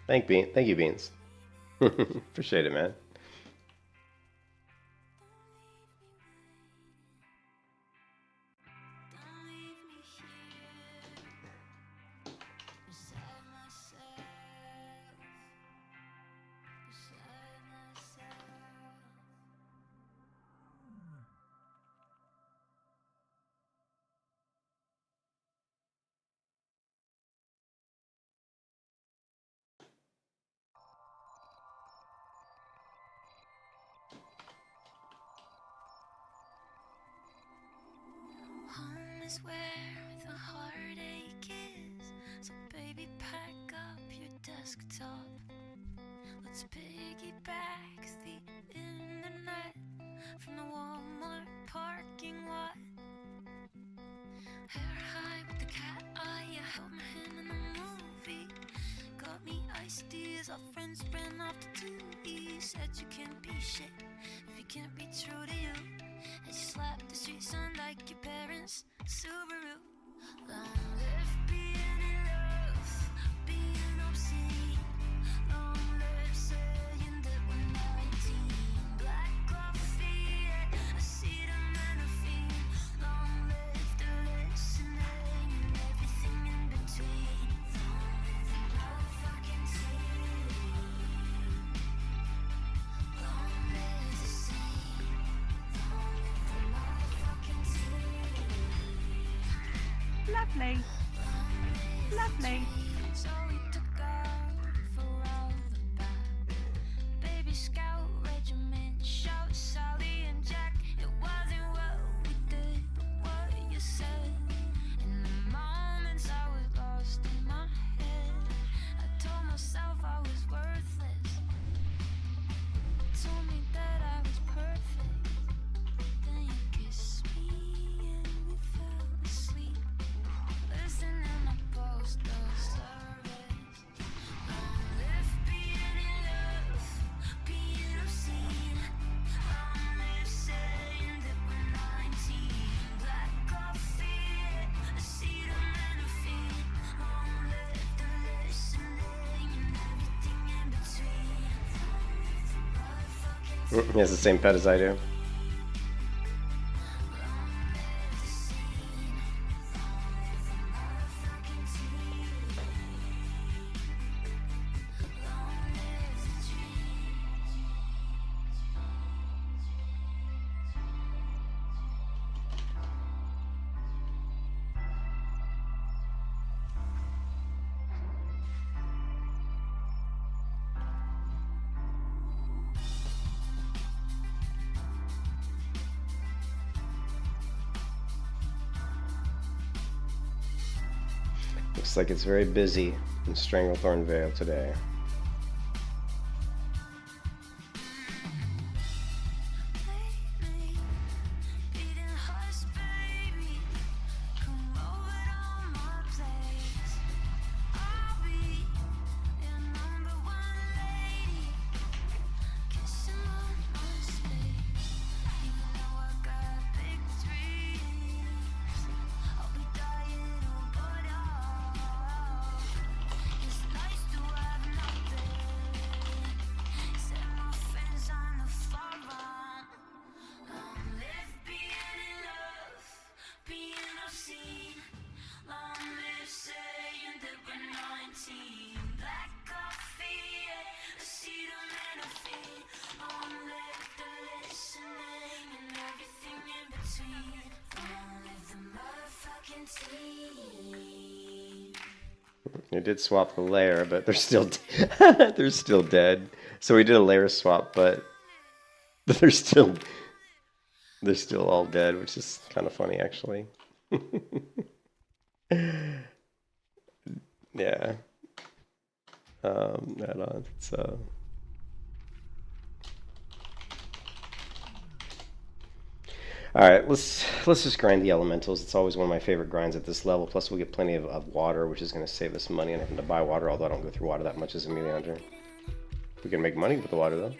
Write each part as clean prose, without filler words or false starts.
Thank you, Beans. Appreciate it, man. Is where the heartache is. So baby, pack up your desktop. Let's piggyback the internet from the Walmart parking lot. Hair high with the cat eye, I held my hand in the movie. Got me iced teas, our friends ran off to 2E. Said you can't be shit if you can't be true to you. As you slap the street sound like your parents' Subaru. Long live being in love, being obscene. Long live saying that we're 19. Black coffee, a acetaminophen. Long live the listening and everything in between. Long live the motherfucking team. Long live the scene. Long live the motherfucking team. Lovely. Lovely. So we took out for all the bad. Baby Scout Regiment, shout Sally and Jack. It wasn't what we did, but what you said. In the moments I was lost in my head, I told myself I was worthless. Told me that I was perfect. Then you kissed me and we fell asleep. Listening to postal service. Long live being in love, being obscene. Long live saying that we're 19. Black coffee, acetaminophen. Long live the listening and everything in between. Long live the motherfucking He has the same pet as I do. Looks like it's very busy in Stranglethorn Vale today. beating hearts, baby. Come over to my place. I'll be your #1 lady. Kissing on my space. Even though I got big dreams, I'll be dying on board. It's nice to have nothing. Set my friends on the forum. Long live being in love, being obscene. Long live saying that we're 19. Black coffee, acetaminophen. Long live the listening and everything in between. Long live the motherfucking team. We did swap the layer, but they're still they're still dead. So we did a layer swap, but they're still all dead, which is kind of funny actually. Yeah. Right on. So alright, let's just grind the elementals. It's always one of my favorite grinds at this level. Plus we'll get plenty of water, which is going to save us money on having to buy water, although I don't go through water that much as a melee hunter. We can make money with the water though.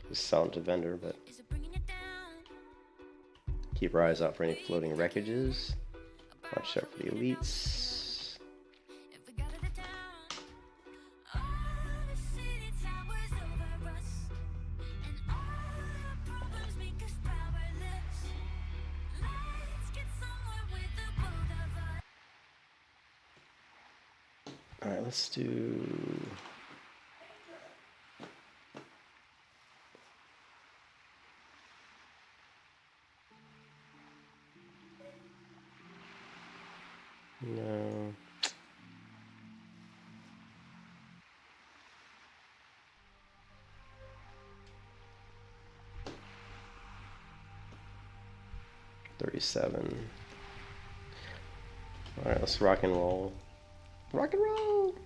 Just sell it to vendor, but Is it bringing it down? Keep our eyes out for any floating wreckages. Watch out for the elites. If we got it down, all the city towers over us, and all the problems make us powerless. Let's get somewhere with the both of us. Alright, let's do... No. $37. Alright, let's rock and roll. Rock and roll!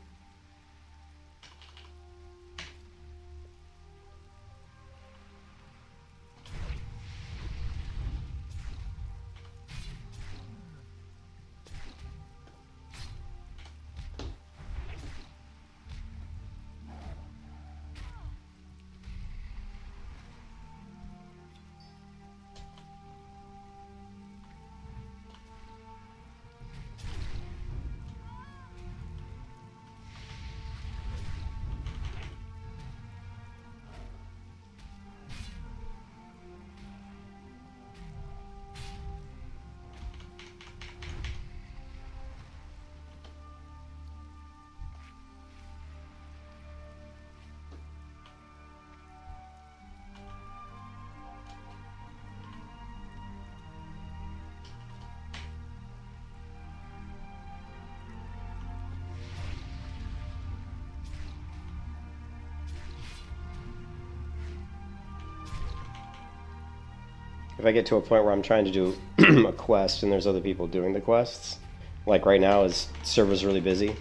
If I get to a point where I'm trying to do a quest and there's other people doing the quests, like right now as server's really busy,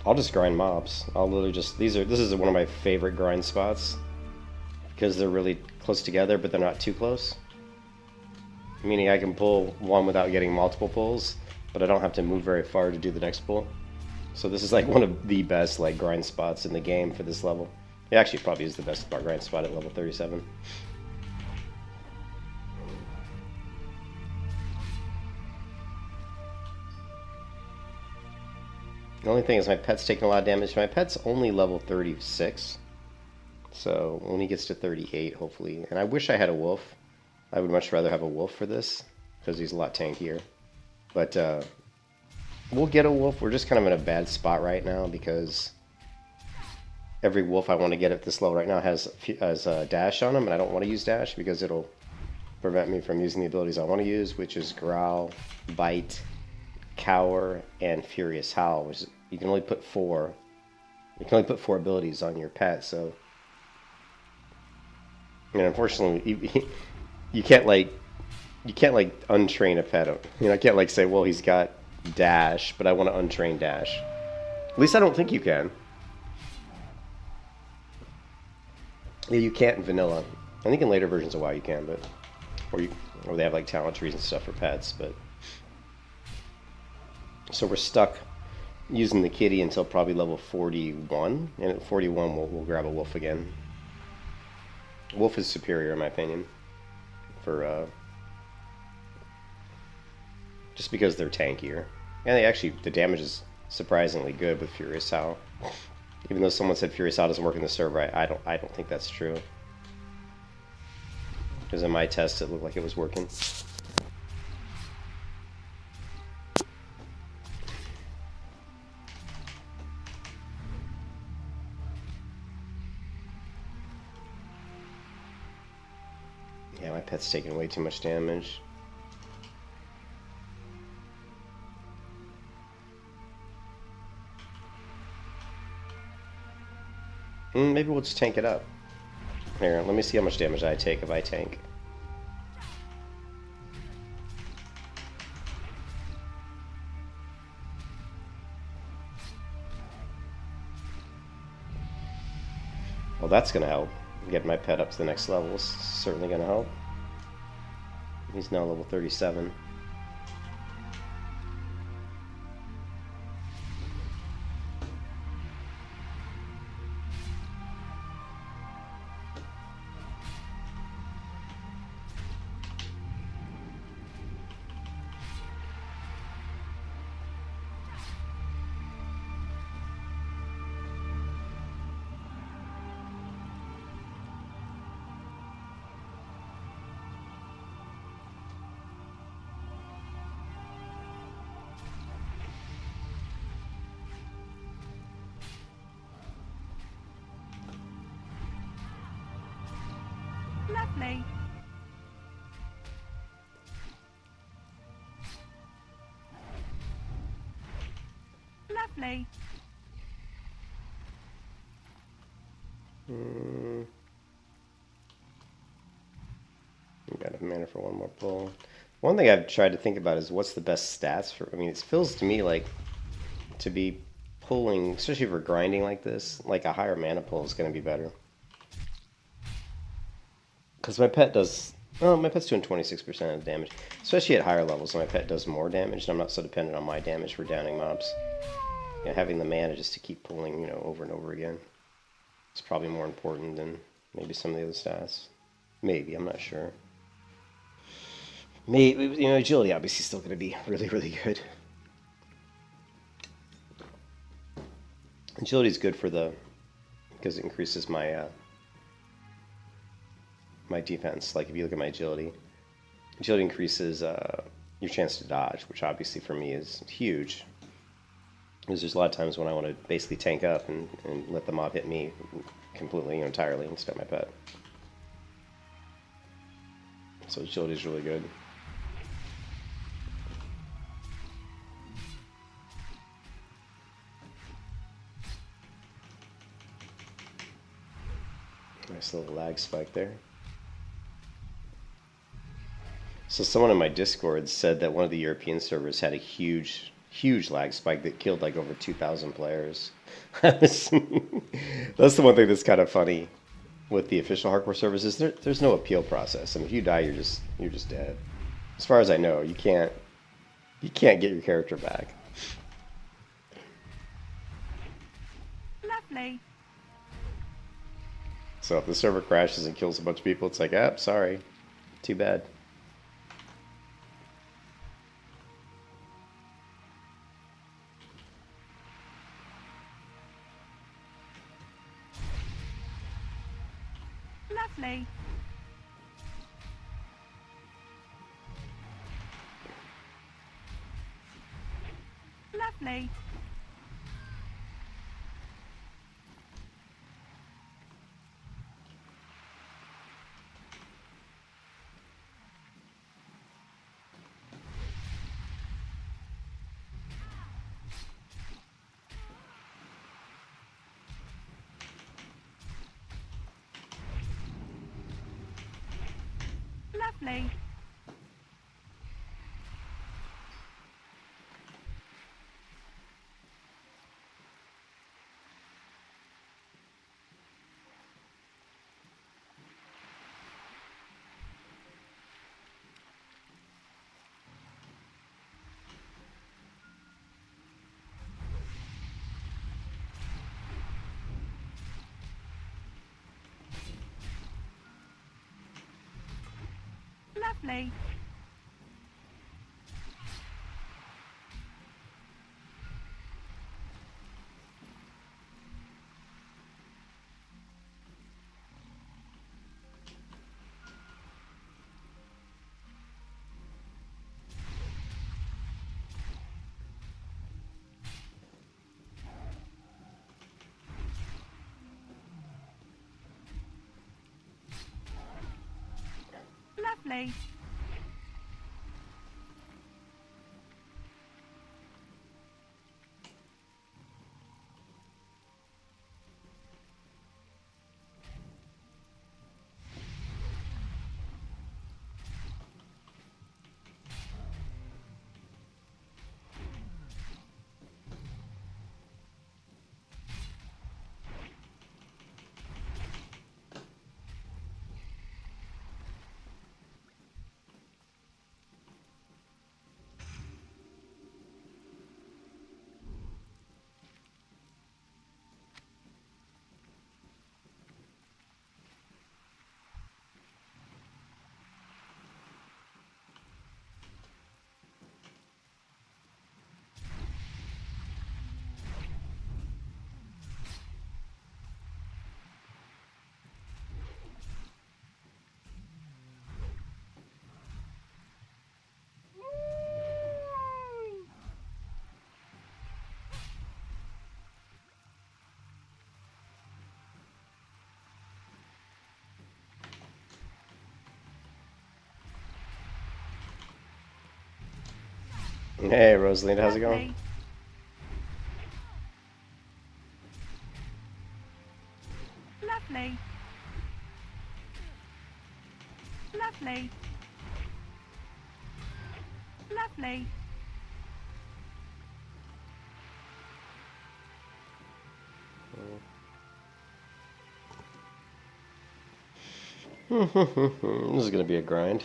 I'll just grind mobs. I'll literally just, this is one of my favorite grind spots because they're really close together but they're not too close. Meaning I can pull one without getting multiple pulls, but I don't have to move very far to do the next pull. So this is like one of the best like grind spots in the game for this level. It actually probably is the best grind spot at level 37. The only thing is my pet's taking a lot of damage. My pet's only level 36. So when he gets to 38, hopefully. And I wish I had a wolf. I would much rather have a wolf for this, because he's a lot tankier. But we'll get a wolf. We're just kind of in a bad spot right now, because every wolf I want to get at this level right now has dash on him, and I don't want to use dash, because it'll prevent me from using the abilities I want to use, which is Growl, Bite, Cower, and Furious Howl, which is, you can only put 4. You can only put 4 abilities on your pet, so... And unfortunately, you can't untrain a pet. You know, I can't like say, well, he's got dash, but I want to untrain dash. At least I don't think you can. Yeah, you can't in vanilla. I think in later versions of WoW you can, but or they have like talent trees and stuff for pets, but so we're stuck using the kitty until probably level 41, and at 41 we'll grab a wolf again. Wolf is superior in my opinion, for just because they're tankier, and they actually, the damage is surprisingly good with Furious Howl. Even though someone said Furious Howl doesn't work in the server, I don't think that's true, because in my test it looked like it was working. Yeah, my pet's taking way too much damage. Maybe we'll just tank it up. Here, let me see how much damage I take if I tank. Well, that's gonna help. Get my pet up to the next level is certainly gonna help. He's now level 37. Lovely. Lovely. We got a mana for one more pull. One thing I've tried to think about is what's the best stats for. I mean, it feels to me like to be pulling, especially if we're grinding like this, like a higher mana pull is going to be better. Because my pet does. Well, my pet's doing 26% of damage, especially at higher levels. So my pet does more damage, and I'm not so dependent on my damage for downing mobs. You know, having the mana just to keep pulling, you know, over and over again, is probably more important than maybe some of the other stats. Maybe, I'm not sure. Maybe, you know, agility obviously still going to be really, really good. Agility is good for the because it increases my my defense. Like if you look at my agility increases your chance to dodge, which obviously for me is huge. Because there's a lot of times when I want to basically tank up and let the mob hit me completely, you know, entirely instead of my pet. So agility is really good. Nice little lag spike there. So someone in my Discord said that one of the European servers had a huge lag spike that killed like over 2,000 players. That's the one thing that's kind of funny with the official hardcore servers is there's no appeal process. I mean, if you die, you're just dead. As far as I know, you can't get your character back. Lovely. So if the server crashes and kills a bunch of people, it's like, ah, sorry, too bad. Lovely. Lovely. Lovely. Lovely. Lovely. Hey, Rosalinda, how's it going? Lovely. Lovely. Lovely. This is gonna be a grind.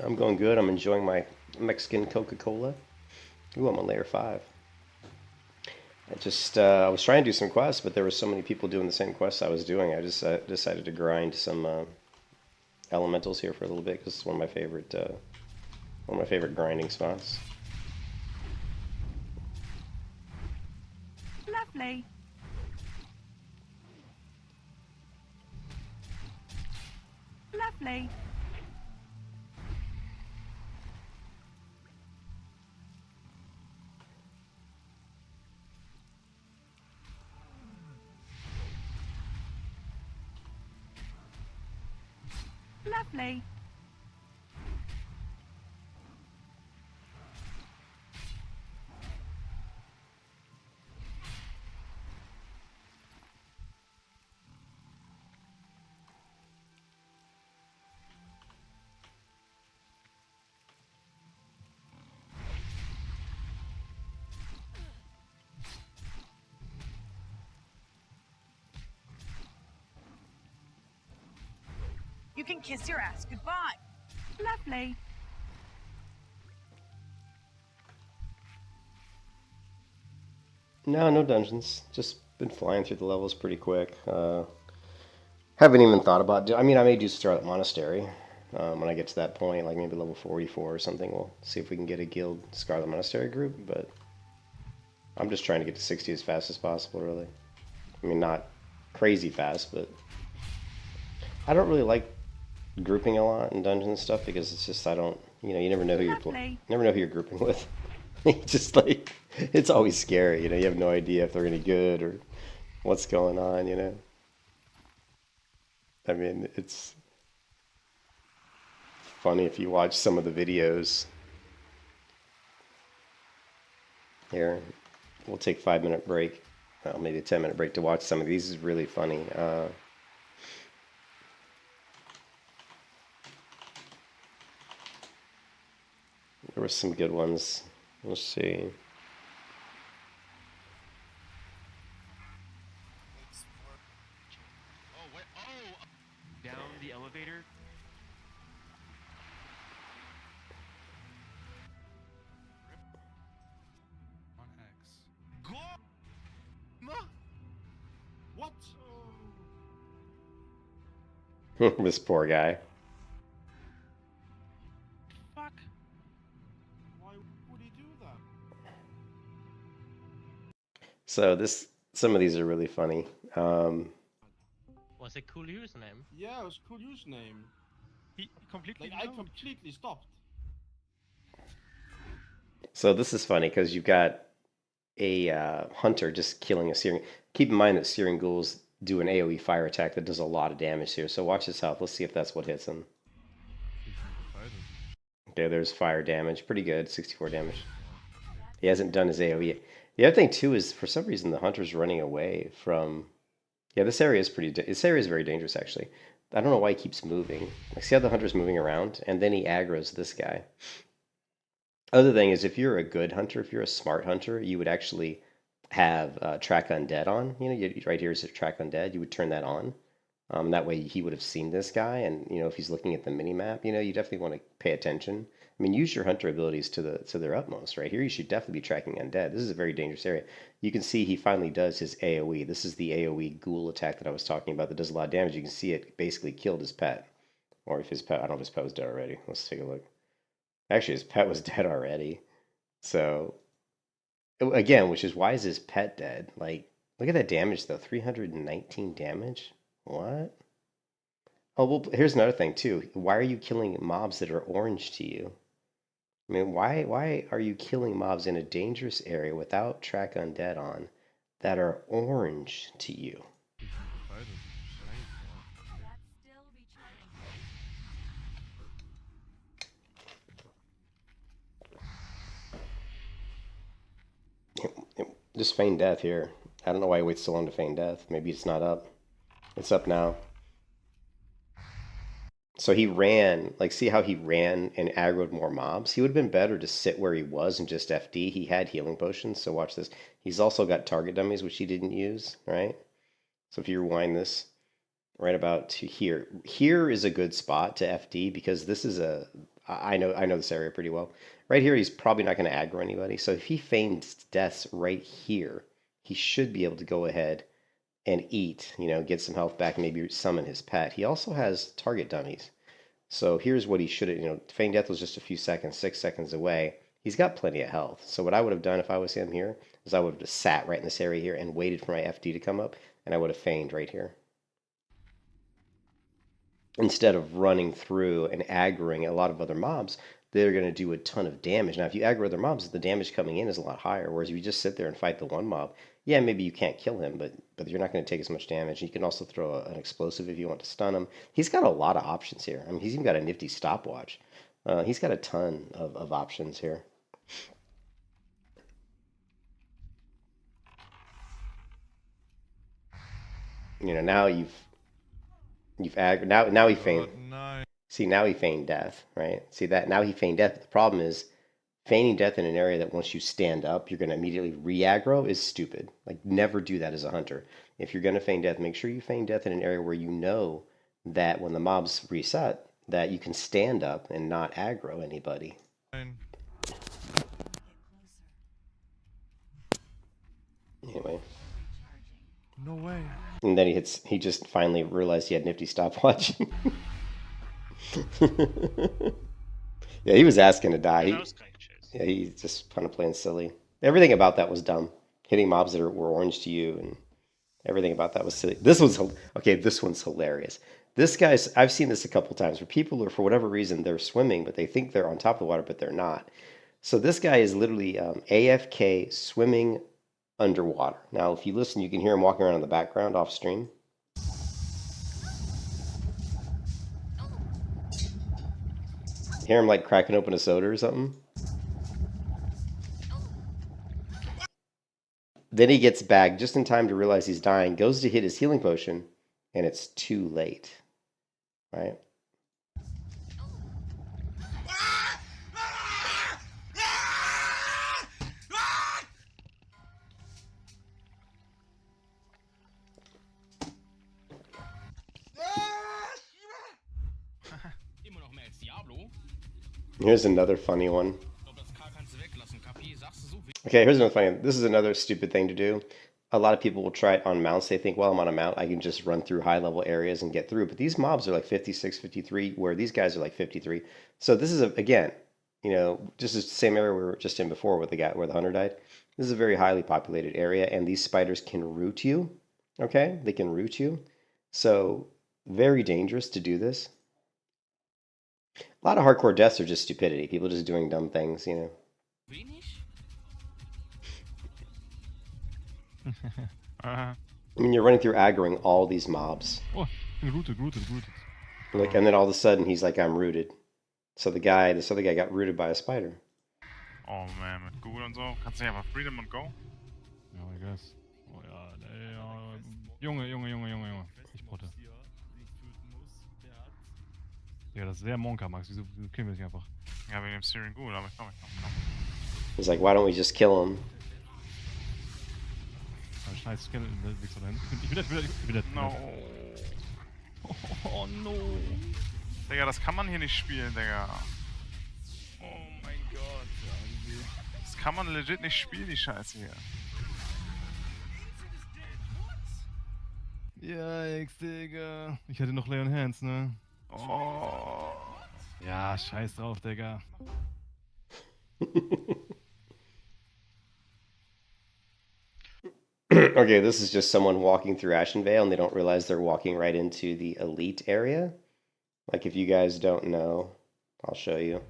I'm going good. I'm enjoying my Mexican Coca-Cola. Ooh, I'm on layer 5. I was trying to do some quests, but there were so many people doing the same quests I was doing. I just decided to grind some elementals here for a little bit because it's one of my favorite grinding spots. Lovely. Lovely. Lovely. You can kiss your ass goodbye. Lovely. No dungeons. Just been flying through the levels pretty quick. Haven't even thought about I mean, I may do Starlit Monastery when I get to that point, like maybe level 44 or something. We'll see if we can get a guild Scarlet Monastery group, but I'm just trying to get to 60 as fast as possible, really. I mean, not crazy fast, but I don't really like grouping a lot in dungeons and stuff because it's just you never know who you're grouping with. Just like it's always scary, you have no idea if they're any good or what's going on. I mean, it's funny if you watch some of the videos. Here, we'll take a 5-minute break, well, maybe a 10-minute break to watch some of these. Is really funny. There were some good ones. Let's see. Down the elevator. On X. Go. No. What? This poor guy. Fuck. Why would he do that? So some of these are really funny. Was a cool username. Yeah, it was a cool username. He completely. Like, I completely stopped. So this is funny because you've got a hunter just killing a searing. Keep in mind that searing ghouls do an AoE fire attack that does a lot of damage here. So watch this out. Let's see if that's what hits him. Okay, there's fire damage. Pretty good. 64 damage. He hasn't done his AoE yet. The other thing too is for some reason the hunter's running away from. Yeah, this area is this area is very dangerous actually. I don't know why he keeps moving. Like, see how the hunter's moving around, and then he aggroes this guy. Other thing is, if you're a good hunter, if you're a smart hunter, you would actually have track undead on. Right here is track undead. You would turn that on. That way he would have seen this guy, and if he's looking at the mini map, you definitely want to pay attention. I mean, use your hunter abilities to their utmost. Right here, you should definitely be tracking undead. This is a very dangerous area. You can see he finally does his AoE. This is the AoE ghoul attack that I was talking about that does a lot of damage. You can see it basically killed his pet, or if his pet, I don't know if his pet was dead already. Let's take a look. Actually, his pet was dead already. So again, which is why is his pet dead? Like, look at that damage though, 319 damage. What? Oh, well, here's another thing too. Why are you killing mobs that are orange to you? I mean, why are you killing mobs in a dangerous area without track undead on that are orange to you? Beide. Scheiße. Just feign death here. I don't know why he waits so long to feign death. Maybe it's not up. It's up now. So he ran, like, see how he ran and aggroed more mobs? He would have been better to sit where he was and just FD. He had healing potions, so watch this. He's also got target dummies, which he didn't use, right? So if you rewind this right about to here, here is a good spot to FD because this is a, I know this area pretty well. Right here, he's probably not going to aggro anybody. So if he feigns deaths right here, he should be able to go ahead and eat, you know, get some health back, maybe summon his pet. He also has target dummies. So here's what he should have, you know, feign death was just a few seconds, 6 seconds away. He's got plenty of health. So what I would have done if I was him here is I would have just sat right in this area here and waited for my FD to come up, and I would have feigned right here. Instead of running through and aggroing a lot of other mobs, they're going to do a ton of damage. Now, if you aggro other mobs, the damage coming in is a lot higher. Whereas if you just sit there and fight the one mob, yeah, maybe you can't kill him, but you're not going to take as much damage. You can also throw an explosive if you want to stun him. He's got a lot of options here. I mean, he's even got a nifty stopwatch. He's got a ton of options here. You know, now you've aggroed. Now he feigned. Nein. See, now he feigned death, right? See that? Now he feigned death. The problem is feigning death in an area that once you stand up, you're going to immediately re-aggro is stupid. Like, never do that as a hunter. If you're going to feign death, make sure you feign death in an area where you know that when the mobs reset, that you can stand up and not aggro anybody. Nein. Anyway. No way. And then he just finally realized he had nifty stopwatch. Yeah, he was asking to die. Yeah, he's just kind of playing silly. Everything about that was dumb. Hitting mobs that were orange to you, and everything about that was silly. This one's hilarious. This guy's, I've seen this a couple times where people are, for whatever reason, they're swimming, but they think they're on top of the water, but they're not. So this guy is literally AFK swimming underwater. Now, if you listen, you can hear him walking around in the background off stream. Hear him like cracking open a soda or something. Then he gets back just in time to realize he's dying, goes to hit his healing potion, and it's too late. Right? Here's another funny one. Okay, here's another funny one. This is another stupid thing to do. A lot of people will try it on mounts. They think, well, I'm on a mount, I can just run through high-level areas and get through. But these mobs are like 56, 53, where these guys are like 53. So this is, again, you know, just the same area we were just in before with the guy where the hunter died. This is a very highly populated area, and these spiders can root you, okay? They can root you. So very dangerous to do this. A lot of hardcore deaths are just stupidity. People just doing dumb things, you know. I mean, you're running through aggroing all these mobs. Oh, rooted. Like, and then all of a sudden he's like, I'm rooted. So this other guy got rooted by a spider. Oh man, mit Google und so. Kannst du nicht einfach Freedom und Go? Ja, I guess. Oh ja, Junge. Ich potte. Ja, das ist sehr Monka, Max. Wieso killen wir dich einfach? Ja, wegen dem Steering Ghoul, aber komm. He's like, why don't we just kill him? Ein scheiß Skeleton, der Wichser da hinten. Ich bin dead. No. Oh no. Digga, das kann man hier nicht spielen, Digga. Oh mein Gott. Ja, Das kann man legit nicht spielen, die Scheiße hier. Yikes, Digga. Ich hätte noch Leon Hands, ne? Oh. Ja, scheiß drauf, Digga. Okay, this is just someone walking through Ashenvale and they don't realize they're walking right into the elite area. Like, if you guys don't know, I'll show you.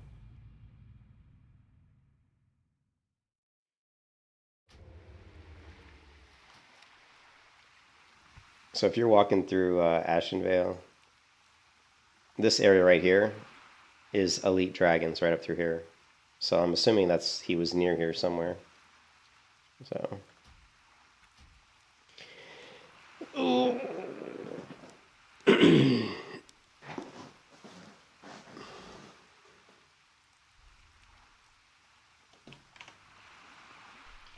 So if you're walking through Ashenvale, this area right here is elite dragons right up through here. So I'm assuming he was near here somewhere. So.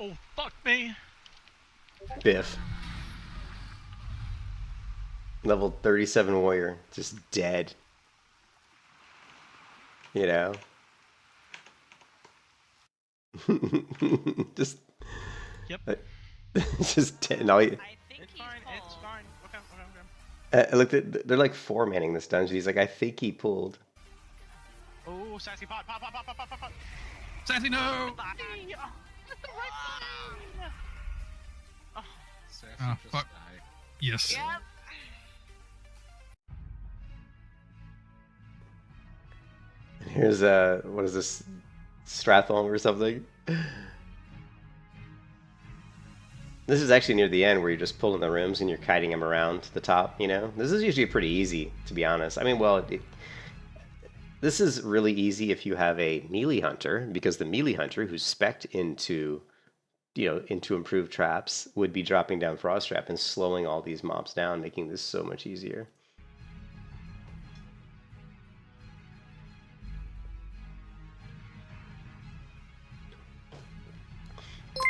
Oh, fuck me! Biff. Level 37 warrior, just dead. You know? Just. Yep. Just dead. No, I think It's he's fine, it's full. fine. Okay. I looked at. They're like four manning this dungeon. He's like, I think he pulled. Oh, sassy pot, pot, pot, pot, pot, pot, pot, pot. Sassy, no! Ah, fuck. Yes. Yep. Here's what is this? Stratholm or something? This is actually near the end where you're just pulling the rooms and you're kiting them around to the top, you know? This is usually pretty easy, to be honest. I mean, well, this is really easy if you have a melee hunter, because the melee hunter who's spec'd into, into improved traps would be dropping down Frost Trap and slowing all these mobs down, making this so much easier.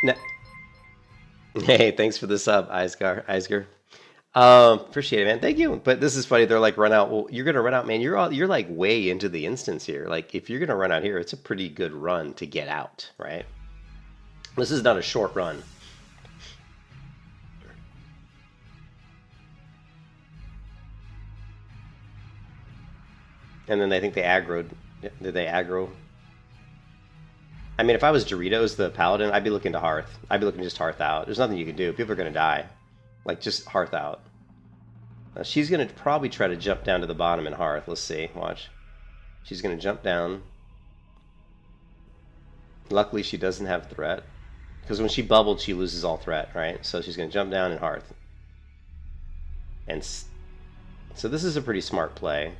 Now, hey, thanks for the sub, Eisger. Appreciate it, man. Thank you. But this is funny. They're like, run out. Well, you're gonna run out, man. You're like way into the instance here. Like, if you're gonna run out here, it's a pretty good run to get out, right? This is not a short run. And then I think they aggroed. Did they aggro? I mean, if I was Doritos, the paladin, I'd be looking to Hearth. I'd be looking to just Hearth out. There's nothing you can do. People are going to die. Like, just Hearth out. She's going to probably try to jump down to the bottom in Hearth. Let's see. Watch. She's going to jump down. Luckily, she doesn't have threat. Because when she bubbled, she loses all threat, right? So she's going to jump down in Hearth. And so this is a pretty smart play.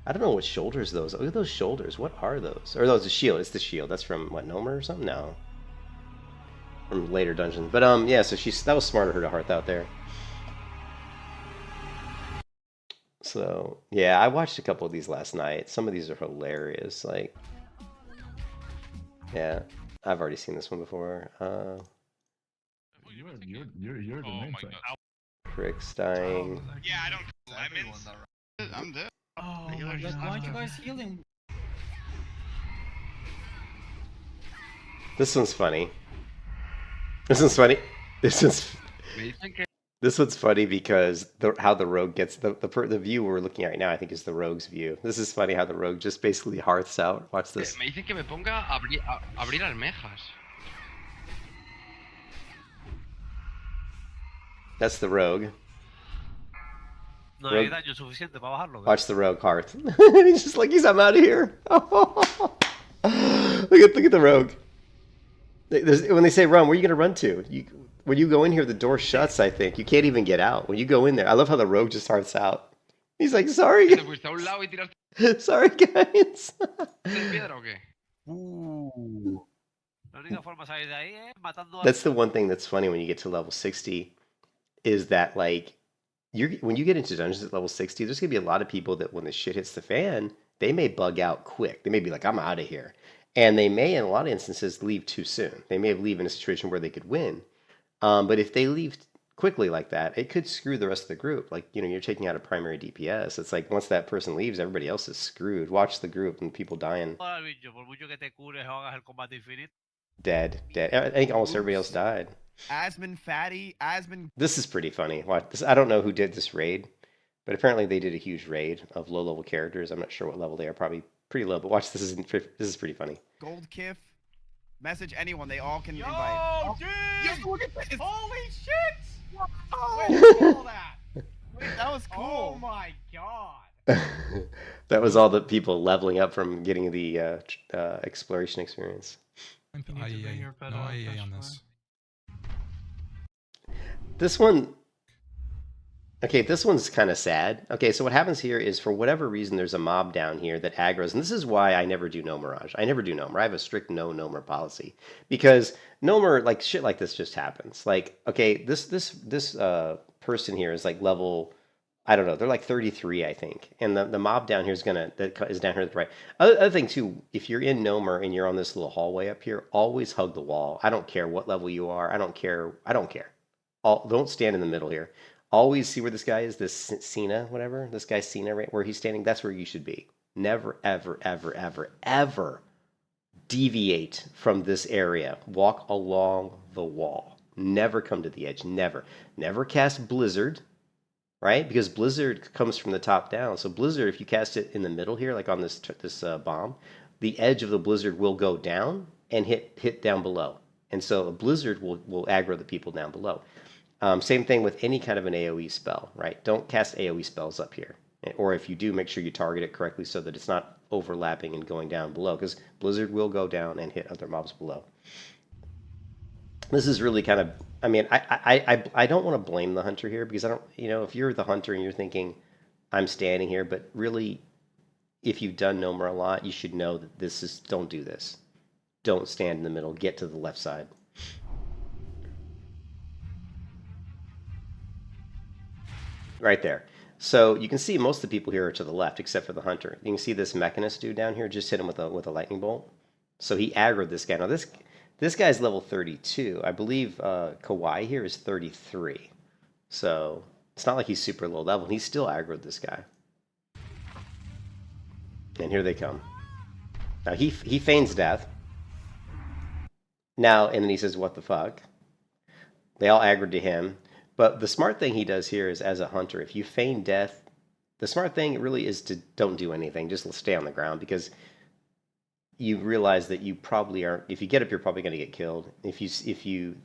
I don't know what shoulders those are. Look at those shoulders. What are those? Or those, the shield. It's the shield. That's from, what, Nomer or something? No. From later dungeons. But, yeah, so that was smart of her to Hearth out there. So, yeah, I watched a couple of these last night. Some of these are hilarious. Like, yeah, I've already seen this one before. You're the Oh main my thing. god. Crick's dying. Yeah, I don't. I'm in. I'm dead. Oh my god, why aren't you guys healing? This one's funny. This one's funny. This one's funny because how the rogue gets the view we're looking at right now, I think, is the rogue's view. This is funny how the rogue just basically hearths out. Watch this. Me dicen que me ponga a abrir almejas. That's the rogue. No Rogue. hay daño suficiente para bajarlo. Watch the rogue hearth. He's just like, I'm out of here. Look at the rogue. When they say run, where are you gonna run to? When you go in here, the door shuts. I think you can't even get out. When you go in there, I love how the rogue just hearths out. He's like, sorry, ¿Te fuiste a un lado y tiraste sorry guys. piedra o qué? La única forma de salir de ahí es matando a... That's the one thing that's funny when you get to level 60, is that like when you get into dungeons at level 60, there's gonna be a lot of people that when the shit hits the fan, they may bug out quick. They may be like, I'm out of here. And they may, in a lot of instances, leave too soon. They may leave in a situation where they could win. But if they leave quickly like that, it could screw the rest of the group. Like, you're taking out a primary DPS. It's like once that person leaves, everybody else is screwed. Watch the group and people dying. Por mucho que te cures o hagas el combate infinito. Dead. I think almost everybody else died. Asmon Fatty, Asmon. This is pretty funny. Watch this. I don't know who did this raid, but apparently they did a huge raid of low-level characters. I'm not sure what level they are. Probably pretty low. But watch, this is pretty funny. Gold Kiff. Message anyone. They all can Yo, invite. dude! Yo, look at this. Holy shit! Oh, Where'd all that? that was Oh cool. my god! That was all the people leveling up from getting the exploration experience. No IEA on this. This one, Okay, this one's kind of sad. Okay, so what happens here is for whatever reason there's a mob down here that aggroes, and this is why I never do no mirage. I never do no. I have a strict no nomer policy because nomer like shit like this just happens. Like okay, this person here is like level I don't know, they're like 33 I think, and the mob down here is gonna that is down here at the right. Other thing too, if you're in nomer and you're on this little hallway up here, always hug the wall. I don't care what level you are. I don't care. I don't care. Don't stand in the middle here. Always see where this guy is, this Cena, whatever. This guy's Cena, right where he's standing. That's where you should be. Never, ever, ever, ever, ever deviate from this area. Walk along the wall. Never come to the edge. Never. Never cast Blizzard, right? Because Blizzard comes from the top down. So Blizzard, if you cast it in the middle here, like on this bomb, the edge of the Blizzard will go down and hit down below. And so a Blizzard will aggro the people down below. Same thing with any kind of an AoE spell, right? Don't cast AoE spells up here. Or if you do, make sure you target it correctly so that it's not overlapping and going down below, because Blizzard will go down and hit other mobs below. This is really kind of, I mean, I don't want to blame the hunter here, because I don't, you know, if you're the hunter and you're thinking, I'm standing here, but really, if you've done Nomer a lot, you should know that this is, don't do this. Don't stand in the middle, get to the left side. Right there. So you can see most of the people here are to the left, except for the hunter. You can see this mechanist dude down here just hit him with a lightning bolt. So he aggroed this guy. Now this guy's level 32. I believe Kawhi here is 33. So it's not like he's super low level. He still aggroed this guy. And here they come. Now he feigns death. Now, and then he says, what the fuck? They all aggroed to him. But the smart thing he does here is, as a hunter, if you feign death, the smart thing really is to don't do anything. Just stay on the ground, because you realize that you probably aren't. If you get up, you're probably going to get killed. If you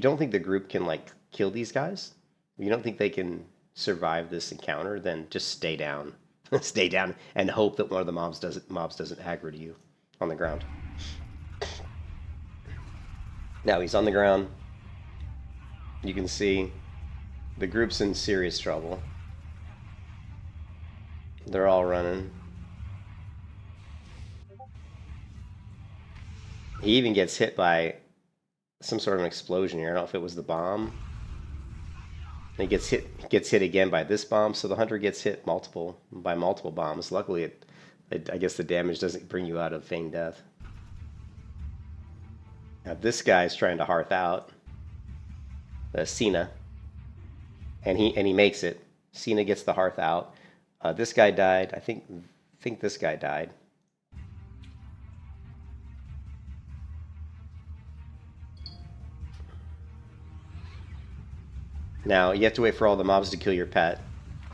don't think the group can like kill these guys, if you don't think they can survive this encounter, then just stay down, stay down, and hope that one of the mobs doesn't aggro to you on the ground. Now he's on the ground. You can see. The group's in serious trouble. They're all running. He even gets hit by some sort of an explosion here. I don't know if it was the bomb. And he gets hit again by this bomb. So the hunter gets hit by multiple bombs. Luckily, I guess the damage doesn't bring you out of feigned death. Now this guy's trying to hearth out. Cena. And he makes it. Cena gets the hearth out. This guy died. I think this guy died. Now you have to wait for all the mobs to kill your pet,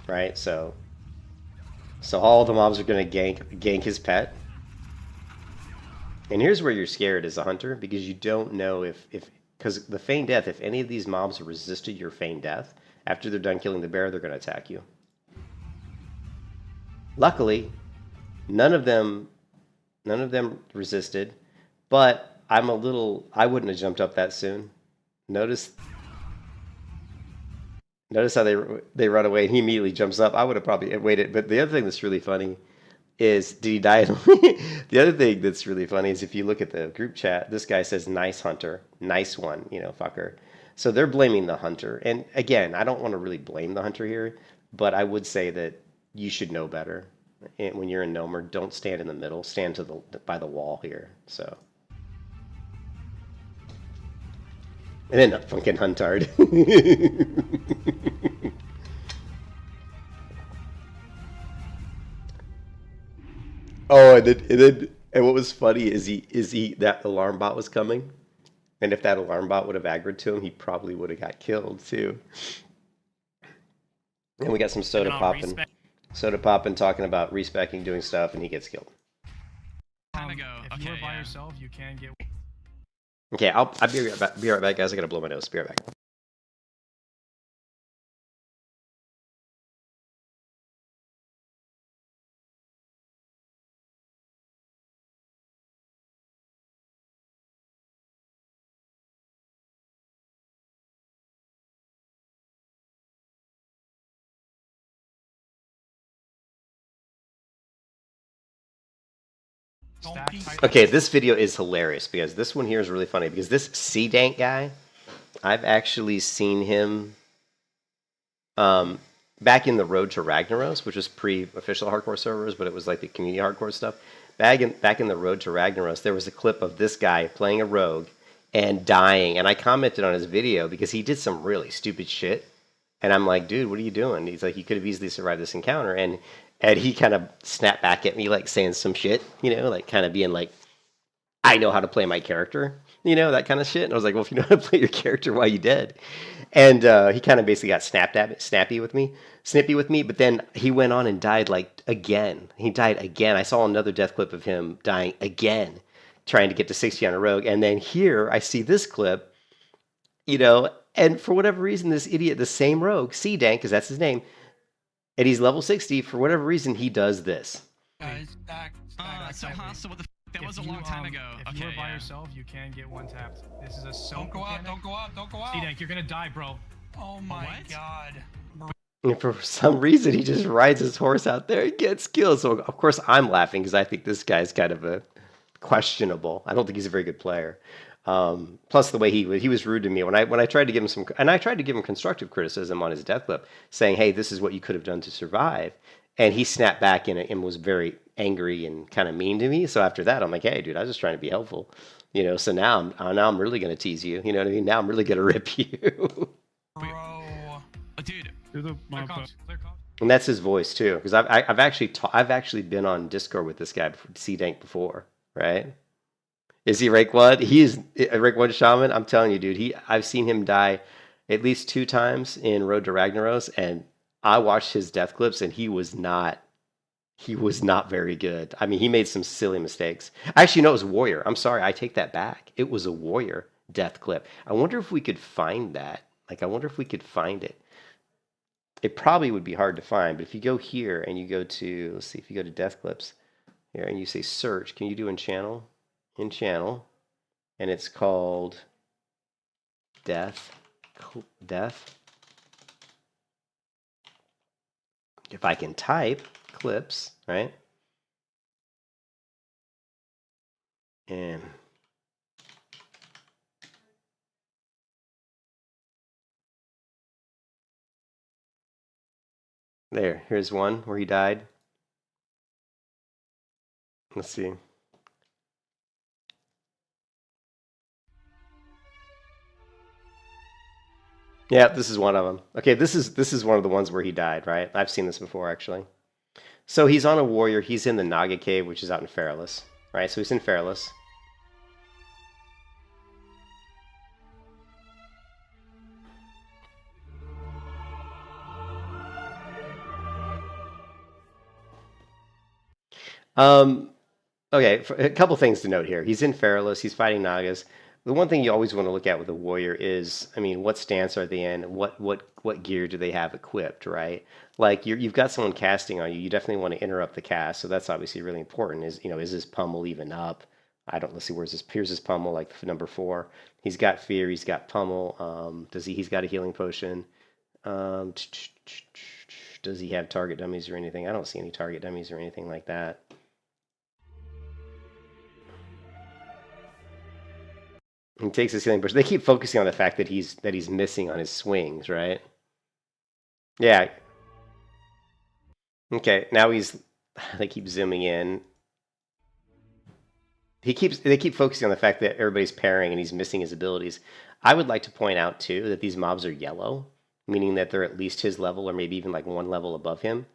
right? So all the mobs are going to gank his pet. And here's where you're scared as a hunter, because you don't know because the feigned death, if any of these mobs resisted your feigned death, after they're done killing the bear, they're going to attack you. Luckily, none of them resisted, but I wouldn't have jumped up that soon. Notice how they run away, and he immediately jumps up. I would have probably waited. But the other thing that's really funny is, did he die? The other thing that's really funny is if you look at the group chat, this guy says, nice hunter, nice one, fucker. So they're blaming the hunter. And again, I don't want to really blame the hunter here, but I would say that you should know better. And when you're in Nomer, don't stand in the middle. Stand by the wall here. So. And then fucking Huntard. Oh, and what was funny is that alarm bot was coming. And if that alarm bot would have aggroed to him, he probably would have got killed too. And we got some soda popping. Soda popping talking about respecking, doing stuff, and he gets killed. If you were by yourself, you can get. Okay, I'll be right back, guys. I gotta blow my nose. Be right back. Okay, this video is hilarious because this one here is really funny because this C-Dank guy, I've actually seen him back in the Road to Ragnaros, which was pre-official hardcore servers, but it was like the community hardcore stuff. Back in the Road to Ragnaros, there was a clip of this guy playing a rogue and dying, and I commented on his video because he did some really stupid shit, and I'm like, dude, what are you doing? He's like, you could have easily survived this encounter, and he kind of snapped back at me like saying some shit, you know, like kind of being like, I know how to play my character, you know, that kind of shit. And I was like, well, if you know how to play your character, why are you dead? And he kind of basically got snippy with me. But then he went on and died like again. He died again. I saw another death clip of him dying again, trying to get to 60 on a rogue. And then here I see this clip, you know, and for whatever reason, this idiot, the same rogue, C-Dank, because that's his name, and he's level 60, for whatever reason, he does this. Guys, So hostile. What the that was a long time ago. If you were by yourself, you can get one tapped. This is a soap. Don't go out, don't go out, don't go out. C-Dank, you're gonna die, bro. Oh my god. And for some reason, he just rides his horse out there and gets killed. So, of course, I'm laughing because I think this guy's kind of a questionable. I don't think he's a very good player. Plus, the way he was rude to me when I tried to give him some, and I tried to give him constructive criticism on his death clip, saying, "Hey, this is what you could have done to survive," and he snapped back and was very angry and kind of mean to me. So after that, I'm like, "Hey, dude, I was just trying to be helpful, you know." So now I'm really gonna tease you. You know what I mean? Now I'm really gonna rip you. Bro, dude. And that's his voice too, because I've actually been on Discord with this guy, C-Dank, before, right? Is he rank 1? He is a rank 1 shaman. I'm telling you, dude. I've seen him die at least 2 times in Road to Ragnaros, and I watched his death clips, and he was not very good. I mean, he made some silly mistakes. Actually, no, it was Warrior. I'm sorry, I take that back. It was a Warrior death clip. I wonder if we could find that. Like, I wonder if we could find it. It probably would be hard to find, but if you go here and you go to, let's see, if you go to death clips here and you say search, can you do in channel? In channel, and it's called death. If I can type clips, right? And here's one where he died. Let's see. Yeah, this is one of them. Okay, this is one of the ones where he died, right? I've seen this before, actually. So he's on a warrior. He's in the Naga Cave, which is out in Feralus, right? So he's in Feralus. Okay, a couple things to note here. He's in Feralus. He's fighting Nagas. The one thing you always want to look at with a warrior is, I mean, what stance are they in? What gear do they have equipped, right? Like you've got someone casting on you. You definitely want to interrupt the cast, so that's obviously really important. Is his pummel even up? Let's see, here's his pummel, like number 4. He's got fear. He's got pummel. He's got a healing potion. Does he have target dummies or anything? I don't see any target dummies or anything like that. He takes his healing potion. They keep focusing on the fact that he's missing on his swings, right? Yeah. Okay, now they keep zooming in. They keep focusing on the fact that everybody's pairing and he's missing his abilities. I would like to point out too that these mobs are yellow, meaning that they're at least his level or maybe even like 1 level above him.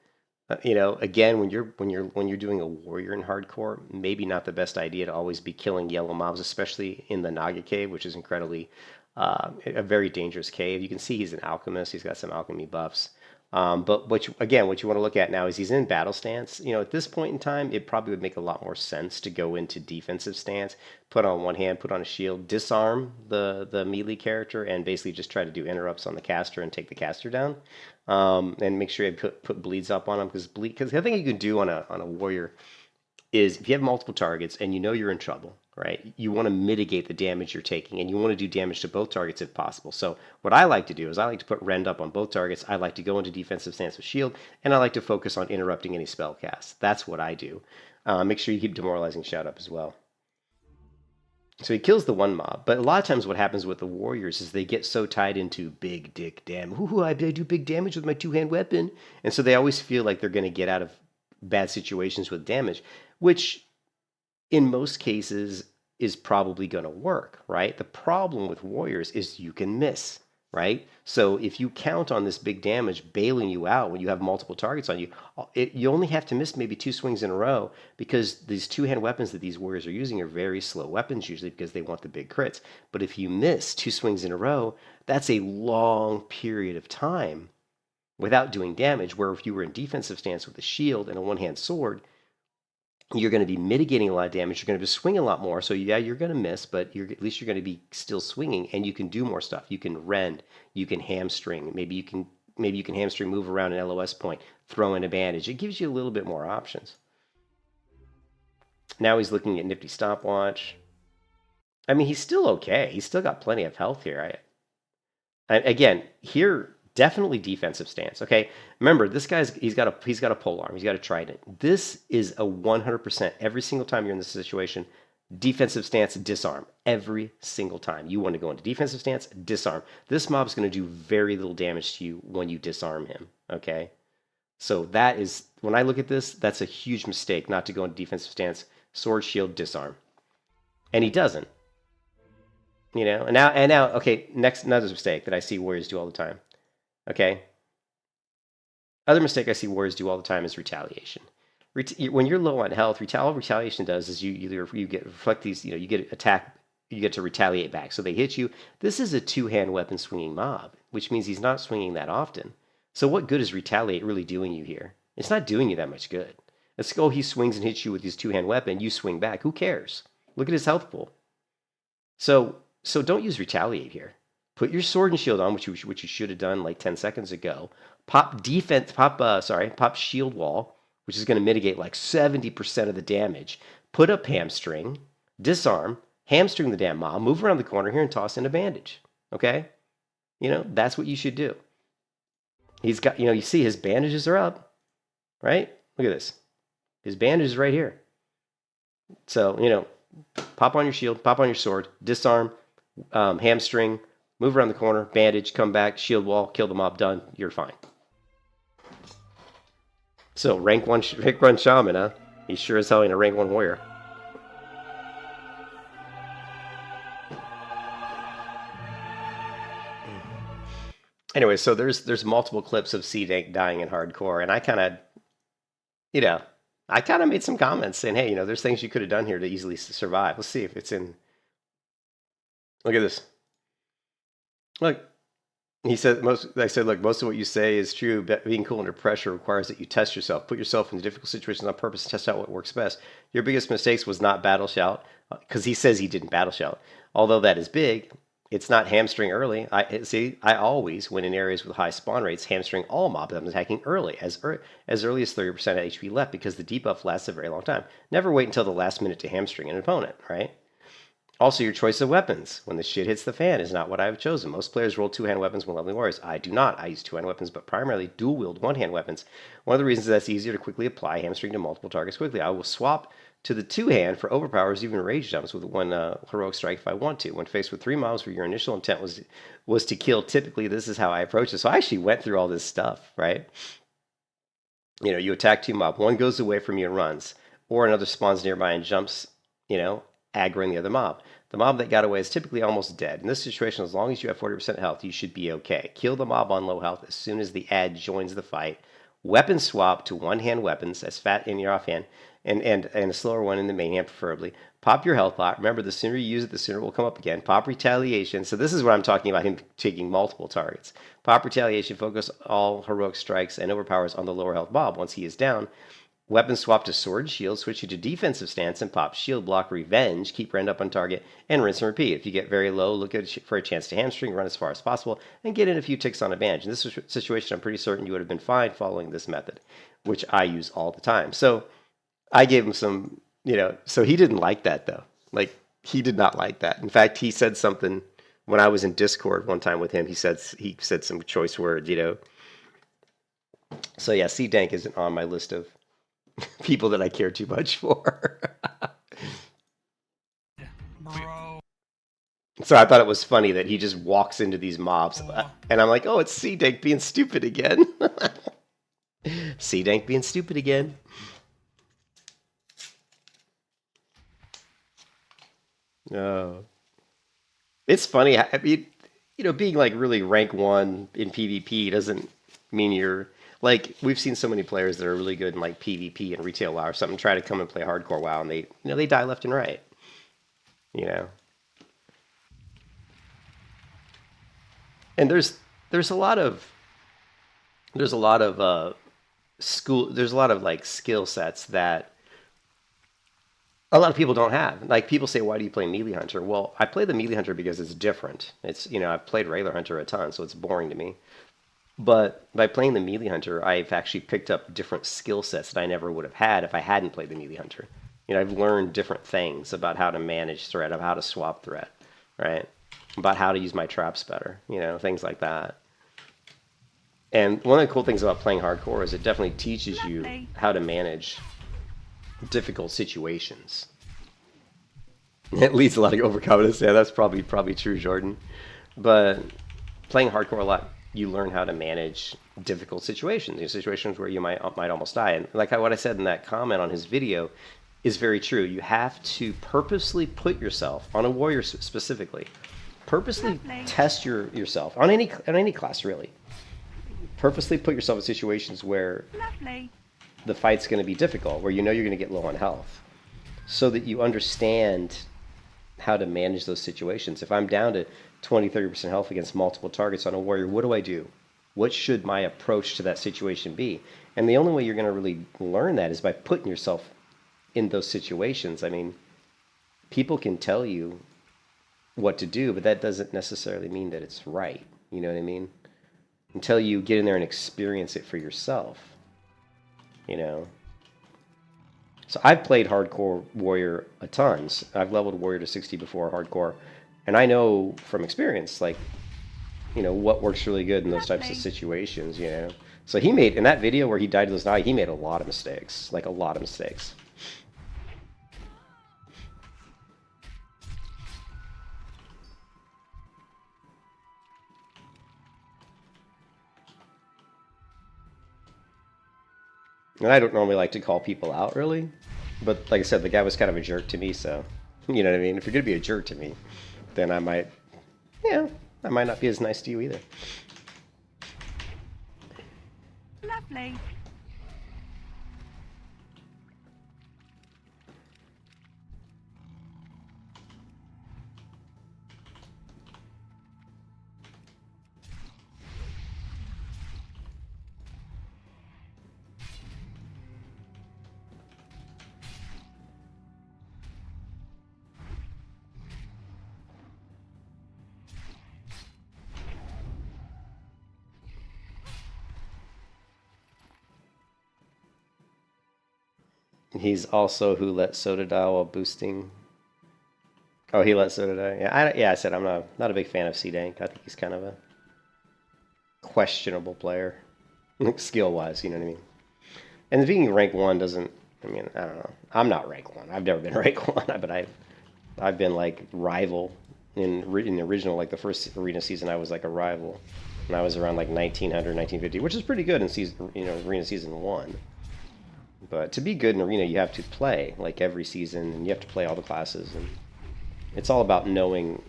Again, when you're doing a warrior in hardcore, maybe not the best idea to always be killing yellow mobs, especially in the Naga Cave, which is incredibly a very dangerous cave. You can see he's an alchemist; he's got some alchemy buffs. But what you want to look at now is he's in battle stance. At this point in time, it probably would make a lot more sense to go into defensive stance, put on one hand, put on a shield, disarm the melee character, and basically just try to do interrupts on the caster and take the caster down. And make sure you put bleeds up on him, because the thing you can do on a warrior is if you have multiple targets and you're in trouble, right? You want to mitigate the damage you're taking, and you want to do damage to both targets if possible. So what I like to do is I like to put rend up on both targets. I like to go into defensive stance with shield, and I like to focus on interrupting any spell casts. That's what I do. Make sure you keep demoralizing shout up as well. So he kills the one mob, but a lot of times what happens with the warriors is they get so tied into big dick damage. Ooh, I do big damage with my two-hand weapon. And so they always feel like they're going to get out of bad situations with damage, which in most cases is probably going to work, right? The problem with warriors is you can miss, right? So if you count on this big damage bailing you out when you have multiple targets on you, you only have to miss maybe 2 swings in a row because these two-hand weapons that these warriors are using are very slow weapons usually because they want the big crits. But if you miss 2 swings in a row, that's a long period of time without doing damage, where if you were in defensive stance with a shield and a one-hand sword, you're going to be mitigating a lot of damage. You're going to be swinging a lot more. So yeah, you're going to miss, but at least you're going to be still swinging, and you can do more stuff. You can rend, you can hamstring. Maybe you can hamstring, move around an LOS point, throw in a bandage. It gives you a little bit more options. Now he's looking at nifty stopwatch. I mean, he's still okay. He's still got plenty of health here. Again, here, definitely defensive stance. Okay, remember this guy's he's got a polearm, he's got a trident. This is a 100% every single time you're in this situation. Defensive stance, disarm every single time. You want to go into defensive stance, disarm. This mob's going to do very little damage to you when you disarm him. Okay, so that is, when I look at this, that's a huge mistake not to go into defensive stance. Sword, shield, disarm, and he doesn't. You know, and now, okay. Next, another mistake that I see warriors do all the time. Okay. Other mistake I see warriors do all the time is retaliation. When you're low on health, all retaliation does is you get reflect these, you know, you get attack, you get to retaliate back. So they hit you. This is a two-hand weapon swinging mob, which means he's not swinging that often. So what good is retaliate really doing you here? It's not doing you that much good. Let's go. He swings and hits you with his two-hand weapon. You swing back. Who cares? Look at his health pool. So don't use retaliate here. Put your sword and shield on, which you should have done like 10 seconds ago. Pop shield wall, which is going to mitigate like 70% of the damage. Put up hamstring, disarm, hamstring the damn mob, move around the corner here and toss in a bandage. Okay? You know, that's what you should do. He's got, you know, you see his bandages are up, right? Look at this. His bandage is right here. So, you know, pop on your shield, pop on your sword, disarm, hamstring, move around the corner, bandage, come back, shield wall, kill the mob, done. You're fine. So, rank 1 shaman, huh? He's sure as hell ain't a rank 1 warrior. Anyway, so there's multiple clips of C-Dank dying in hardcore, and I kind of, you know, made some comments saying, hey, you know, there's things you could have done here to easily survive. Let's see if it's in. Look at this. Look, he said, look, most of what you say is true, but being cool under pressure requires that you test yourself, put yourself in difficult situations on purpose, and test out what works best. Your biggest mistakes was not battle shout, because he says he didn't battle shout. Although that is big, it's not hamstring early. I always, when in areas with high spawn rates, hamstring all mobs I'm attacking early, as early as 30% of HP left, because the debuff lasts a very long time. Never wait until the last minute to hamstring an opponent, right? Also, your choice of weapons when the shit hits the fan is not what I have chosen. Most players roll two-hand weapons when leveling warriors. I do not. I use two-hand weapons, but primarily dual-wield one-hand weapons. One of the reasons is that's easier to quickly apply hamstring to multiple targets quickly. I will swap to the two-hand for overpowers, even rage jumps with one heroic strike if I want to. When faced with 3 mobs where your initial intent was to kill, typically this is how I approach it. So I actually went through all this stuff, right? You know, you attack 2 mobs. One goes away from you and runs, or another spawns nearby and jumps, you know, aggroing the other mob. The mob that got away is typically almost dead. In this situation, as long as you have 40% health, you should be okay. Kill the mob on low health as soon as the ad joins the fight. Weapon swap to one-hand weapons, as fat in your offhand, and a slower one in the main hand preferably. Pop your health pot. Remember, the sooner you use it, the sooner it will come up again. Pop retaliation. So this is what I'm talking about, him taking multiple targets. Pop retaliation, focus all heroic strikes and overpowers on the lower health mob once he is down. Weapon swap to sword, shield, switch you to defensive stance, and pop shield block, revenge, keep rend up on target, and rinse and repeat. If you get very low, look for a chance to hamstring, run as far as possible, and get in a few ticks on advantage. In this situation, I'm pretty certain you would have been fine following this method, which I use all the time. So I gave him some, you know, so he didn't like that, though. Like, he did not like that. In fact, he said something when I was in Discord one time with him. He said some choice words, you know. So yeah, C-Dank isn't on my list of People that I care too much for. Bro. So I thought it was funny that he just walks into these mobs, and I'm like, oh, it's C-Dank being stupid again. C-Dank being stupid again. Oh. It's funny. I mean, you know, being like really rank 1 in PvP doesn't mean you're like, we've seen so many players that are really good in like PvP and retail WoW or something try to come and play hardcore WoW, and they, you know, they die left and right. You know. And there's a lot of like skill sets that a lot of people don't have. Like, people say, why do you play Melee Hunter? Well, I play the Melee Hunter because it's different. It's, you know, I've played regular Hunter a ton, so it's boring to me. But by playing the Melee Hunter, I've actually picked up different skill sets that I never would have had if I hadn't played the Melee Hunter. You know, I've learned different things about how to manage threat, of how to swap threat, right? About how to use my traps better, you know, things like that. And one of the cool things about playing hardcore is it definitely teaches you how to manage difficult situations. It leads a lot of overconfidence. Yeah, that's probably true, Jordan. But playing hardcore a lot, you learn how to manage difficult situations, you know, situations where you might almost die. And like what I said in that comment on his video is very true. You have to purposely put yourself, on a warrior specifically, purposely test yourself on any class, really. Purposely put yourself in situations where the fight's going to be difficult, where you know you're going to get low on health, so that you understand how to manage those situations. If I'm down to 20-30% health against multiple targets on a warrior, what do I do? What should my approach to that situation be? And the only way you're going to really learn that is by putting yourself in those situations. I mean, people can tell you what to do, but that doesn't necessarily mean that it's right. You know what I mean? Until you get in there and experience it for yourself. You know? So I've played hardcore warrior a tons. I've leveled warrior to 60 before hardcore. And I know from experience, like, you know, what works really good in those types of situations, you know? So he made, in that video where he died to those Na'vi, he made a lot of mistakes. Like, a lot of mistakes. And I don't normally like to call people out, really. But like I said, the guy was kind of a jerk to me, so... You know what I mean? If you're going to be a jerk to me, then I might... Yeah, I might not be as nice to you either. Lovely. He's also who let Soda die while boosting. Oh, he let Soda die. Yeah, I said I'm not a big fan of C-Dank. I think he's kind of a questionable player, skill-wise. You know what I mean? And being rank 1 doesn't. I mean, I don't know. I'm not rank 1. I've never been rank 1, but I've been like rival in the original, like the first arena season. I was like a rival, and I was around like 1900, 1950, which is pretty good in season, you know, arena season 1. But to be good in arena, you have to play like every season, and you have to play all the classes, and it's all about knowing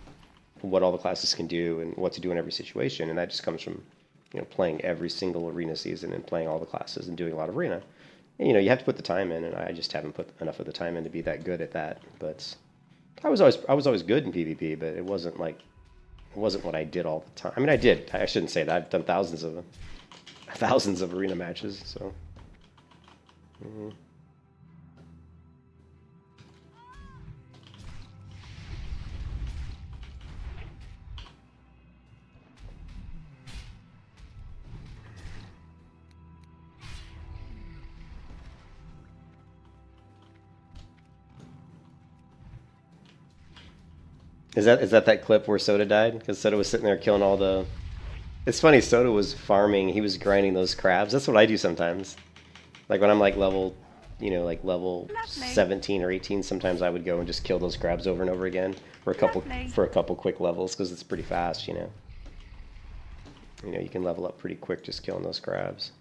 what all the classes can do and what to do in every situation, and that just comes from, you know, playing every single arena season and playing all the classes and doing a lot of arena. And, you know, you have to put the time in, and I just haven't put enough of the time in to be that good at that. But I was always good in PvP, but it wasn't what I did all the time. I mean, I shouldn't say that. I've done thousands of arena matches, so. Mm-hmm. Is that clip where Soda died? Because Soda was sitting there killing all the... It's funny, Soda was farming, he was grinding those crabs. That's what I do sometimes. Like when I'm like level you know, like level Lovely. 17 or 18, sometimes I would go and just kill those crabs over and over again for Lovely. a couple quick levels because it's pretty fast, you know. You know, you can level up pretty quick just killing those crabs.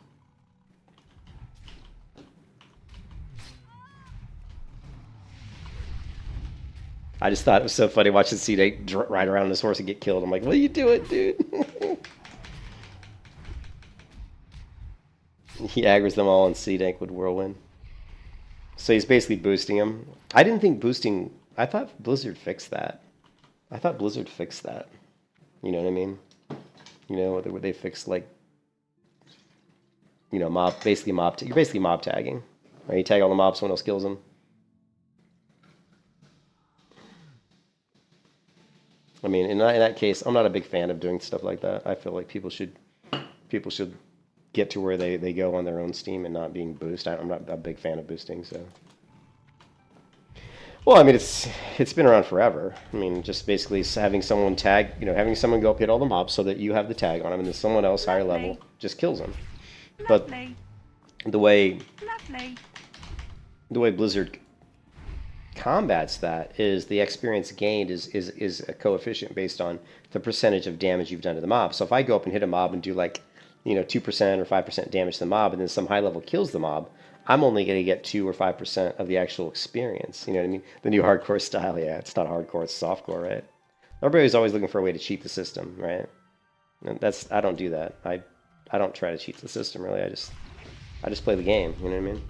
I just thought it was so funny watching C8 ride around on his horse and get killed. I'm like, what are you doing, dude? He aggroes them all, and C-Dank would whirlwind. So he's basically boosting them. I didn't think boosting... I thought Blizzard fixed that. I thought Blizzard fixed that. You know what I mean? You know, where they fixed, like... You know, you're basically mob tagging. Right? You tag all the mobs, someone else kills them. I mean, in that case, I'm not a big fan of doing stuff like that. I feel like people should get to where they go on their own steam and not being boosted. I'm not a big fan of boosting, so. Well, I mean, it's been around forever. I mean, just basically having someone tag, you know, having someone go up hit all the mobs so that you have the tag on them, and then someone else higher level just kills them. But the way Blizzard combats that is the experience gained is a coefficient based on the percentage of damage you've done to the mob. So if I go up and hit a mob and do like, you know, 2% or 5% damage to the mob, and then some high level kills the mob, I'm only going to get 2 or 5% of the actual experience. You know what I mean? The new hardcore style, yeah, it's not hardcore, it's softcore, right? Everybody's always looking for a way to cheat the system, right? And I don't do that. I don't try to cheat the system, really. I just play the game, you know what I mean?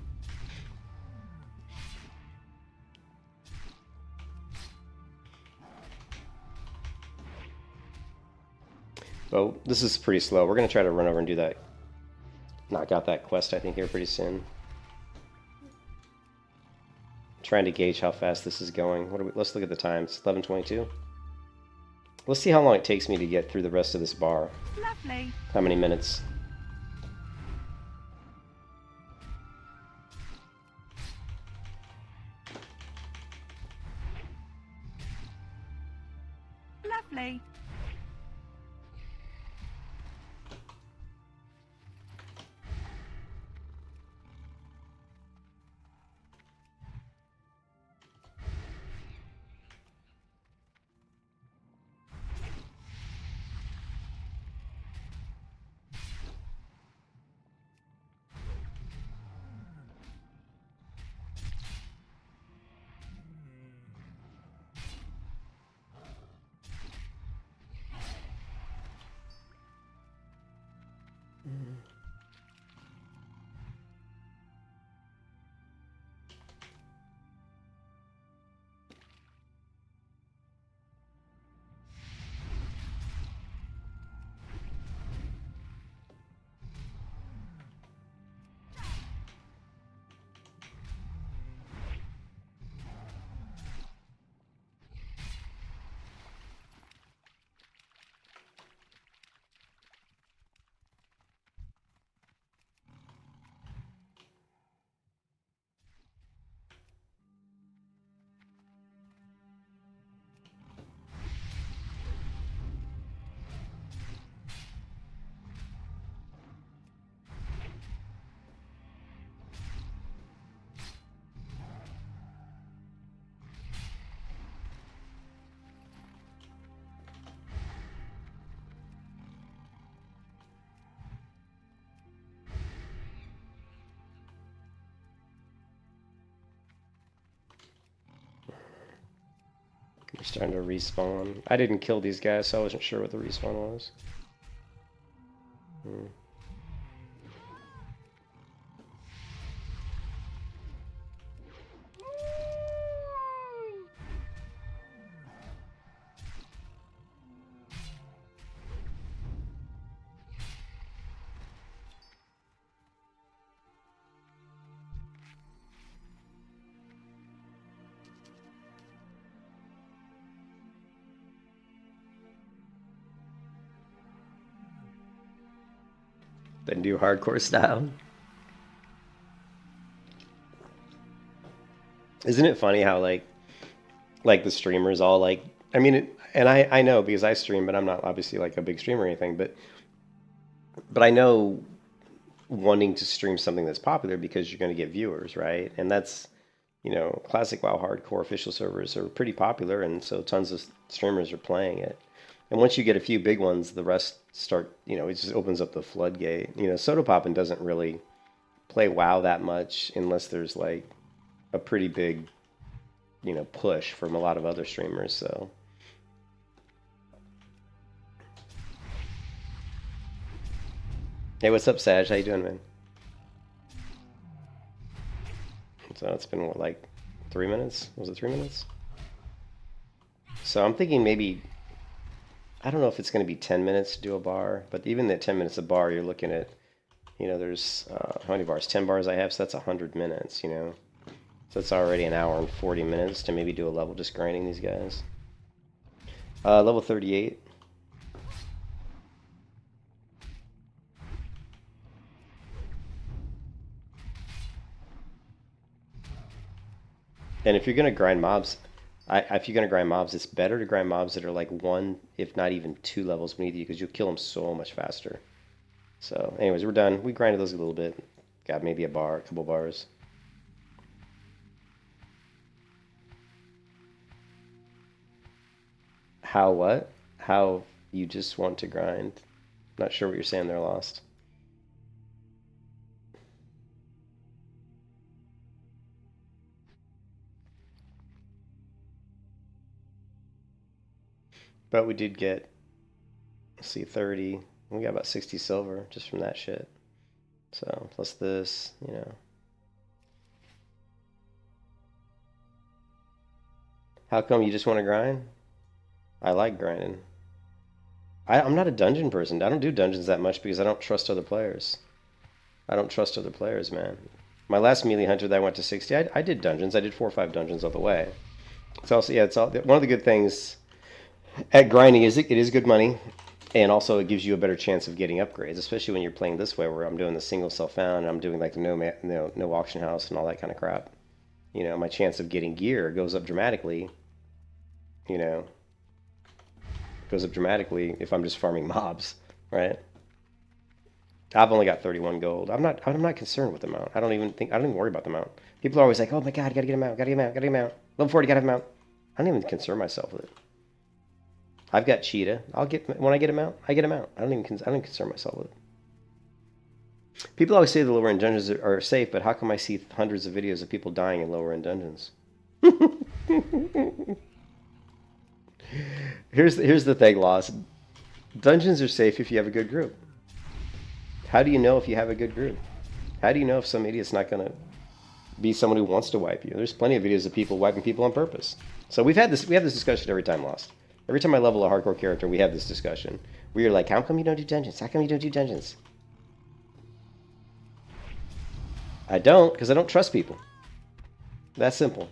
Oh, this is pretty slow. We're going to try to run over and do that. Knock out that quest, I think, here pretty soon. Trying to gauge how fast this is going. Let's look at the times. 11:22. Let's see how long it takes me to get through the rest of this bar. Lovely. How many minutes? Lovely. They're starting to respawn. I didn't kill these guys, so I wasn't sure what the respawn was. The new hardcore style. Isn't it funny how like the streamers all like, I mean, and I know because I stream, but I'm not obviously like a big streamer or anything, but I know wanting to stream something that's popular because you're going to get viewers, right? And that's, you know, classic WoW hardcore official servers are pretty popular, and so tons of streamers are playing it. And once you get a few big ones, the rest start, you know, it just opens up the floodgate. You know, Sodapoppin doesn't really play WoW that much unless there's like a pretty big, you know, push from a lot of other streamers, so. Hey, what's up, Saj? How you doing, man? So it's been, what, like 3 minutes? Was it 3 minutes? So I'm thinking maybe, I don't know if it's going to be 10 minutes to do a bar, but even at 10 minutes a bar, you're looking at, you know, there's, how many bars? 10 bars I have, so that's 100 minutes, you know? So it's already an hour and 40 minutes to maybe do a level just grinding these guys. Level 38. And if you're going to grind mobs, if you're going to grind mobs, it's better to grind mobs that are like 1, if not even 2 levels beneath you, because you'll kill them so much faster. So anyways, we're done. We grinded those a little bit. Got maybe a bar, a couple bars. How what? How you just want to grind? Not sure what you're saying there, Lost. But we did get, let's see, 30. We got about 60 silver just from that shit. So plus this, you know. How come you just want to grind? I like grinding. I'm not a dungeon person. I don't do dungeons that much because I don't trust other players. I don't trust other players, man. My last melee hunter that I went to 60, I did dungeons. I did 4 or 5 dungeons all the way. It's also, yeah, it's all, one of the good things at grinding is it is good money, and also it gives you a better chance of getting upgrades, especially when you're playing this way where I'm doing the single self-found and I'm doing like no auction house and all that kind of crap. You know, my chance of getting gear goes up dramatically, you know. Goes up dramatically if I'm just farming mobs, right? I've only got 31 gold. I'm not concerned with the amount. I don't even worry about the amount. People are always like, "Oh my god, gotta get him out, gotta get him out, gotta get him out. Level 40, gotta have him out." I don't even concern myself with it. I've got cheetah. When I get him out, I get him out. I don't concern myself with it. People always say the lower end dungeons are safe, but how come I see hundreds of videos of people dying in lower end dungeons? Here's the thing, Lost. Dungeons are safe if you have a good group. How do you know if you have a good group? How do you know if some idiot's not going to be someone who wants to wipe you? There's plenty of videos of people wiping people on purpose. So we have this discussion every time, Lost. Every time I level a hardcore character, we have this discussion. We are like, how come you don't do dungeons? How come you don't do dungeons? I don't, because I don't trust people. That's simple.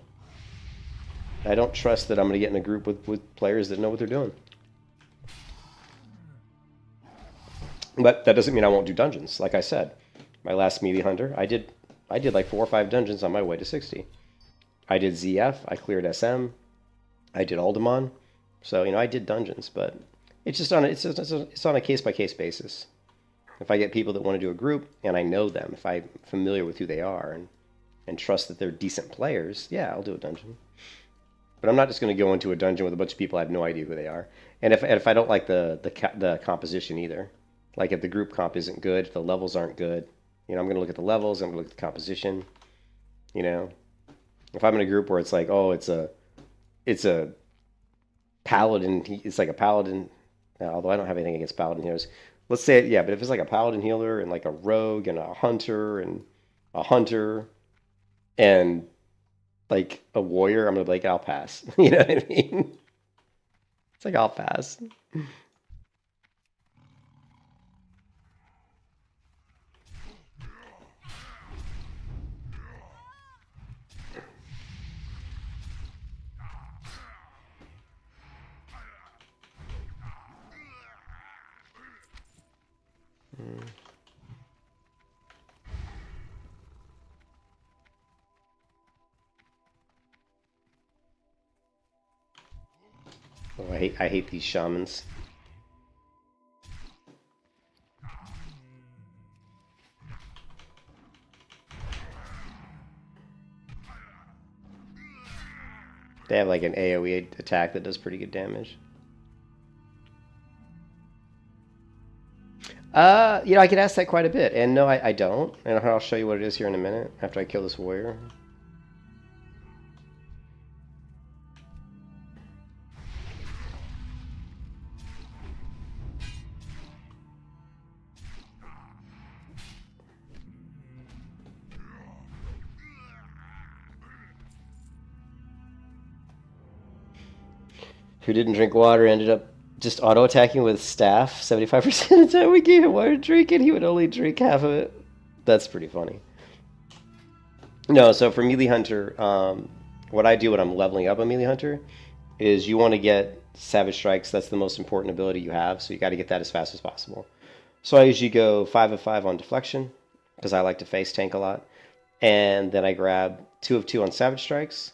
I don't trust that I'm going to get in a group with players that know what they're doing. But that doesn't mean I won't do dungeons. Like I said, my last melee hunter, I did like 4 or 5 dungeons on my way to 60. I did ZF, I cleared SM, I did Alderman. So, you know, I did dungeons, but it's just on a case-by-case basis. If I get people that want to do a group and I know them, if I'm familiar with who they are and trust that they're decent players, yeah, I'll do a dungeon. But I'm not just going to go into a dungeon with a bunch of people I have no idea who they are. And if I don't like the composition either, like if the group comp isn't good, if the levels aren't good, you know, I'm going to look at the levels, I'm going to look at the composition, you know. If I'm in a group where it's like, oh, it's a paladin, it's like a paladin, although I don't have anything against paladin healers. Let's say, yeah, but if it's like a paladin healer and like a rogue and a hunter and like a warrior, I'm gonna be like, I'll pass. You know what I mean? It's like, I'll pass. Oh, I hate these shamans. They have like an AoE attack that does pretty good damage. You know, I get asked that quite a bit, and no, I don't. And I'll show you what it is here in a minute after I kill this warrior. Who didn't drink water ended up just auto-attacking with staff 75% of the time we gave him water to drink, and he would only drink half of it. That's pretty funny. No, so for Melee Hunter, what I do when I'm leveling up a Melee Hunter is you want to get Savage Strikes. That's the most important ability you have, so you got to get that as fast as possible. So I usually go 5 of 5 on Deflection, because I like to face tank a lot. And then I grab 2 of 2 on Savage Strikes.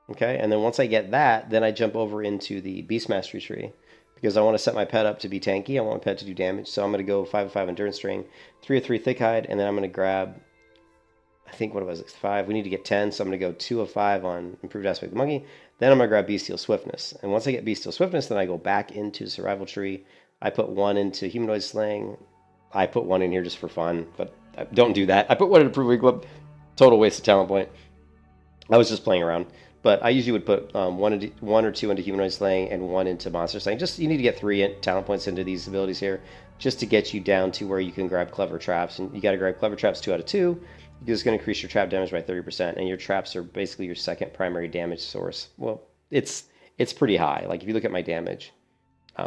Okay, and then once I get that, then I jump over into the Beast Mastery tree because I want to set my pet up to be tanky. I want my pet to do damage, so I'm going to go 5 of 5 Endurance String, 3 of 3 Thick Hide, and then I'm going to grab, I think, what was it, 5? We need to get 10, so I'm going to go 2 of 5 on Improved Aspect of the Monkey. Then I'm going to grab Bestial Swiftness, and once I get Bestial Swiftness, then I go back into the Survival Tree. I put 1 into Humanoid Slaying. I put 1 in here just for fun, but don't do that. I put 1 in Improved Wigwam. Total waste of talent point. I was just playing around. But I usually would put 1 or 2 into Humanoid Slaying and 1 into Monster Slaying. Just you need to get 3 talent points into these abilities here, just to get you down to where you can grab Clever Traps. And you got to grab Clever Traps 2 out of 2, because it's going to increase your trap damage by 30%. And your traps are basically your second primary damage source. Well, it's pretty high. Like if you look at my damage,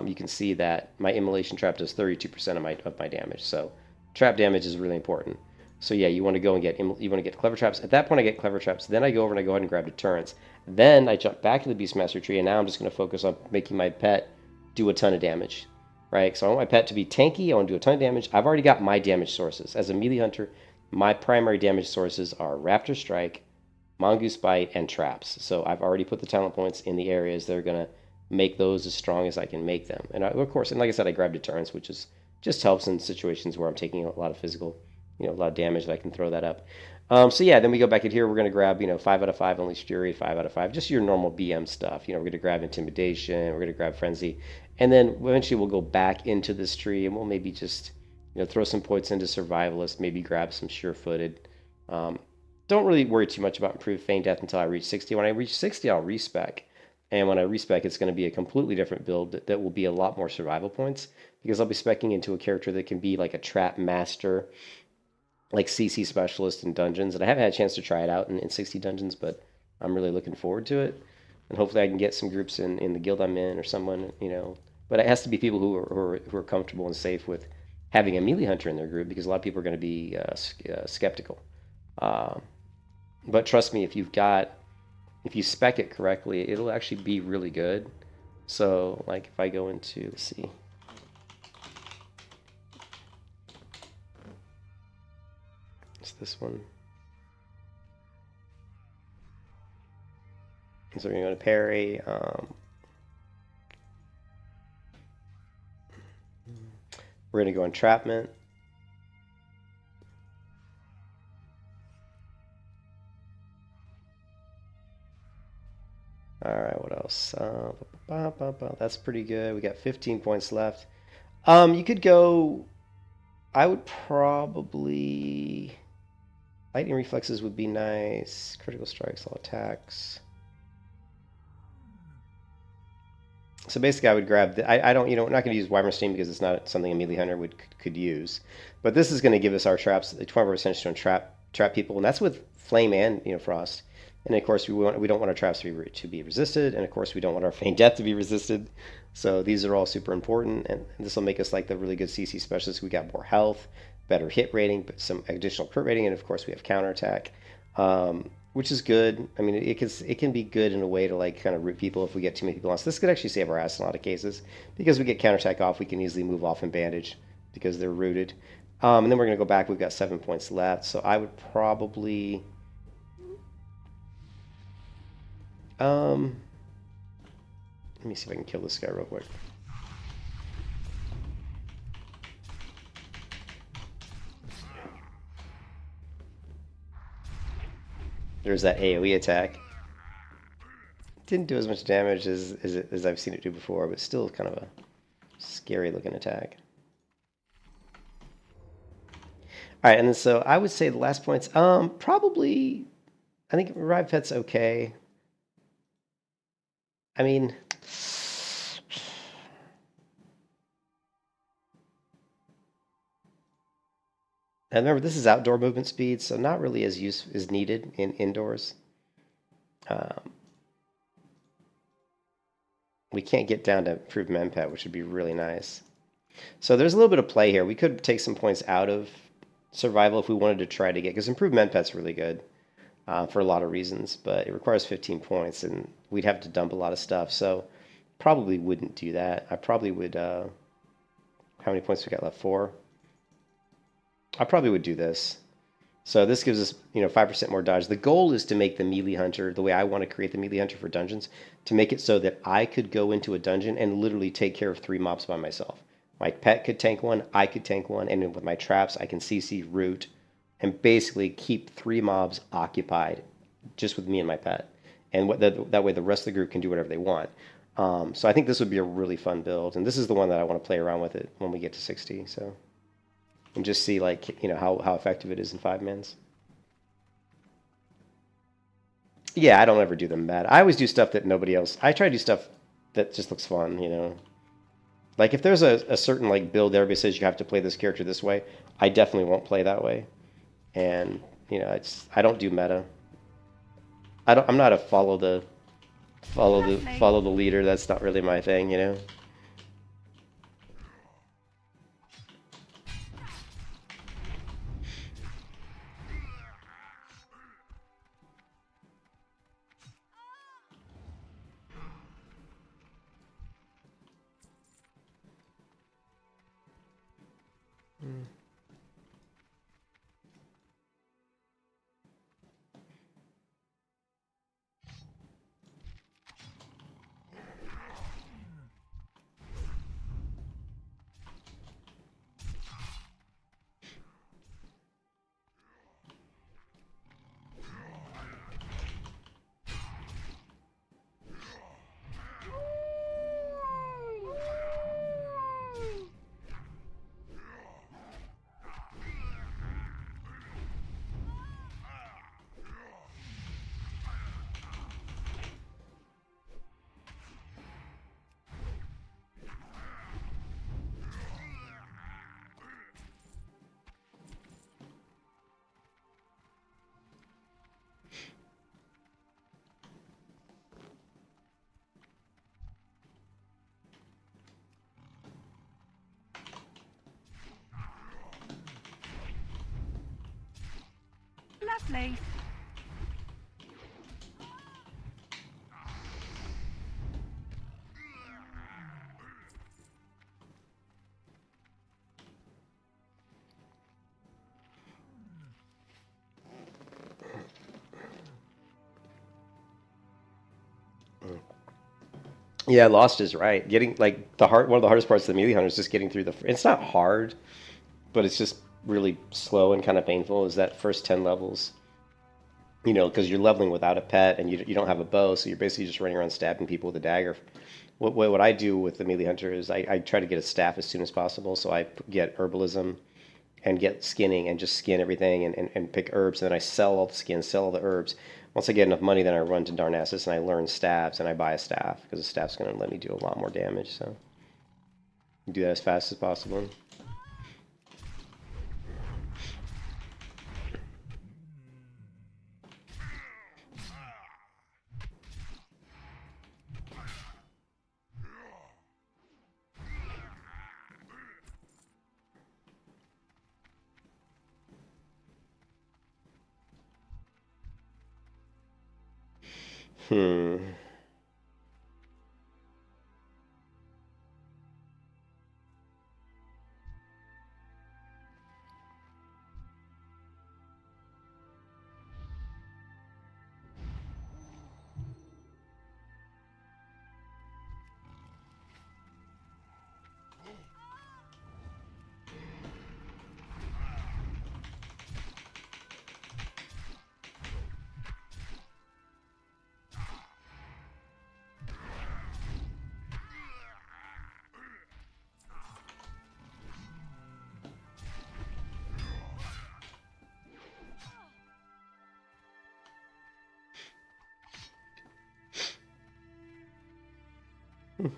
you can see that my Immolation Trap does 32% of my damage. So trap damage is really important. So yeah, you want to go and get Clever Traps. At that point, I get Clever Traps. Then I go over and I go ahead and grab Deterrence. Then I jump back to the Beastmaster tree, and now I'm just going to focus on making my pet do a ton of damage, right? So I want my pet to be tanky. I want to do a ton of damage. I've already got my damage sources. As a melee hunter, my primary damage sources are Raptor Strike, Mongoose Bite, and Traps. So I've already put the talent points in the areas that are going to make those as strong as I can make them. And of course, and like I said, I grab Deterrence, which is just helps in situations where I'm taking a lot of physical, a lot of damage that I can throw that up. So yeah, then we go back in here. We're going to grab, 5 out of 5 Unleashed Fury, 5 out of 5, just your normal BM stuff. We're going to grab Intimidation, we're going to grab Frenzy, and then eventually we'll go back into this tree and we'll maybe just, throw some points into Survivalist, maybe grab some Sure-Footed. Don't really worry too much about Improved Feign Death until I reach 60. When I reach 60, I'll respec. And when I respec, it's going to be a completely different build that will be a lot more survival points, because I'll be speccing into a character that can be like a Trap Master, like CC Specialist in dungeons. And I haven't had a chance to try it out in 60 dungeons, but I'm really looking forward to it. And hopefully I can get some groups in the guild I'm in or someone, But it has to be people who are comfortable and safe with having a melee hunter in their group, because a lot of people are going to be skeptical. But trust me, if you spec it correctly, it'll actually be really good. So, like, if I go into, let's see. It's this one. So we're going to go to parry. We're going to go entrapment. Alright, what else? That's pretty good. We got 15 points left. You could go... I would probably... Lightning Reflexes would be nice. Critical Strikes, all attacks. So basically I would grab... I don't... we're not going to use Wyvern Steam because it's not something a melee hunter could use. But this is going to give us our traps, a 20% to trap people. And that's with Flame and, Frost. And of course, we don't want our traps to be resisted, and of course, we don't want our Feign Death to be resisted. So these are all super important, and this will make us like the really good CC specialists. We got more health, better hit rating, but some additional crit rating, and of course, we have counterattack, which is good. I mean, it can be good in a way to like kind of root people if we get too many people on. So this could actually save our ass in a lot of cases, because we get counterattack off, we can easily move off and bandage because they're rooted. And then we're going to go back. We've got 7 points left, so I would probably... let me see if I can kill this guy real quick. There's that AoE attack. didn't do as much damage as I've seen it do before, but still kind of a scary looking attack. All right, and then so I would say the last points, probably, I think Revive Pet's okay. I mean, and remember this is outdoor movement speed, so not really as needed in indoors. We can't get down to improved Mempet, which would be really nice. So there's a little bit of play here. We could take some points out of survival if we wanted to try to get, because improved Mempet's really good for a lot of reasons, but it requires 15 points, and we'd have to dump a lot of stuff. So probably wouldn't do that. I probably would. How many points we got left? 4. I probably would do this. So this gives us, 5% more dodge. The goal is to make the melee hunter, the way I want to create the melee hunter for dungeons, to make it so that I could go into a dungeon and literally take care of 3 mobs by myself. My pet could tank one, I could tank one, and then with my traps, I can CC root and basically keep 3 mobs occupied just with me and my pet. And that way the rest of the group can do whatever they want. So I think this would be a really fun build, and this is the one that I want to play around with it when we get to 60. So, and just see how effective it is in 5-mans. Yeah, I don't ever do them bad. I always do stuff that nobody else. I try to do stuff that just looks fun, Like if there's a certain build that everybody says you have to play this character this way, I definitely won't play that way. And I don't do meta. I'm not a follow the leader. That's not really my thing, Lovely. Yeah, Lost is right. Getting one of the hardest parts of the melee hunter is just getting through it's not hard, but it's just really slow and kind of painful, is that first 10 levels. Because you're leveling without a pet and you don't have a bow, so you're basically just running around stabbing people with a dagger. What I do with the melee hunter is I try to get a staff as soon as possible, so I get herbalism and get skinning and just skin everything and pick herbs, and then I sell all the skins, sell all the herbs. Once I get enough money, then I run to Darnassus and I learn staffs and I buy a staff, because a staff's going to let me do a lot more damage, so do that as fast as possible. He's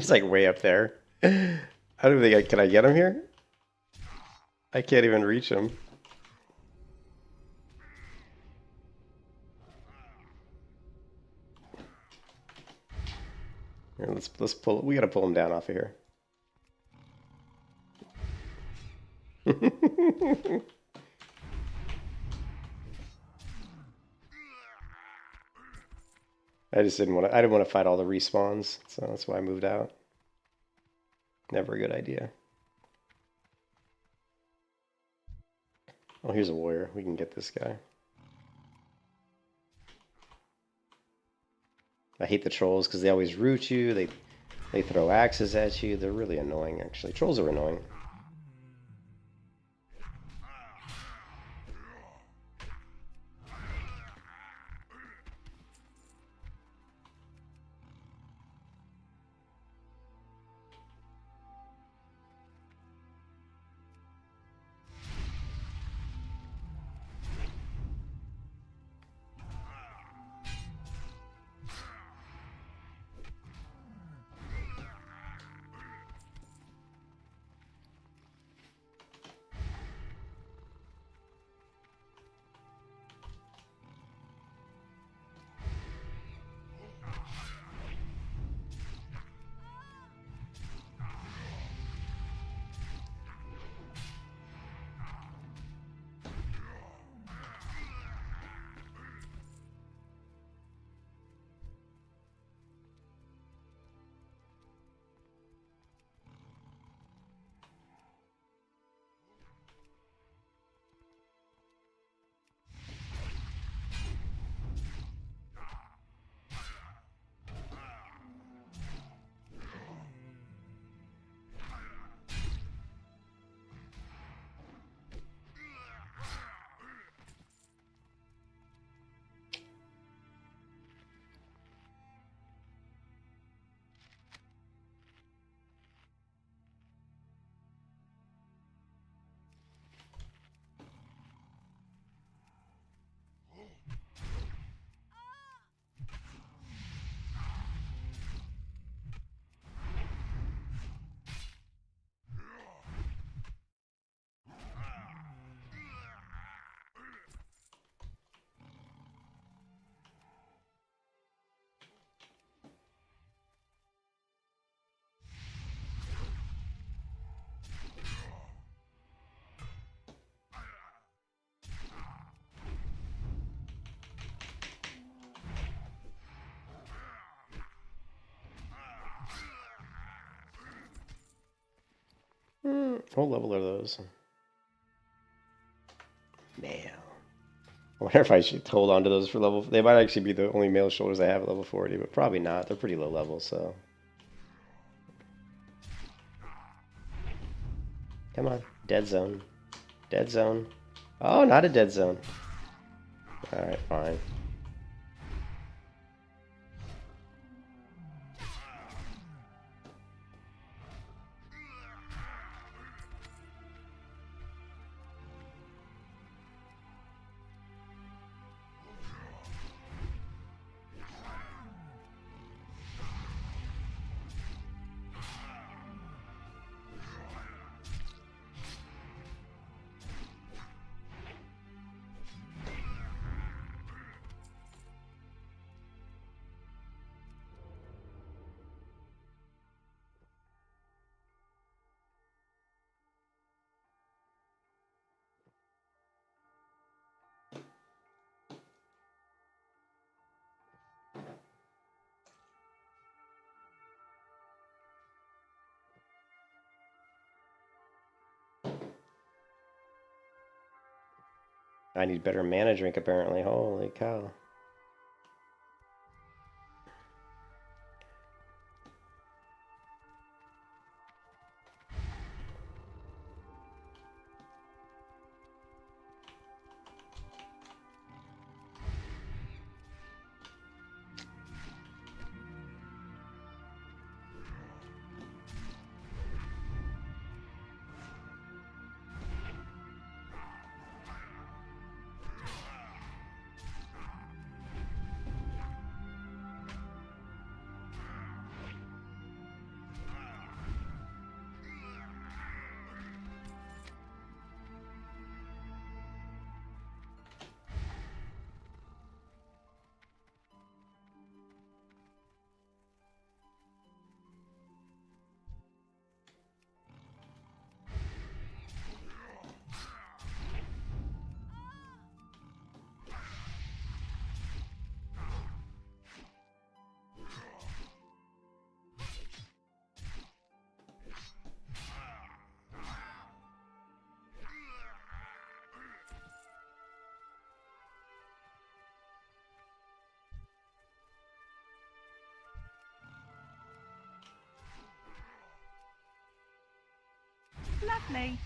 like way up there. I don't think can I get him here? I can't even reach him. Here, let's pull. We gotta pull him down off of here. I just didn't want to. I didn't want to fight all the respawns, so that's why I moved out. Never a good idea. Oh, here's a warrior. We can get this guy. I hate the trolls because they always root you. They throw axes at you. They're really annoying, actually. Trolls are annoying. What level are those? Male. I wonder if I should hold on to those for level. They might actually be the only male shoulders I have at level 40, but probably not. They're pretty low level, so. Come on. Dead zone. Dead zone. Oh, not a dead zone. Alright, fine. I need better mana drink, apparently. Holy cow. Lovely.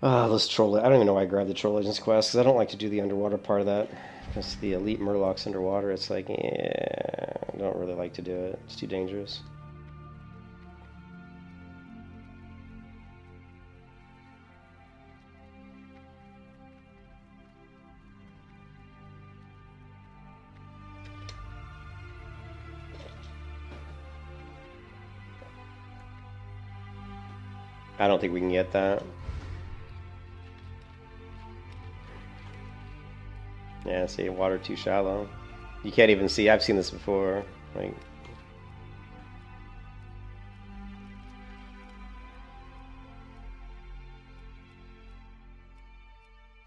Ah, those troll. I don't even know why I grabbed the troll agents quest because I don't like to do the underwater part of that. Because the elite murlocs underwater, it's like, yeah, I don't really like to do it. It's too dangerous. I don't think we can get that. Yeah, see, water too shallow. You can't even see. I've seen this before. Like,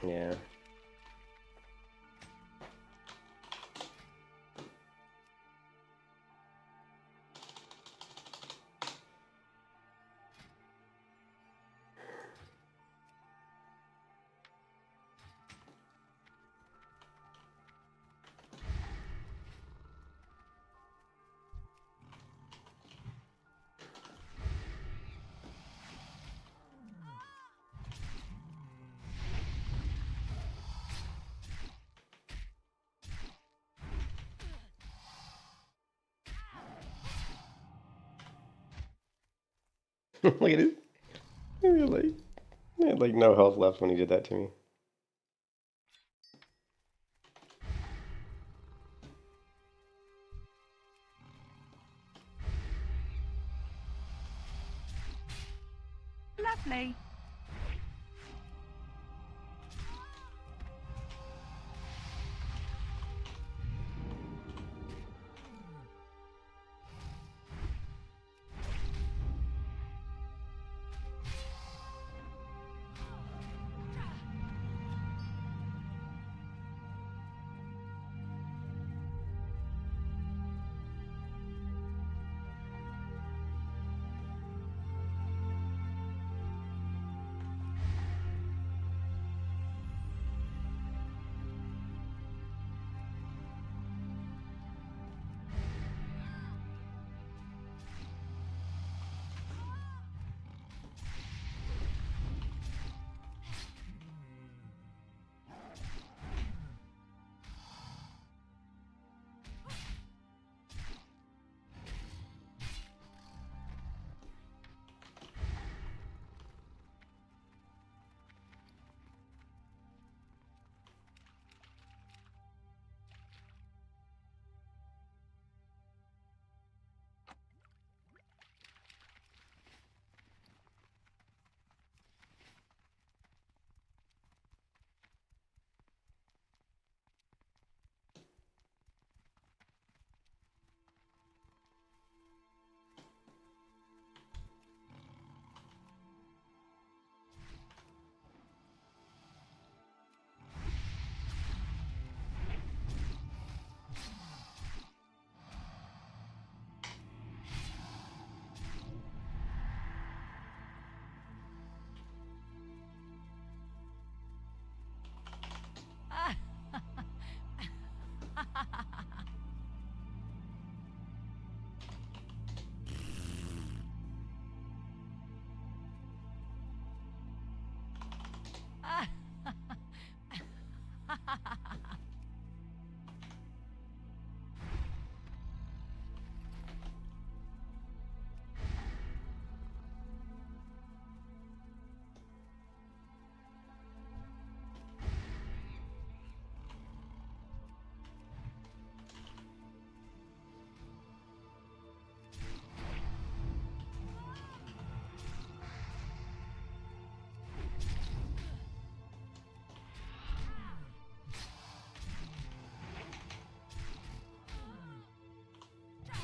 yeah. Look at it. He had like no health left when he did that to me. Lovely.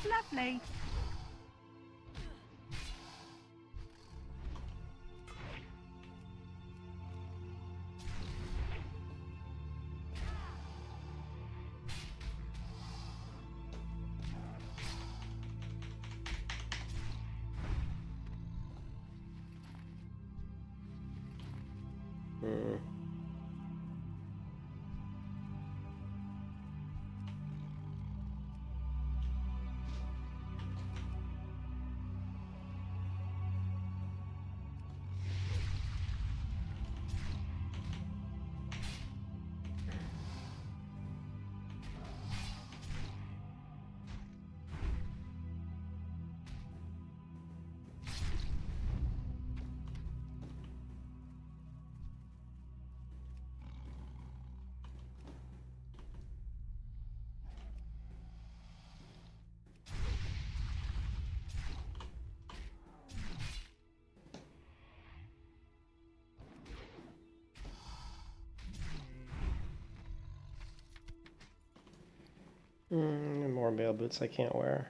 Lovely. Hmm. More mail boots I can't wear.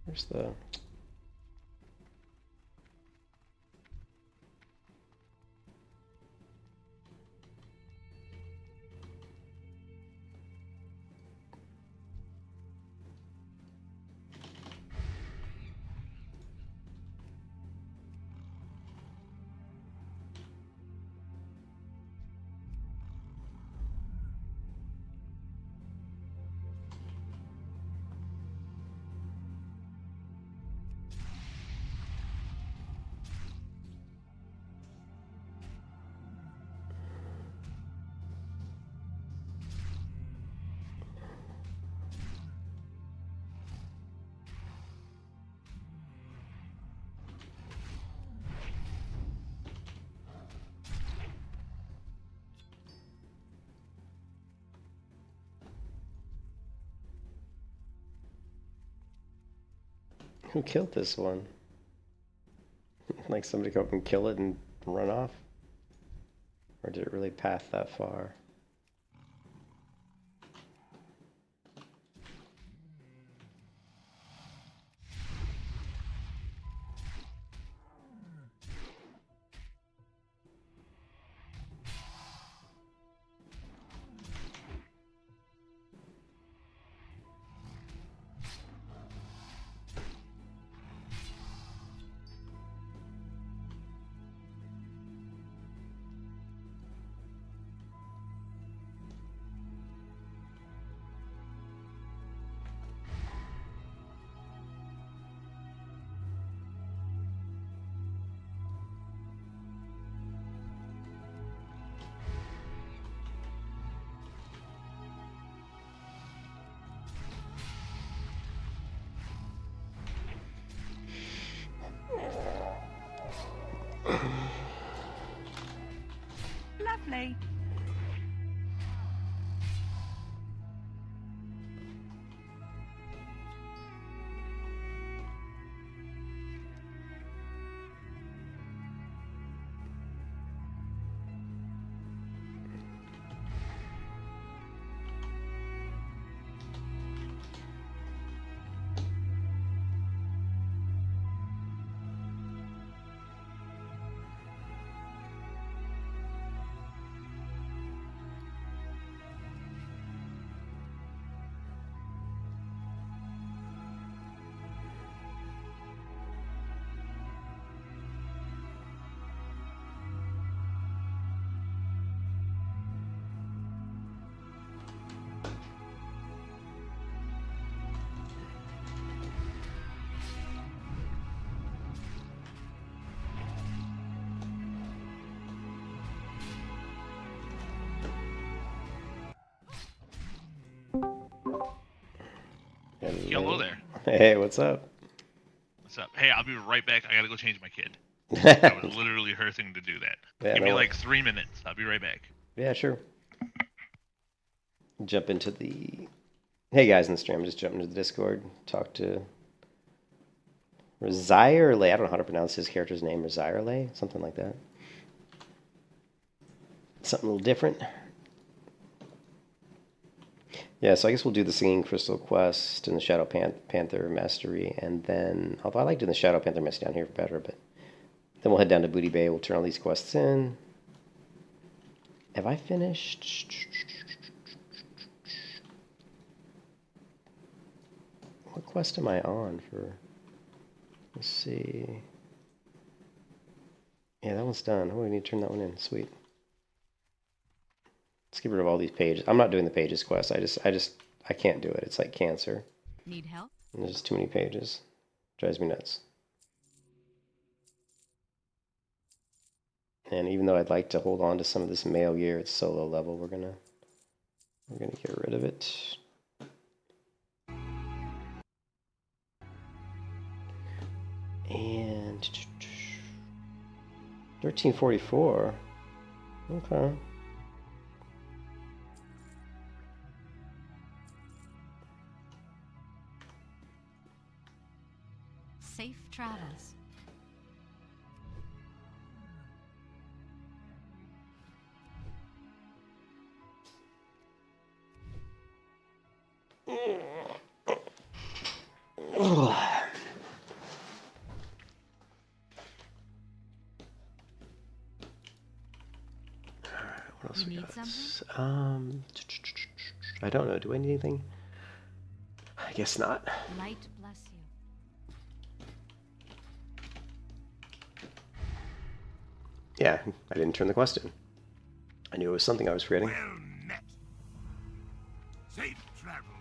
Where's the... Who killed this one? Like somebody go up and kill it and run off? Or did it really path that far? Lovely. Hello there. Hey, what's up? What's up? Hey, I'll be right back. I gotta go change my kid. That was literally her thing to do that. Yeah, Give no me worries. like 3 minutes. I'll be right back. Yeah, sure. Jump into the... Hey guys in the stream, just jump into the Discord. Talk to... Rzirle. I don't know how to pronounce his character's name. Rzirle? Something like that. Something a little different. Yeah, so I guess we'll do the Singing Crystal quest and the Shadow Panther Mastery, and then... Although I like doing the Shadow Panther Mastery down here better, but... Then we'll head down to Booty Bay. We'll turn all these quests in. Have I finished? What quest am I on for? Let's see. Yeah, that one's done. Oh, we need to turn that one in. Sweet. Let's get rid of all these pages. I'm not doing the pages quest. I can't do it. It's like cancer. Need help? And there's just too many pages. Drives me nuts. And even though I'd like to hold on to some of this mail gear, it's so low level. We're gonna get rid of it. And 1344. Okay. Safe travels. What else You we need got? something? I don't know. Do I need anything? I guess not. Light bless you. Yeah, I didn't turn the quest in. I knew it was something I was forgetting. Well met. Safe travels.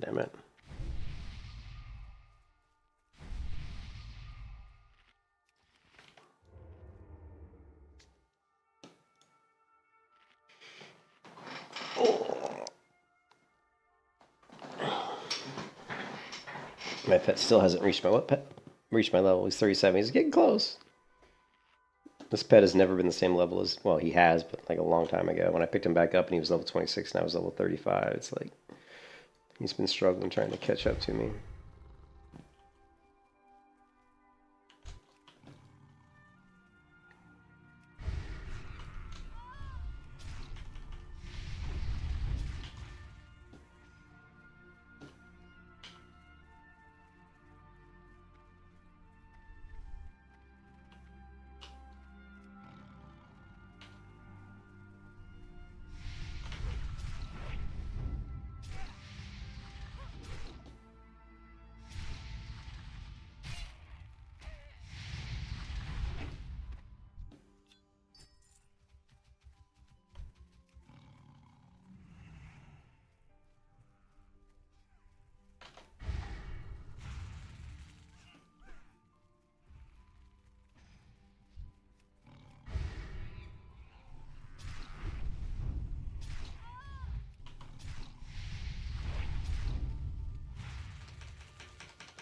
Damn it. My pet still hasn't reached my what pet? Reached my level. He's 37. He's getting close. This pet has never been the same level as, well, he has, but like a long time ago. When I picked him back up and he was level 26 and I was level 35, it's like he's been struggling trying to catch up to me.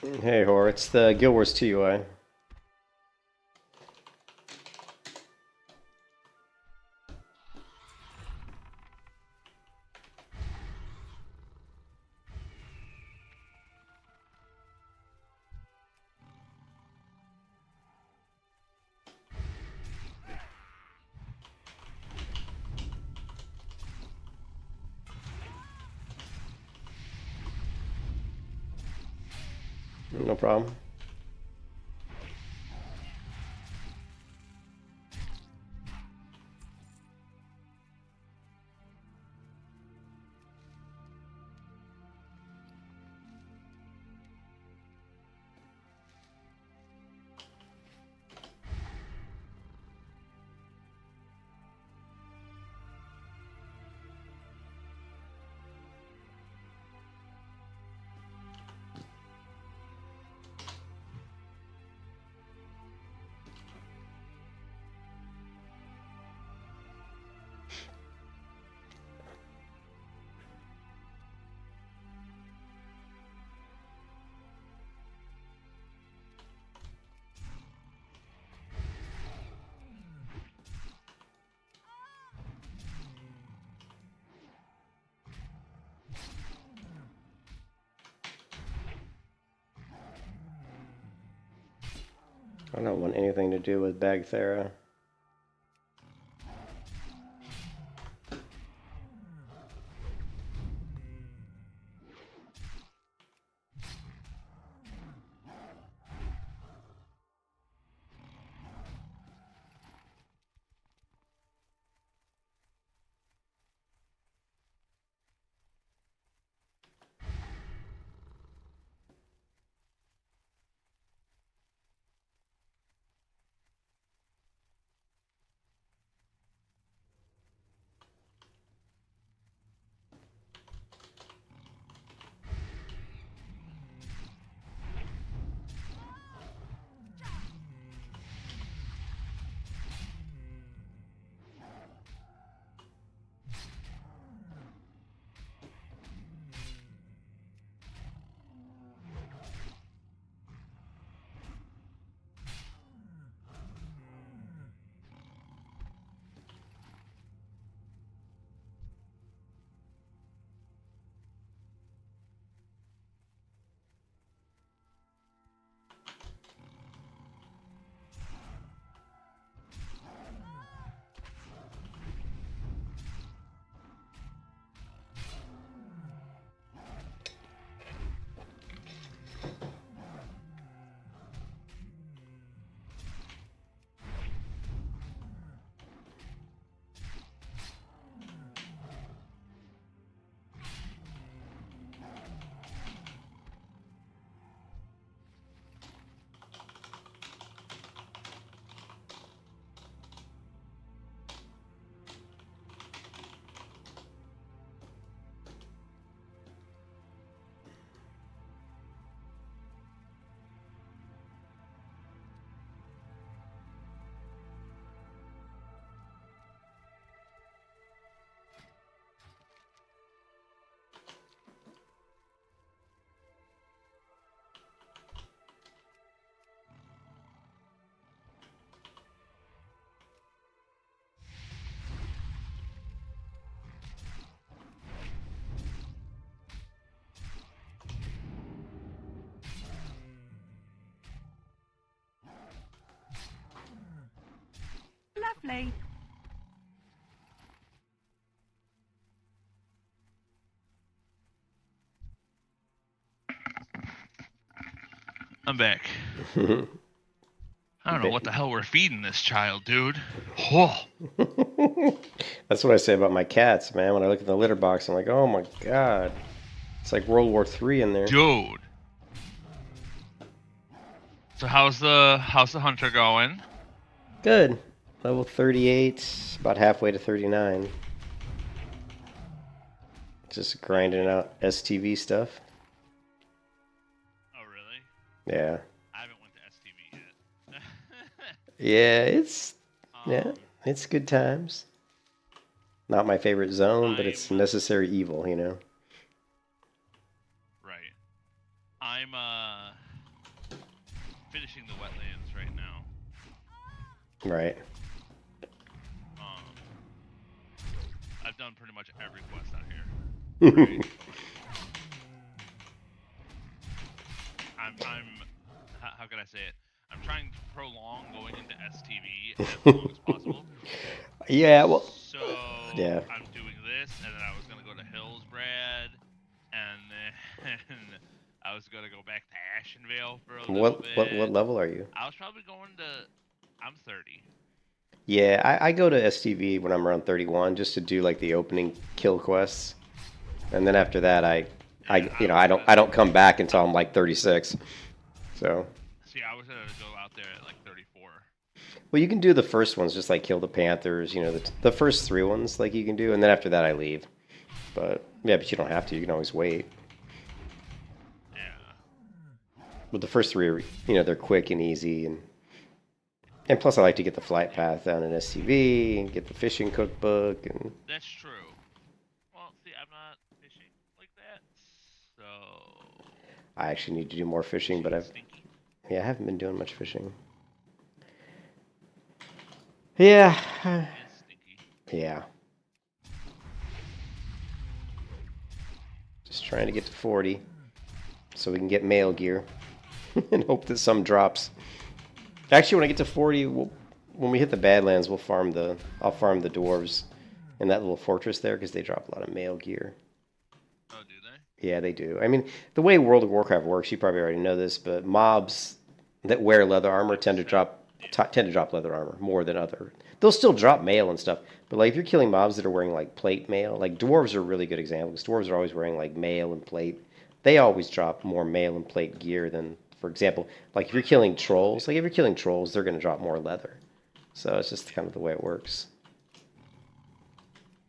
Hey, Hor, it's the Guild Wars 2 UI. No problem. I don't want anything to do with Bagthera. Lovely. I'm back. I don't know what the hell we're feeding this child, dude. Oh. That's what I say about my cats, man. When I look at the litter box, I'm like, oh my god. It's like World War III in there. Dude. So how's the hunter going? Good. Level 38, about halfway to 39. Just grinding out STV stuff. Oh, really? Yeah. I haven't went to STV yet. Yeah, it's good times. Not my favorite zone, but it's necessary evil, you know. Right. I'm finishing the wetlands right now. Right. I've done pretty much every quest out here. Right? How can I say it? I'm trying to prolong going into STV as long as possible. Yeah, well. So yeah. I'm doing this, and then I was gonna go to Hillsbrad, and then I was gonna go back to Ashenvale for a little bit. What level are you? I was probably going to. I'm 30. Yeah, I go to STV when I'm around 31 just to do like the opening kill quests, and then after that I don't come back until I'm like 36. So. See, I was gonna go out there at like 34. Well, you can do the first ones, just like kill the Panthers, you know, the first 3 ones, like you can do, and then after that I leave. But yeah, but you don't have to. You can always wait. Yeah. But the first 3 are, you know, they're quick and easy, and plus I like to get the flight path down in SCV and get the fishing cookbook and. That's true. Well, see, I'm not fishing like that, so. I actually need to do more fishing, but I haven't been doing much fishing. Yeah. Yeah. Just trying to get to 40 so we can get mail gear and hope that some drops. Actually, when I get to 40, when we hit the Badlands, I'll farm the dwarves in that little fortress there because they drop a lot of mail gear. Oh, do they? Yeah, they do. I mean, the way World of Warcraft works, you probably already know this, but mobs that wear leather armor tend to drop leather armor more than other. They'll still drop mail and stuff, but like if you're killing mobs that are wearing like plate mail, like dwarves are a really good example because dwarves are always wearing like mail and plate. They always drop more mail and plate gear than, for example, like if you're killing trolls, they're going to drop more leather. So it's just kind of the way it works.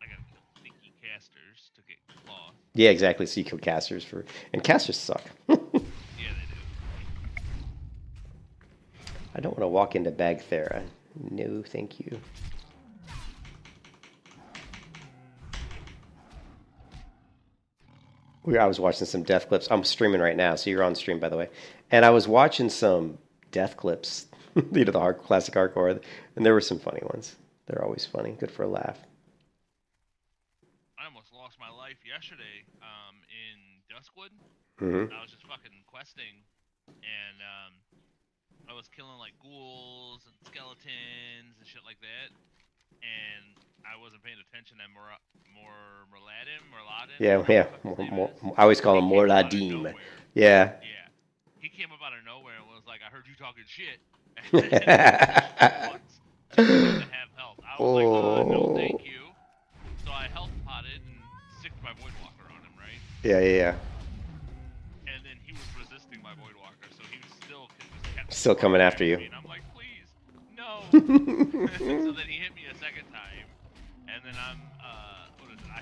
I gotta kill sneaky casters to get cloth. Yeah, exactly. So you kill casters and casters suck. Yeah, they do. I don't want to walk into Bagthera. No, thank you. I was watching some death clips. I'm streaming right now, so you're on stream, by the way. And I was watching some death clips, you know, the classic hardcore, and there were some funny ones. They're always funny, good for a laugh. I almost lost my life yesterday in Duskwood. Mm-hmm. I was just fucking questing, and I was killing like ghouls and skeletons and shit like that, and I wasn't paying attention to Morladim. Yeah. I always call him Morladim. Yeah. Yeah. He came up out of nowhere and was like, "I heard you talking shit." To have help. I was like, "No, thank you." So I health potted and sicked my Voidwalker on him, right? Yeah. And then he was resisting my Voidwalker, so he was still coming after you. And I'm like, please, no. So then he hit me a second time, and then I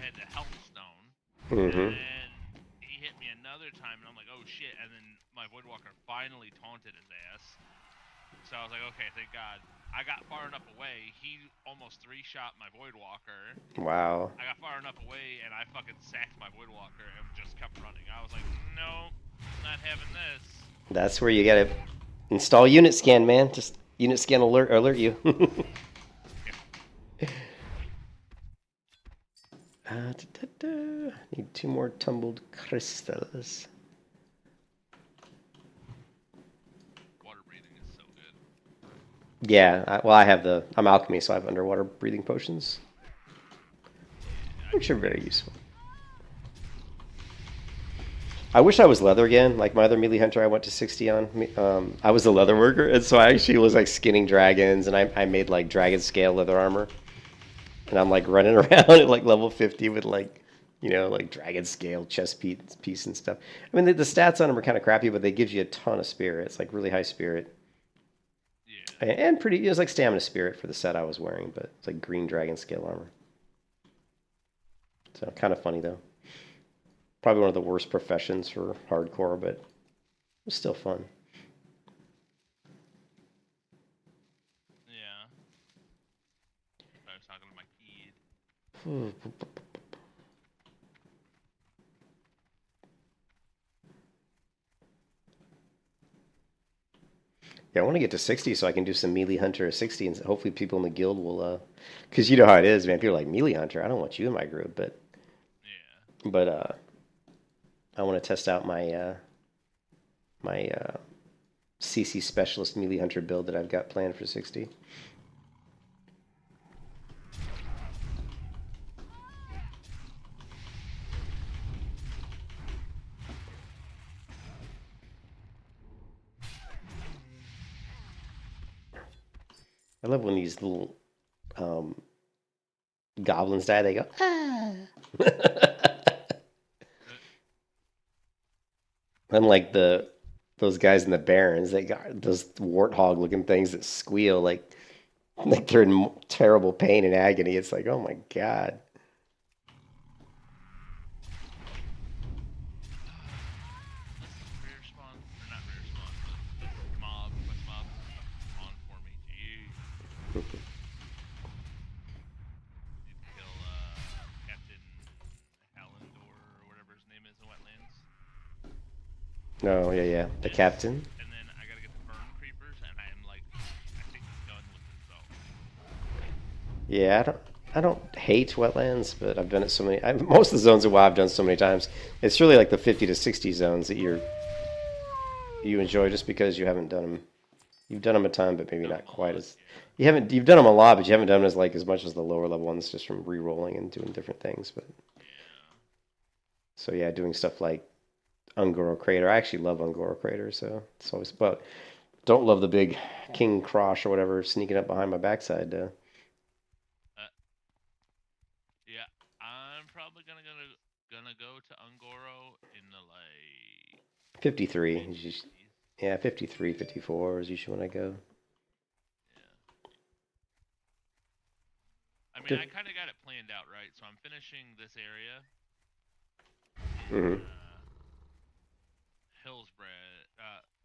had the health stone, mm-hmm. and he hit me another time, and I'm like, oh shit, and then my Voidwalker finally taunted his ass. So I was like, okay, thank God. I got far enough away, he almost 3-shot my Voidwalker. Wow. I got far enough away, and I fucking sacked my Voidwalker and just kept running. I was like, no, not having this. That's where you gotta install unit scan, man. Just unit scan alert you. Need 2 more tumbled crystals. Water breathing is so good. Yeah, I'm alchemy, so I have underwater breathing potions, which are very useful. I wish I was leather again. Like my other melee hunter I went to 60 on. I was a leather worker, and so I actually was like skinning dragons, and I made like dragon scale leather armor. And I'm like running around at like level 50 with like, you know, like dragon scale chest piece and stuff. I mean, the stats on them are kind of crappy, but they give you a ton of spirit. It's like really high spirit. Yeah. And pretty, it was like stamina spirit for the set I was wearing, but it's like green dragon scale armor. So kind of funny though. Probably one of the worst professions for hardcore, but it was still fun. Yeah. I was talking to my kid. Yeah, I want to get to 60 so I can do some melee hunter at 60, and hopefully people in the guild will, because you know how it is, man. People are like, melee hunter, I don't want you in my group, but I want to test out my my CC specialist melee hunter build that I've got planned for 60. I love when these little goblins die. They go, ah. Unlike those guys in the Barrens, they got those warthog-looking things that squeal like they're in terrible pain and agony. It's like, oh my god. Rare spawn, or not rare spawn, but mob, quest mob on for me. Jeez. Need to kill Captain Hallandor or whatever his name is in Wetlands. Oh yeah, the captain. And then I gotta get the burn creepers, and I am like, I think done with the zone. Yeah, I don't hate wetlands, but I've done it so many. Most of the zones of WoW I've done so many times. It's really like the 50 to 60 zones that you enjoy just because you haven't done them. You've done them a ton, but maybe not quite as. You've done them a lot, but you haven't done them as much as the lower level ones, just from re-rolling and doing different things. But so yeah, doing stuff like Ungoro Crater. I actually love Ungoro Crater, so it's always. But don't love the big King Crosh or whatever sneaking up behind my backside. Yeah, I'm probably gonna go to Ungoro in the like 53. Yeah, 53, 54 is usually when I go. I mean, I kind of got it planned out, right? So I'm finishing this area. Mm-hmm. Hillsbrad,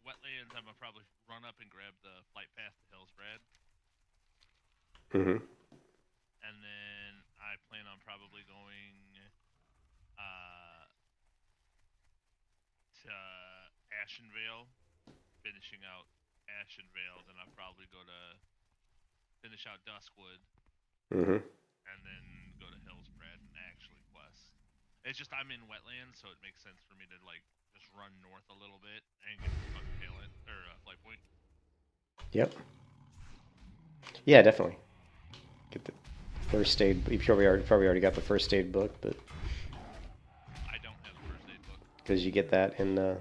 Wetlands. I'm gonna probably run up and grab the flight path to Hillsbrad. Mm-hmm. And then I plan on probably going to Ashenvale, finishing out Ashenvale. Then I'll probably go to finish out Duskwood. Mm-hmm. And then go to Hillsbrad and actually quest. It's just I'm in Wetlands, so it makes sense for me to like just run north a little bit and get the fucking tail end or flight point. Yep. Yeah, definitely. Get the first aid. You probably already got the first aid book, but I don't have the first aid book. Because you get that in the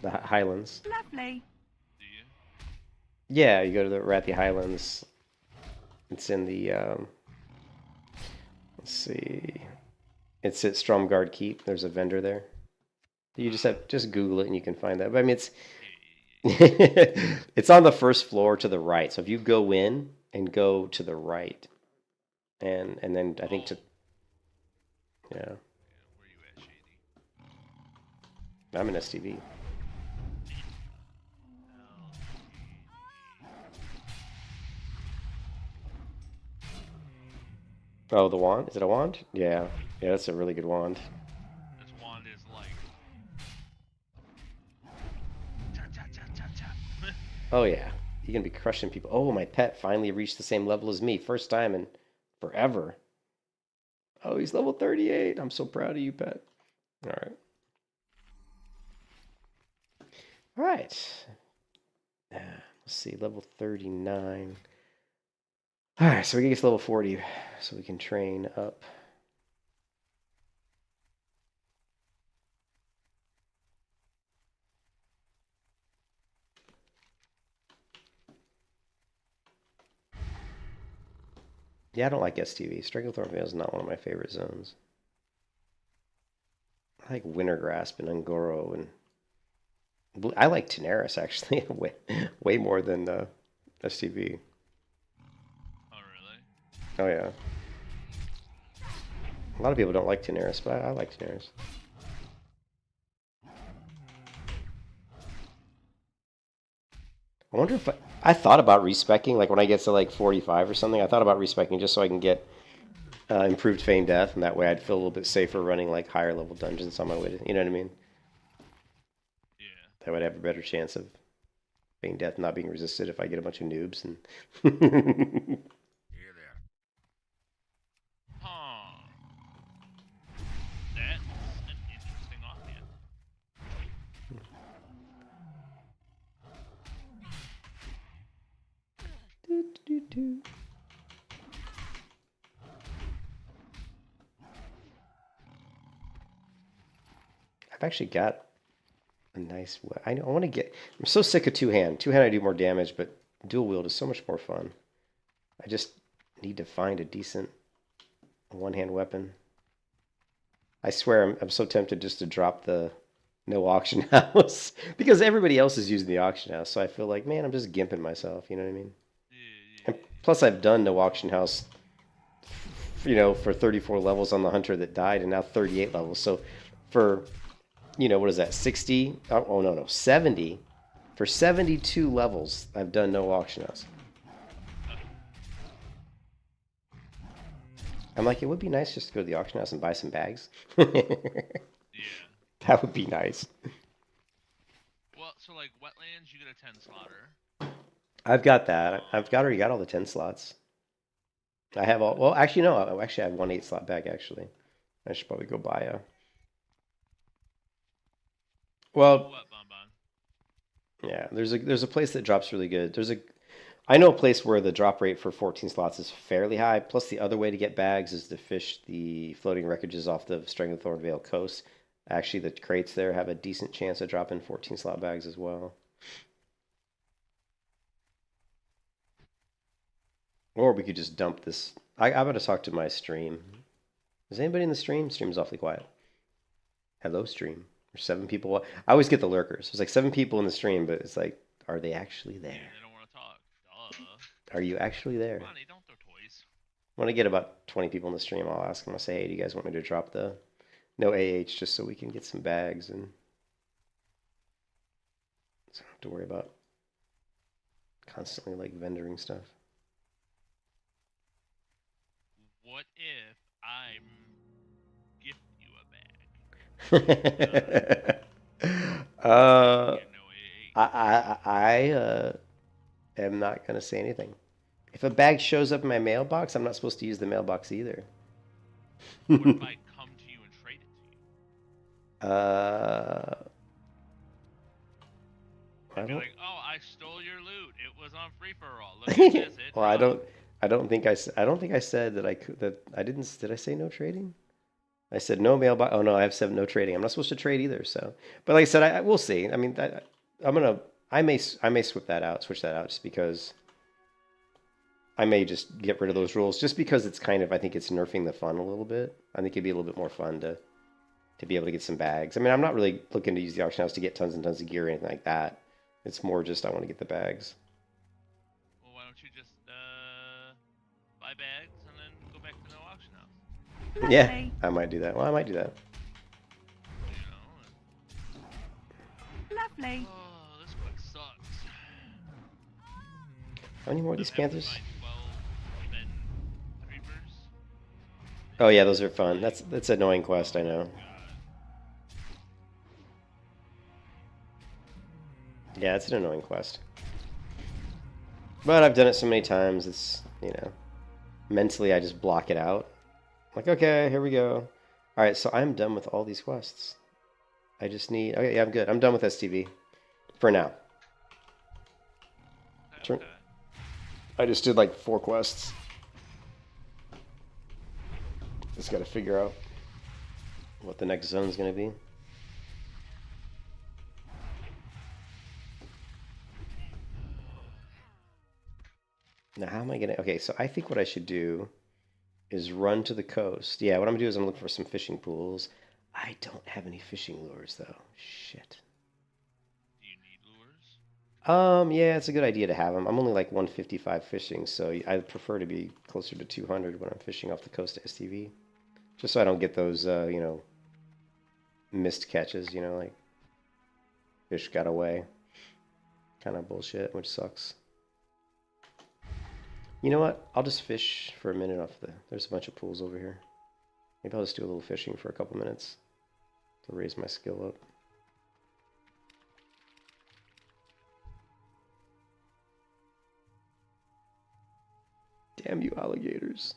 Highlands. Lovely. Do you? Yeah, you go to the Rathi Highlands. It's in the let's see. It's at Stromgard Keep. There's a vendor there. You just Google it and you can find that. But I mean, it's it's on the first floor to the right. So if you go in and go to the right, and then I think yeah. Where you at, Shady? I'm an STV. Oh, the wand? Is it a wand? Yeah. Yeah, that's a really good wand. This wand is like Oh yeah, you can be crushing people. Oh, my pet finally reached the same level as me. First time in forever. Oh, he's level 38. I'm so proud of you, pet. All right. All right. Let's see, level 39. All right, so we can get to level 40 so we can train up. Yeah, I don't like STV. Stranglethorn Vale is not one of my favorite zones. I like Wintergrasp and Ungoro, and I like Tenaris actually way more than STV. Oh really? Oh yeah. A lot of people don't like Tenaris, but I like Tenaris. I wonder if I thought about respecking, like when I get to like 45 or something, I thought about respecking just so I can get improved Feign Death, and that way I'd feel a little bit safer running like higher level dungeons on my way to, you know what I mean? Yeah. That would have a better chance of Being death not being resisted if I get a bunch of noobs and Here there. Huh. That's an interesting offhand. I've actually got a nice. I want to get. I'm so sick of two-hand. Two-hand I do more damage, but dual wield is so much more fun. I just need to find a decent one-hand weapon. I swear I'm so tempted just to drop the no auction house because everybody else is using the auction house. So I feel like, man, I'm just gimping myself. You know what I mean? And plus, I've done no auction house, you know, for 34 levels on the hunter that died, and now 38 levels. So for, you know, what is that? 60? Oh no, 70. For 72 levels, I've done no auction house. I'm like, it would be nice just to go to the auction house and buy some bags. Yeah. That would be nice. Well, so like wetlands, you get a 10 slotter. I've got that. I've already got all the 10 slots. I have all. Well, actually, no. Actually, I have one 8-slot bag. Actually, I should probably go buy a. Well, yeah. There's a place that drops really good. I know a place where the drop rate for 14 slots is fairly high. Plus, the other way to get bags is to fish the floating wreckages off the Stranglethorn Vale coast. Actually, the crates there have a decent chance of dropping 14 slot bags as well. Or we could just dump this. I'm going to talk to my stream. Is anybody in the stream? Stream's awfully quiet. Hello, stream. There's 7 people. I always get the lurkers. There's like 7 people in the stream, but it's like, are they actually there? Yeah, they don't want to talk. Duh. Are you actually there? Come on, they don't throw toys. When I get about 20 people in the stream, I'll ask them. I'll say, hey, do you guys want me to drop the no AH just so we can get some bags and so I don't have to worry about constantly like vendoring stuff. What if I gift you a bag? I am not going to say anything. If a bag shows up in my mailbox, I'm not supposed to use the mailbox either. What if I come to you and trade it to you? I'd be like, oh, I stole your loot. It was on free for all. Look at this. Well, I don't think I said that I could. Did I say no trading? I said no mailbox. Oh no, I have 7 no trading. I'm not supposed to trade either. So, but like I said, we'll see. I mean, I may switch that out just because I may just get rid of those rules just because it's kind of, I think it's nerfing the fun a little bit. I think it'd be a little bit more fun to be able to get some bags. I mean, I'm not really looking to use the auction house to get tons and tons of gear or anything like that. It's more just I want to get the bags. Well, why don't you just buy bags and then go back to no auction house? Yeah, I might do that. Well, I might do that. You know. Lovely. Oh, this quest sucks. How many more of these panthers? 12 event creepers. Oh yeah, those are fun. That's an annoying quest, I know. Yeah, it's an annoying quest. But I've done it so many times, it's, you know, mentally I just block it out. Like, okay, here we go. Alright, so I'm done with all these quests. I just need... Okay, yeah, I'm good. I'm done with STV. For now. Okay. I just did like 4 quests. Just gotta figure out what the next zone's gonna be. Now, how am I gonna... Okay, so I think what I should do is run to the coast. Yeah, what I'm gonna do is I'm looking for some fishing pools. I don't have any fishing lures, though. Shit. Do you need lures? Yeah, it's a good idea to have them. I'm only like 155 fishing, so I prefer to be closer to 200 when I'm fishing off the coast of STV. Just so I don't get those, you know, missed catches, you know, like fish got away. Kind of bullshit, which sucks. You know what? I'll just fish for a minute off there's a bunch of pools over here. Maybe I'll just do a little fishing for a couple minutes to raise my skill up. Damn you, alligators.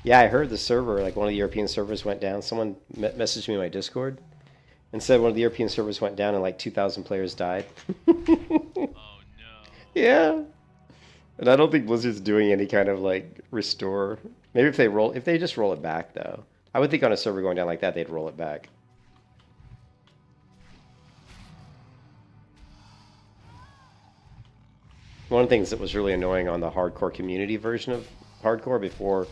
Yeah, I heard the server, like one of the European servers went down. Someone messaged me in my Discord and said one of the European servers went down and like 2,000 players died. Oh no. Yeah. And I don't think Blizzard's doing any kind of like restore. Maybe if they just roll it back though. I would think on a server going down like that, they'd roll it back. One of the things that was really annoying on the hardcore community version of hardcore before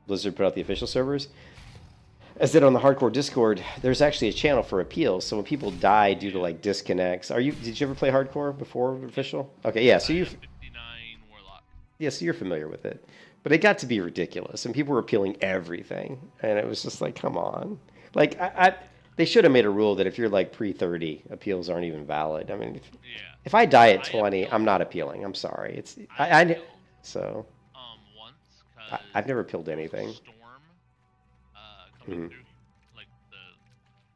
Blizzard put out the official servers is that on the hardcore Discord, there's actually a channel for appeals. So when people die due to like disconnects, did you ever play hardcore before official? Okay, yeah, so you 59 Warlock. yeah, so you're familiar with it. But it got to be ridiculous, and people were appealing everything, and it was just like, come on. Like, they should have made a rule that if you're like pre-30, appeals aren't even valid. I mean, if I die at 20, I'm not appealing. I'm sorry. It's so. Once, cause I've never appealed anything. Storm, coming through like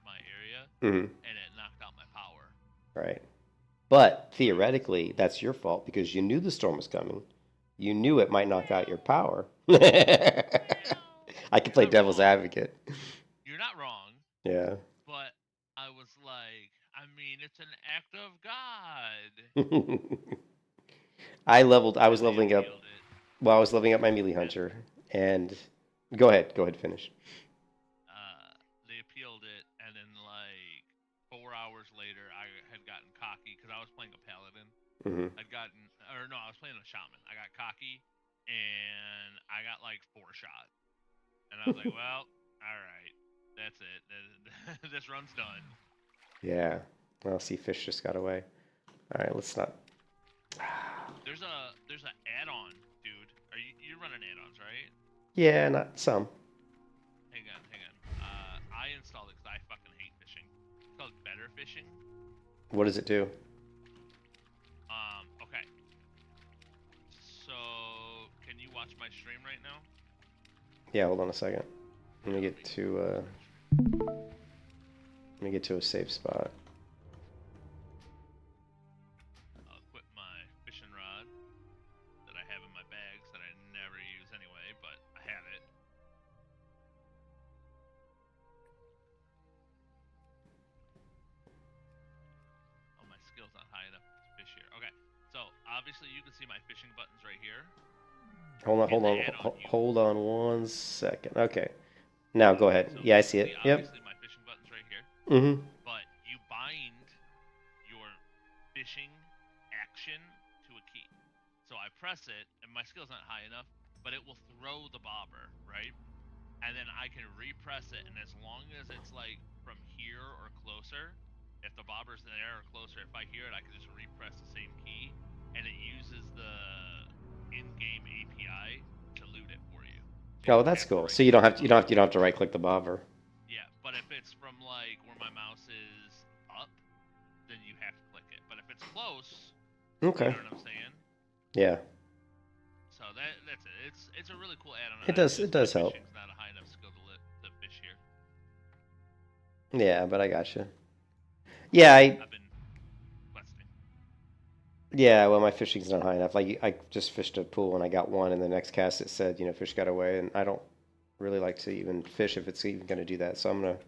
my area, Mm-hmm. and it knocked out my power. Right. But theoretically, that's your fault because you knew the storm was coming. You knew it might knock out your power. I can play devil's advocate. You're not wrong. Yeah. But I was like, I mean, it's an act of God. I was leveling up. Well, I was leveling up my melee hunter, and go ahead, finish. They appealed it, and then like 4 hours later, I had gotten cocky because I was playing a paladin. Mm-hmm. I was playing a shaman. I got cocky, and I got like 4 shots, and I was like, well, all right, that's it. This run's done. Yeah. Well, see, fish just got away. All right, let's not. There's an add-on, dude. You're running add-ons, right? Yeah, not some. Hang on. I installed it because I fucking hate fishing. It's called Better Fishing. What does it do? Okay. So, can you watch my stream right now? Yeah, hold on a second. Let me get to a safe spot. I'll equip my fishing rod that I have in my bags that I never use anyway, but I have it. Oh, my skill's not high enough to fish here. Okay, so obviously you can see my fishing buttons right here. Hold on 1 second. Okay. Now go ahead. So Yeah, I see it. Yep. Obviously my fishing button's right here. Mm-hmm. But you bind your fishing action to a key. So I press it, and my skill's not high enough, but it will throw the bobber, right? And then I can repress it, and as long as it's like from here or closer, if the bobber's there or closer, if I hear it, I can just repress the same key, and it uses the in-game API to loot it for you. Oh, that's cool. So you don't have to right click the bobber. Yeah, but if it's from like where my mouse is up, then you have to click it. But if it's close, Okay. you know what I'm saying? Yeah. So that's it. It's a really cool add-on. It does help. Fishing's not a high enough skill to fish here. Yeah, but I gotcha. Yeah, I've been questing. Yeah, well, my fishing's not high enough. Like, I just fished a pool and I got one, and the next cast it said, fish got away, and I don't really like to even fish if it's even going to do that. So I'm going to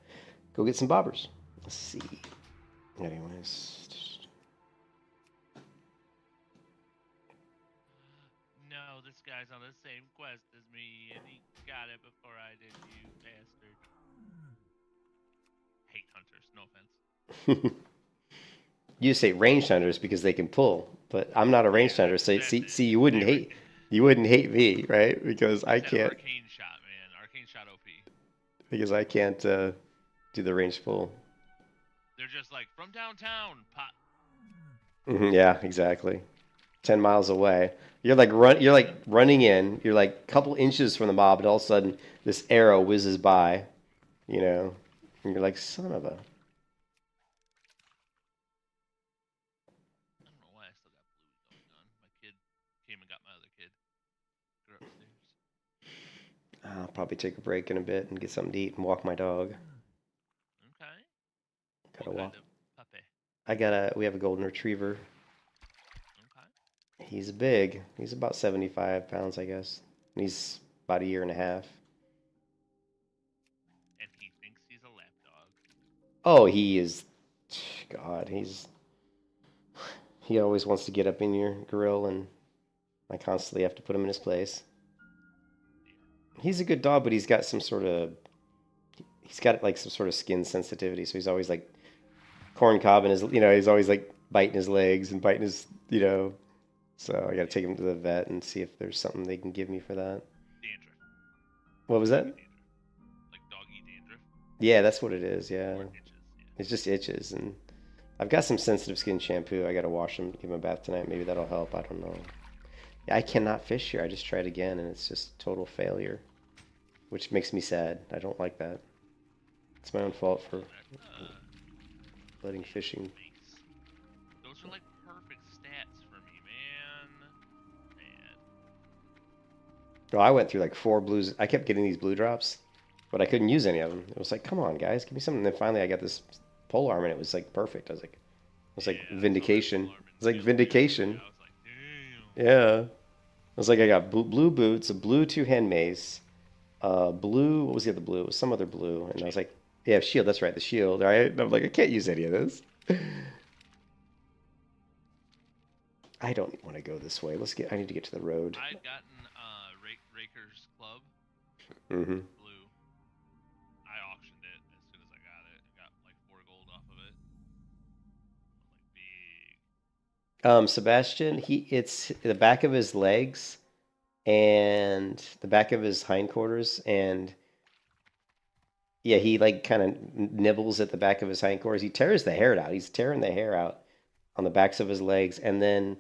go get some bobbers. Let's see. Anyways. No, this guy's on the same quest as me, and he got it before I did, you bastard. Hate hunters, no offense. You say ranged hunters because they can pull, but I'm not a ranged hunter. So see, you wouldn't hate me, right? Because I can't. Arcane shot, man. Arcane shot OP. Because I can't do the ranged pull. They're just like from downtown, pop. Yeah, exactly. 10 miles away. You're like running in. You're like a couple inches from the mob, and all of a sudden this arrow whizzes by, and you're like, son of a. I'll probably take a break in a bit and get something to eat and walk my dog. Gotta What walk. kind of puppy? We have a golden retriever. Okay. He's big. He's about 75 pounds, I guess. And he's about a year and a half. And he thinks he's a lapdog. Oh, he is. God, he always wants to get up in your grill, and I constantly have to put him in his place. He's a good dog, but he's got some sort of like some sort of skin sensitivity, so he's always like corn cob in his, he's always like biting his legs and biting his, so I got to take him to the vet and see if there's something they can give me for that. Dandruff. What was that? Dandruff. Like doggy dandruff. Yeah, that's what it is. Yeah, Or itches, yeah. it's just itches, and I've got some sensitive skin shampoo. I got to wash him, give him a bath tonight. Maybe that'll help. I don't know. Yeah, I cannot fish here. I just tried again, and it's just total failure, which makes me sad. I don't like that. It's my own fault for letting fishing. Those are like perfect stats for me, man. Oh, I went through like 4 blues. I kept getting these blue drops, but I couldn't use any of them. It was like, come on, guys, give me something. And then finally, I got this pole arm, and it was like perfect. I was like, vindication. It was like vindication. Yeah. I was like, I got blue boots, a blue 2-hand mace, blue. What was the other blue? It was some other blue, and I was like, yeah, shield. That's right, the shield. Right? And I'm like, I can't use any of this. I don't want to go this way. I need to get to the road. I'd gotten Raker's Club. Mm-hmm. Blue. I auctioned it as soon as I got it. Got like 4 gold off of it. Like big. Sebastian, it's the back of his legs and the back of his hindquarters, and yeah, he like kind of nibbles at the back of his hindquarters. He tears the hair out. He's tearing the hair out on the backs of his legs, and then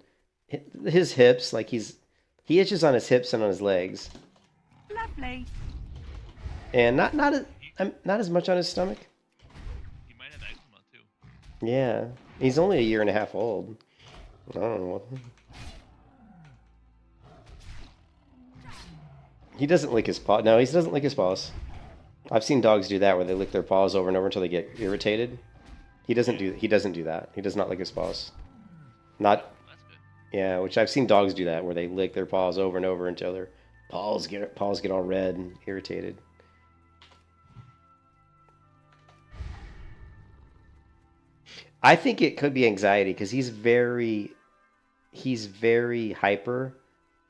his hips, like he itches on his hips and on his legs. Lovely. And not as much on his stomach. He might have eczema too. Yeah, he's only a year and a half old. I don't know. He doesn't lick his paw. No, he doesn't lick his paws. I've seen dogs do that where they lick their paws over and over until they get irritated. He doesn't do that. He does not lick his paws. Not. That's good. Yeah, which I've seen dogs do that where they lick their paws over and over until their paws get all red and irritated. I think it could be anxiety because he's very hyper,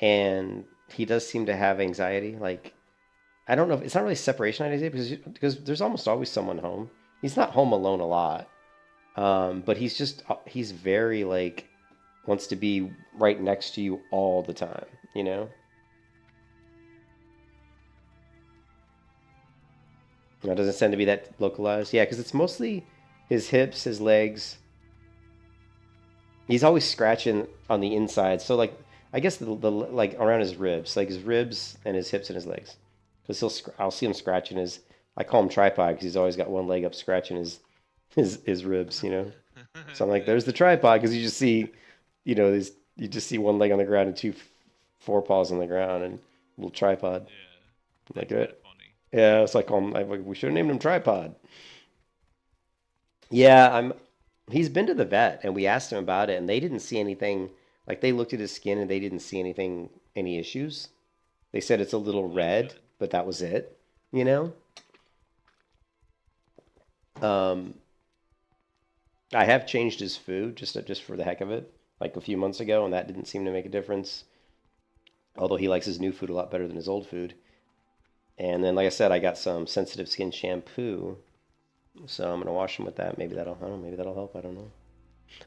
and he does seem to have anxiety. Like, I don't know if it's not really separation anxiety because there's almost always someone home. He's not home alone a lot, but he's very like wants to be right next to you all the time. Now, it doesn't tend to be that localized. Yeah, because it's mostly his hips, his legs. He's always scratching on the inside. So like, I guess the like around his ribs, like his ribs and his hips and his legs. Because I'll see him scratching his. I call him tripod because he's always got one leg up scratching his ribs. So I'm like, there's the tripod because you just see, you just see one leg on the ground and 2 forepaws on the ground and a little tripod. Yeah. Like That's it. funny. Yeah, it's like we should have named him Tripod. Yeah, he's been to the vet and we asked him about it and they didn't see anything. Like they looked at his skin and they didn't see any issues. They said it's a little red, but that was it. I have changed his food just for the heck of it, like a few months ago, and that didn't seem to make a difference. Although he likes his new food a lot better than his old food. And then, like I said, I got some sensitive skin shampoo, so I'm gonna wash him with that. Maybe that'll help. I don't know.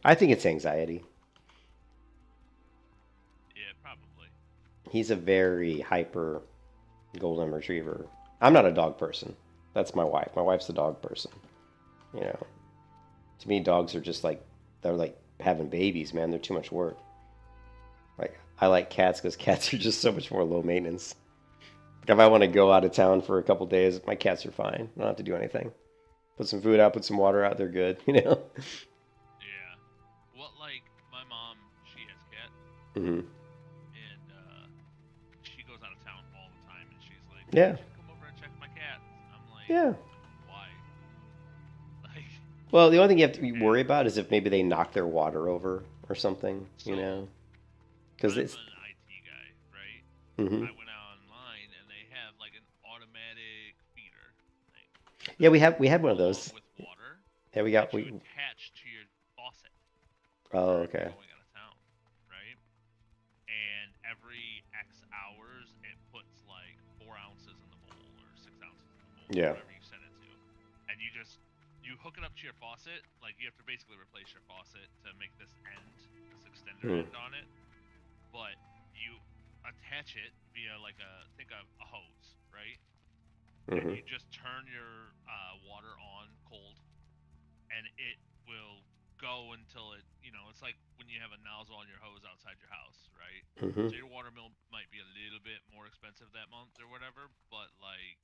I think it's anxiety. Yeah, probably. He's a very hyper golden retriever. I'm not a dog person. That's my wife. My wife's a dog person. To me, dogs are just like, they're like having babies, man. They're too much work. Like, I like cats because cats are just so much more low maintenance. If I want to go out of town for a couple days, my cats are fine. I don't have to do anything. Put some food out, put some water out, they're good, Yeah. Well, like, my mom, she has a cat. Mm-hmm. And she goes out of town all the time, and she's like, Yeah. "You should come over and check my cat." I'm like, Yeah. "Why?" Like, Well, the only thing you have to worry about is if maybe they knock their water over or something, you know? Because it's... I'm an IT guy, right? Mhm. I went out online and they have like an automatic feeder thing. Yeah, we had one of those. With water. Yeah, we That got... you attach to your faucet. Oh, for okay. Going out of town, right? And every X hours, it puts like 4 ounces in the bowl or 6 ounces in the bowl, Yeah. whatever you set it to. And you hook it up to your faucet. Like you have to basically replace your faucet to make this extender end on it. But you attach it via like think of a hose, right? And you just turn your water on cold, and it will go until it, it's like when you have a nozzle on your hose outside your house, right? So your water bill might be a little bit more expensive that month or whatever, but like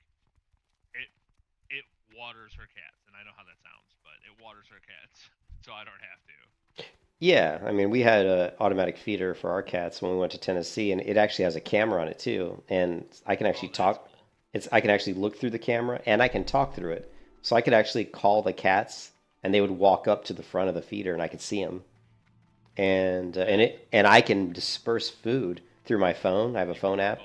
it waters her cats, and I know how that sounds, but it waters her cats, so I don't have to. Yeah, I mean, we had an automatic feeder for our cats when we went to Tennessee, and it actually has a camera on it too, and I can actually talk. Cool. I can actually look through the camera, and I can talk through it. So I could actually call the cats, and they would walk up to the front of the feeder, and I could see them. And I can disperse food through my phone. I have a phone app.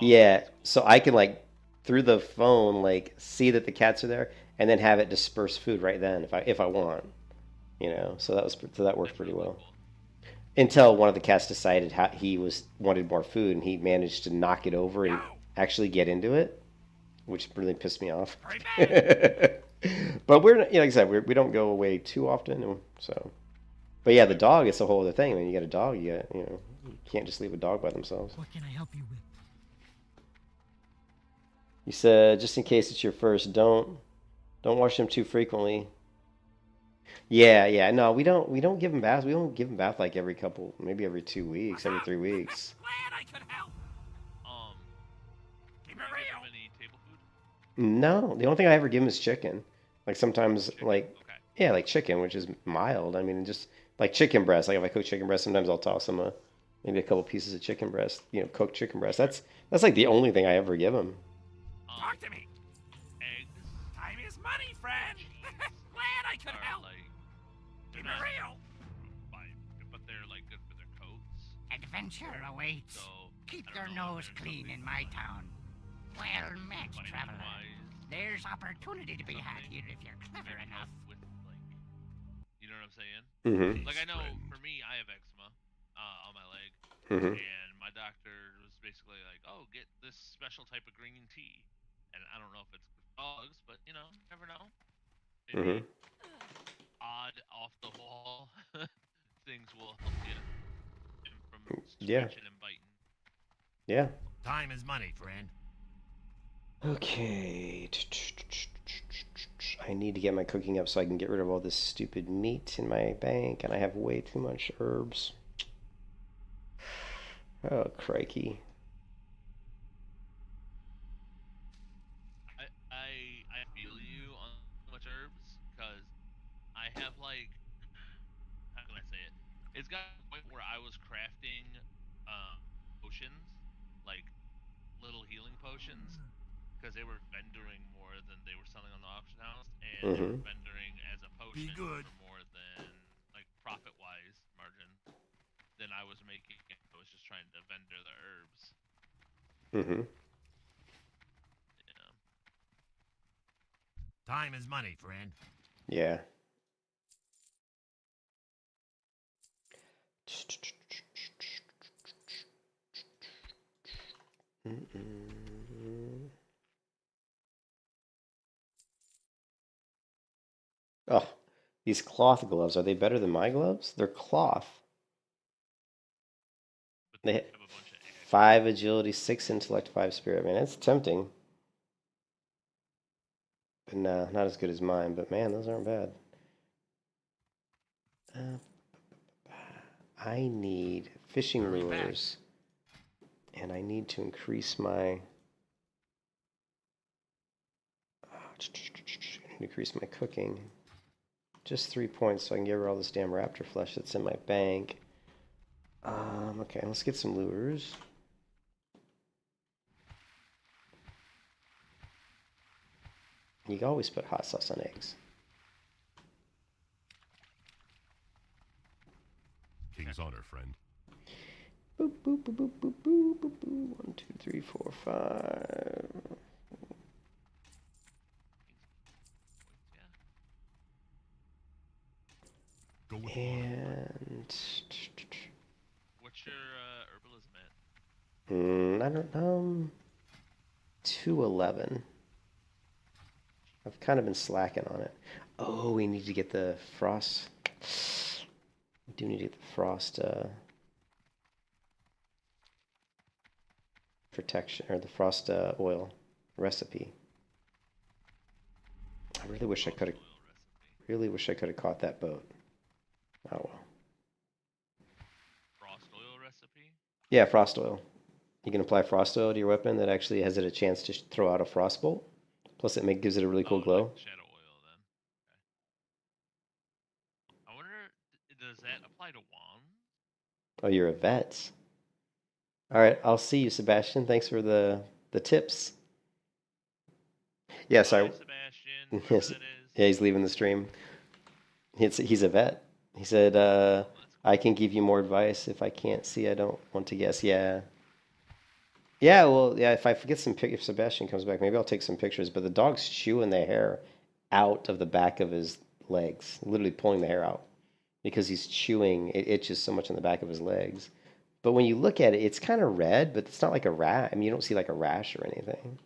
Yeah, so I can like through the phone like see that the cats are there, and then have it disperse food right then if I want. So that worked pretty well. Until one of the cats decided he wanted more food, and he managed to knock it over and actually get into it, which really pissed me off. But we're like I said, we don't go away too often, so. But yeah, the dog is a whole other thing. I mean, you got a dog, you can't just leave a dog by themselves. What can I help you with? You said just in case it's your first, don't wash them too frequently. Yeah, no, we don't give them baths. We don't give them bath like maybe every 2 weeks, every 3 weeks. Glad I could help. Keep it real. Any table food? No, the only thing I ever give them is chicken. Like sometimes, like chicken, which is mild. I mean, just like chicken breast. Like if I cook chicken breast, sometimes I'll toss them maybe a couple pieces of chicken breast. Cooked chicken breast. That's like the only thing I ever give them. Talk to me. Eggs. Time is money, friend. Glad I could help. Keep it real. But they're like good for their coats. Adventure awaits. So Keep your nose clean in my town. Well met, traveler. There's opportunity to be had here if you're clever enough. You know what I'm saying? Mm-hmm. Like I know for me, I have eczema on my leg, and my doctor was basically like, "Oh, get this special type of green tea." And I don't know if it's dogs, but you never know. Maybe odd off the wall things will help you from scratching and biting. Yeah. Time is money, friend. Okay. I need to get my cooking up so I can get rid of all this stupid meat in my bank, and I have way too much herbs. Oh, crikey. I feel you on much herbs, because I have like, how can I say it? It's got a point where I was crafting potions, like little healing potions, because they were vendoring more than they were selling on the auction house, and they were vendoring as a potion for more than like profit-wise margin than I was making. I was just trying to vendor the herbs. Time is money, friend. Yeah. Oh, these cloth gloves, are they better than my gloves? They're cloth. They have 5 agility, 6 intellect, 5 spirit. Man, it's tempting. But no, not as good as mine. But man, those aren't bad. I need fishing lures. And I need to increase my... increase my cooking. Just 3 points so I can get rid of all this damn raptor flesh that's in my bank. Okay, let's get some lures. You can always put hot sauce on eggs. king's honor, friend. Boop, boop, boop, boop, boop, boop, boop, boop. 1, 2, 3, 4, 5. Go with And What's your herbalism at? I don't know. 211. I've kind of been slacking on it. Oh, we need to get the frost. We do need to get the frost protection, or the frost oil recipe. I really wish I could have. Really wish I could have caught that boat. Oh well. Frost oil recipe? Yeah, frost oil. You can apply frost oil to your weapon that actually has it a chance to throw out a frost bolt. Plus, it gives it a really cool glow. Like shadow oil, then. Okay. I wonder, does that apply to wands? Oh, you're a vet. All right, I'll see you, Sebastian. Thanks for the tips. Yeah, sorry. Sebastian, Yes. Yeah, he's leaving the stream. He's a vet. He said, I can give you more advice. If I can't see, I don't want to guess. Yeah. Yeah, well, yeah, if I forget if Sebastian comes back, maybe I'll take some pictures. But the dog's chewing the hair out of the back of his legs, literally pulling the hair out because he's chewing. It itches so much on the back of his legs. But when you look at it, it's kind of red, but it's not like a rash. I mean, you don't see like a rash or anything.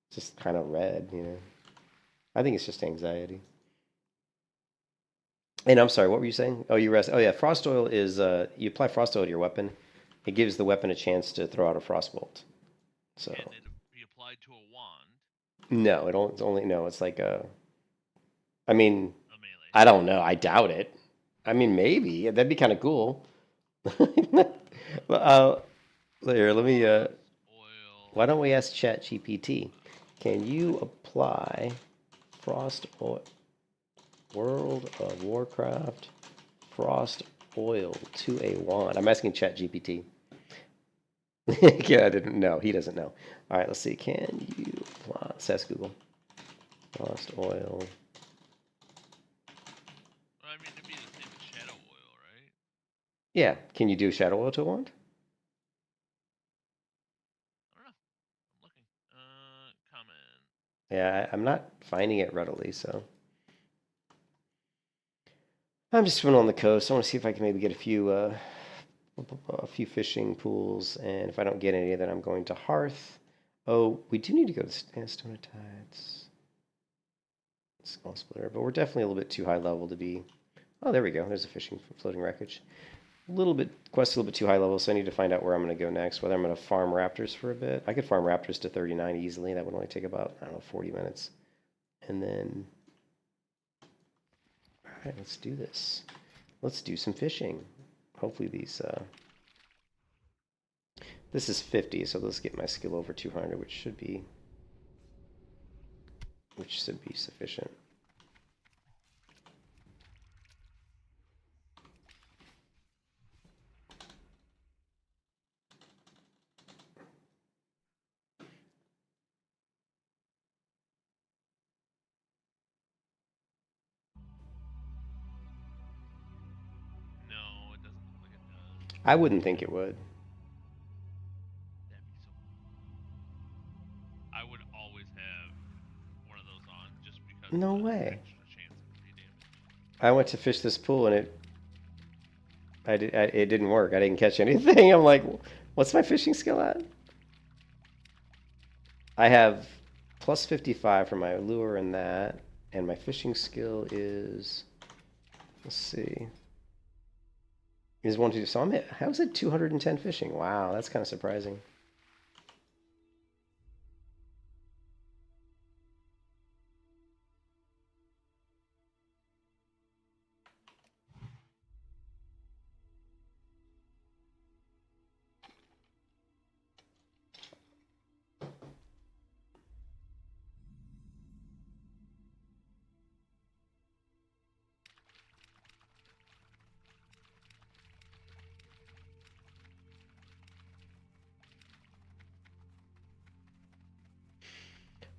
It's just kind of red, you know. I think it's just anxiety. And I'm sorry, what were you saying? Oh, you rest. Oh, yeah, frost oil is, you apply frost oil to your weapon. It gives the weapon a chance to throw out a frost bolt. So. And it be applied to a wand. No, it's only, no, it's like a, I mean, I don't know. I doubt it. I mean, maybe. That'd be kind of cool. Here, let me, why don't we ask ChatGPT? Can you apply frost oil, World of Warcraft frost oil to a wand? I'm asking ChatGPT. Yeah, I didn't know. He doesn't know. All right, let's see. Can you apply? Let's ask Google. Frost oil. Well, I mean, it'd be the same as shadow oil, right? Yeah. Can you do shadow oil to a wand? I don't know. I'm looking. Comment. Yeah, I'm not finding it readily, so. I'm just swimming on the coast. I want to see if I can maybe get a few fishing pools, and if I don't get any, then I'm going to Hearth. Oh, we do need to go to Stone of Tides. Small splitter, but we're definitely a little bit too high level to be. Oh, there we go. There's a fishing floating wreckage. Quest a little bit too high level, so I need to find out where I'm going to go next. Whether I'm going to farm raptors for a bit. I could farm raptors to 39 easily. That would only take about, I don't know, 40 minutes. And then, all right, let's do this. Let's do some fishing. Hopefully these. This is 50, so let's get my skill over 200, which should be sufficient. No, it doesn't look like it does. I wouldn't think it would. That'd be so cool. I would always have one of those on just because. No of the way. extra chance of redamage. I went to fish this pool and it didn't work. I didn't catch anything. I'm like, what's my fishing skill at? I have plus 55 for my lure and that, and my fishing skill is, let's see, is 1, 2. So I'm at, how's it 210 fishing? Wow, that's kind of surprising.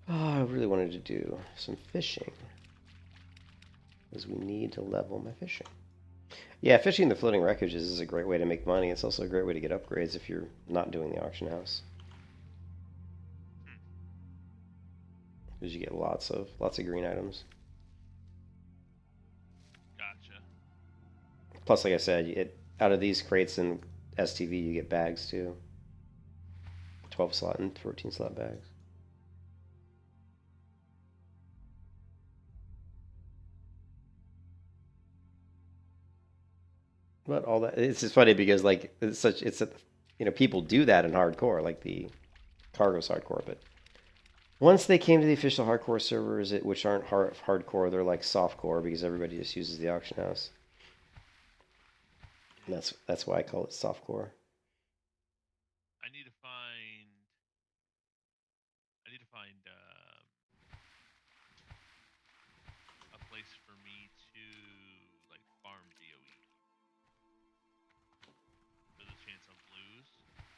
Oh, I really wanted to do some fishing because we need to level my fishing. Yeah, fishing the floating wreckages is a great way to make money. It's also a great way to get upgrades if you're not doing the auction house. Because you get lots of green items. Gotcha. Plus, like I said, out of these crates and STV, you get bags too. 12 slot and 14 slot bags. But all that, it's just funny because like people do that in hardcore, like the Cargo's hardcore, but once they came to the official hardcore servers, which aren't hardcore, they're like softcore because everybody just uses the auction house. And that's why I call it softcore. I need to find a place for me to like farm DOE for the chance of blues.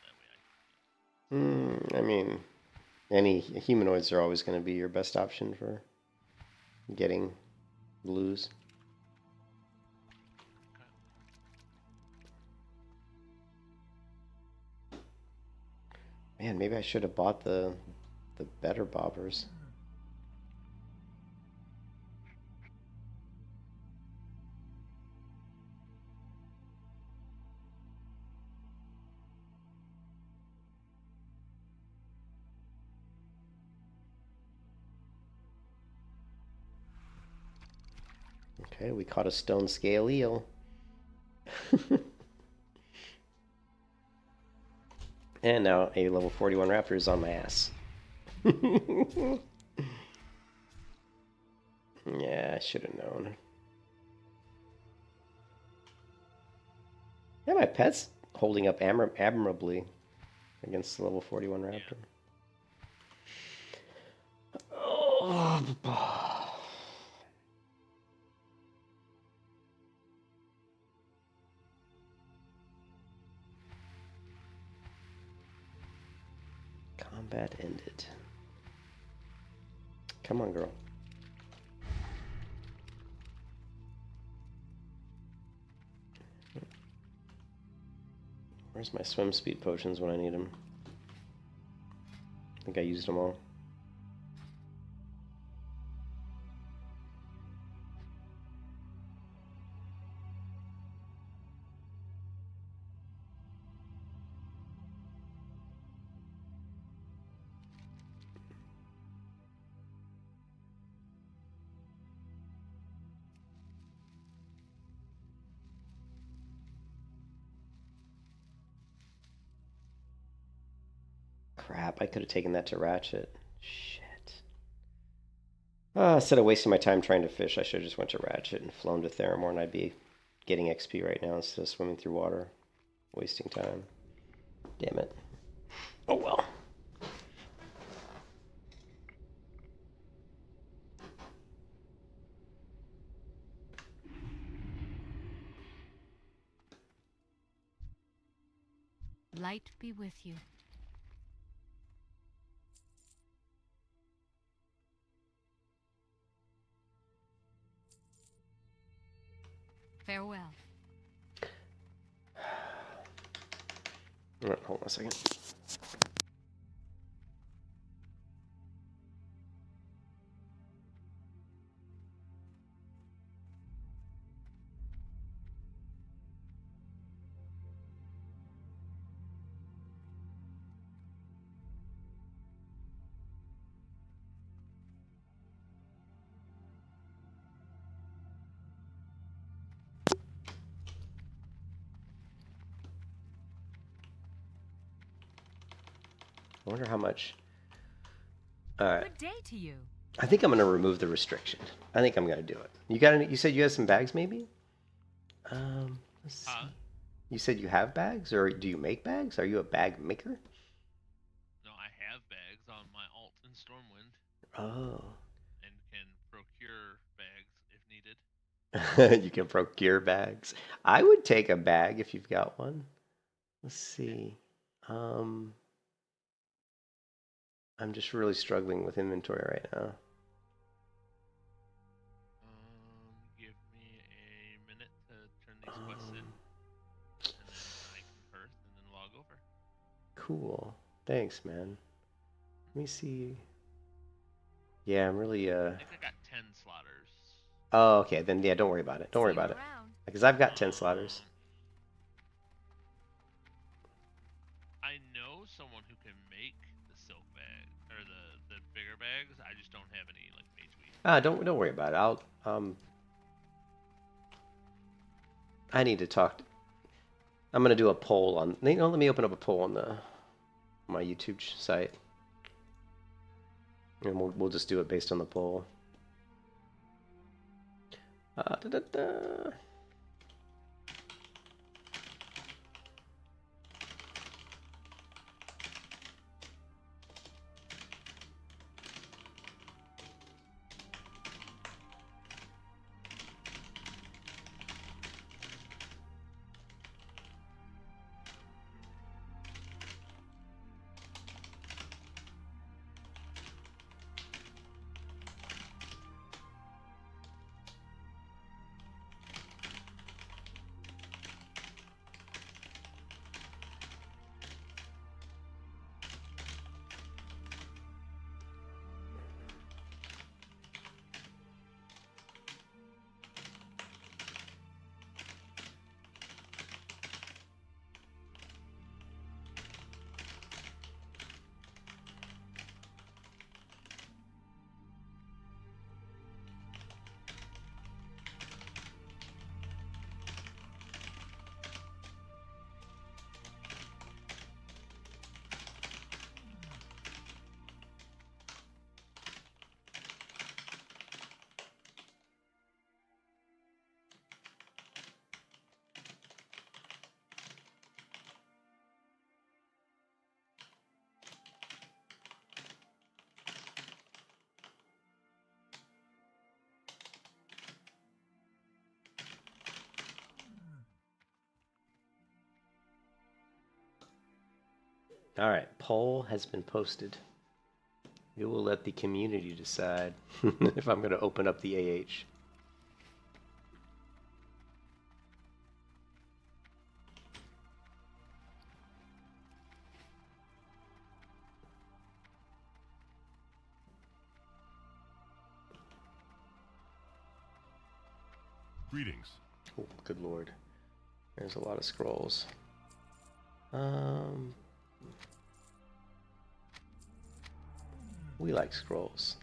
That way I mean, any humanoids are always going to be your best option for getting blues. Man, maybe I should have bought the better bobbers. Okay, we caught a stone scale eel. And now a level 41 raptor is on my ass. Yeah, I should have known. Yeah, my pet's holding up admirably against the level 41 raptor. Yeah. Oh. Combat ended. Come on, girl. Where's my swim speed potions when I need them? I think I used them all. Crap, I could have taken that to Ratchet. Shit. Instead of wasting my time trying to fish, I should have just went to Ratchet and flown to Theramore, and I'd be getting XP right now instead of swimming through water. Wasting time. Damn it. Oh well. Light be with you. Farewell. All right, hold on a second. I wonder how much. Alright. Good day to you. I think I'm gonna remove the restriction. I think I'm gonna do it. You got any? You said you had some bags, maybe? Let's see. You said you have bags, or do you make bags? Are you a bag maker? No, I have bags on my alt in Stormwind. Oh. And can procure bags if needed. You can procure bags. I would take a bag if you've got one. Let's see. I'm just really struggling with inventory right now. Give me a minute to turn these those quests in, and then I can Perth and then log over. Cool. Thanks, man. Let me see. Yeah, I'm really I think I got 10 slaughters. Oh, okay. Then yeah, don't worry about it. Don't worry about it. Because I've got 10 slaughters. I know someone who can make the silk bag or the bigger bags. I just don't have any like mage weed. Don't worry about it. I'll I need to talk. I'm gonna do a poll on. You know, let me open up a poll on my YouTube site, and we'll just do it based on the poll. All right, poll has been posted. We will let the community decide if I'm going to open up the AH. Greetings. Oh, good lord. There's a lot of scrolls. We like scrolls.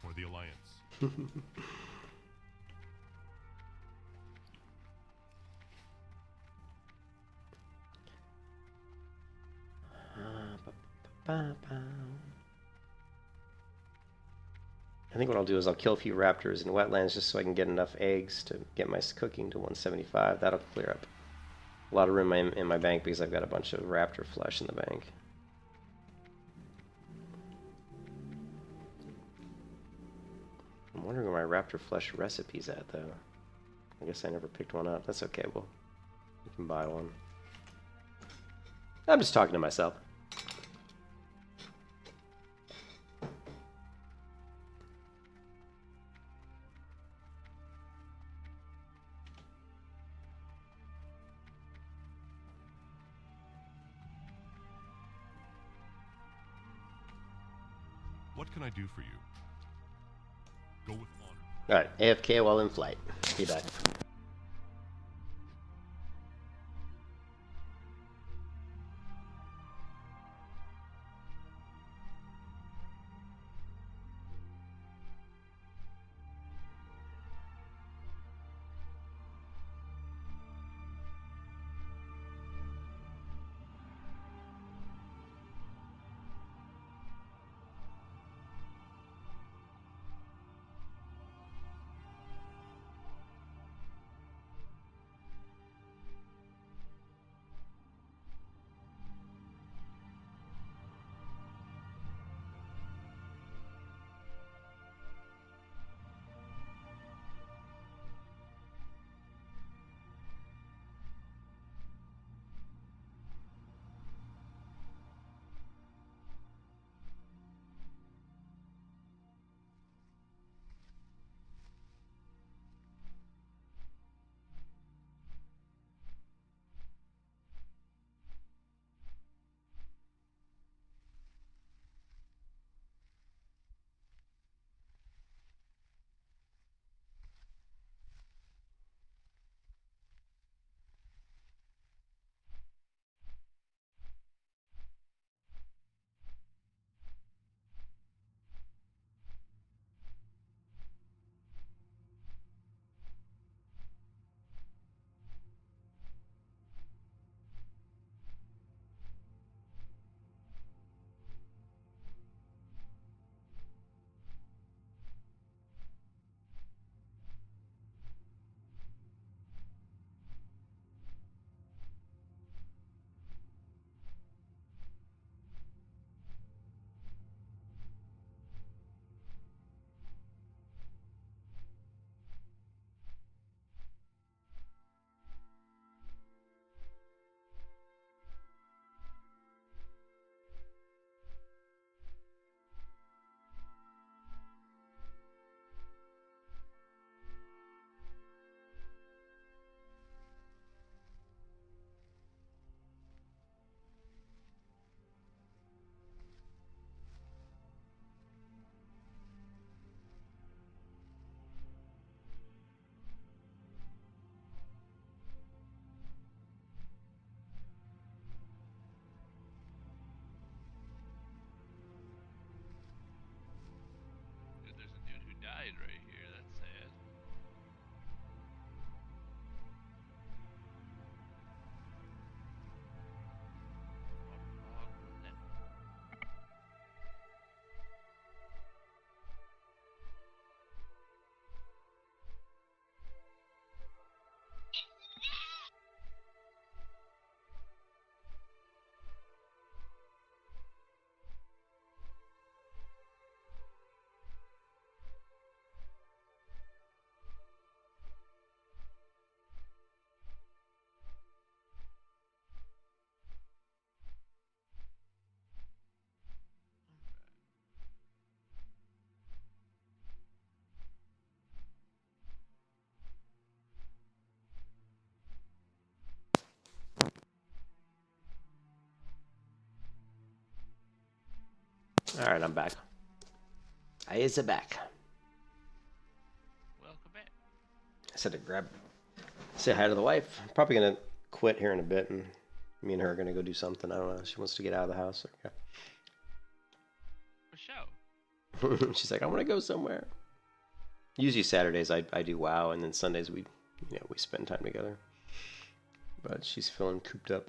For the Alliance. I think what I'll do is I'll kill a few raptors in wetlands just so I can get enough eggs to get my cooking to 175. That'll clear up a lot of room in my bank because I've got a bunch of raptor flesh in the bank. I'm wondering where my raptor flesh recipe's at, though. I guess I never picked one up. That's okay, we can buy one. I'm just talking to myself. What can I do for you? Go with honor. Alright, AFK while in flight. Be back. Alright, I'm back. I is back. Welcome back. I said to say hi to the wife. I'm probably gonna quit here in a bit, and me and her are gonna go do something. I don't know. She wants to get out of the house. Okay. For show. She's like, I want to go somewhere. Usually Saturdays I do WoW, and then Sundays we spend time together. But she's feeling cooped up.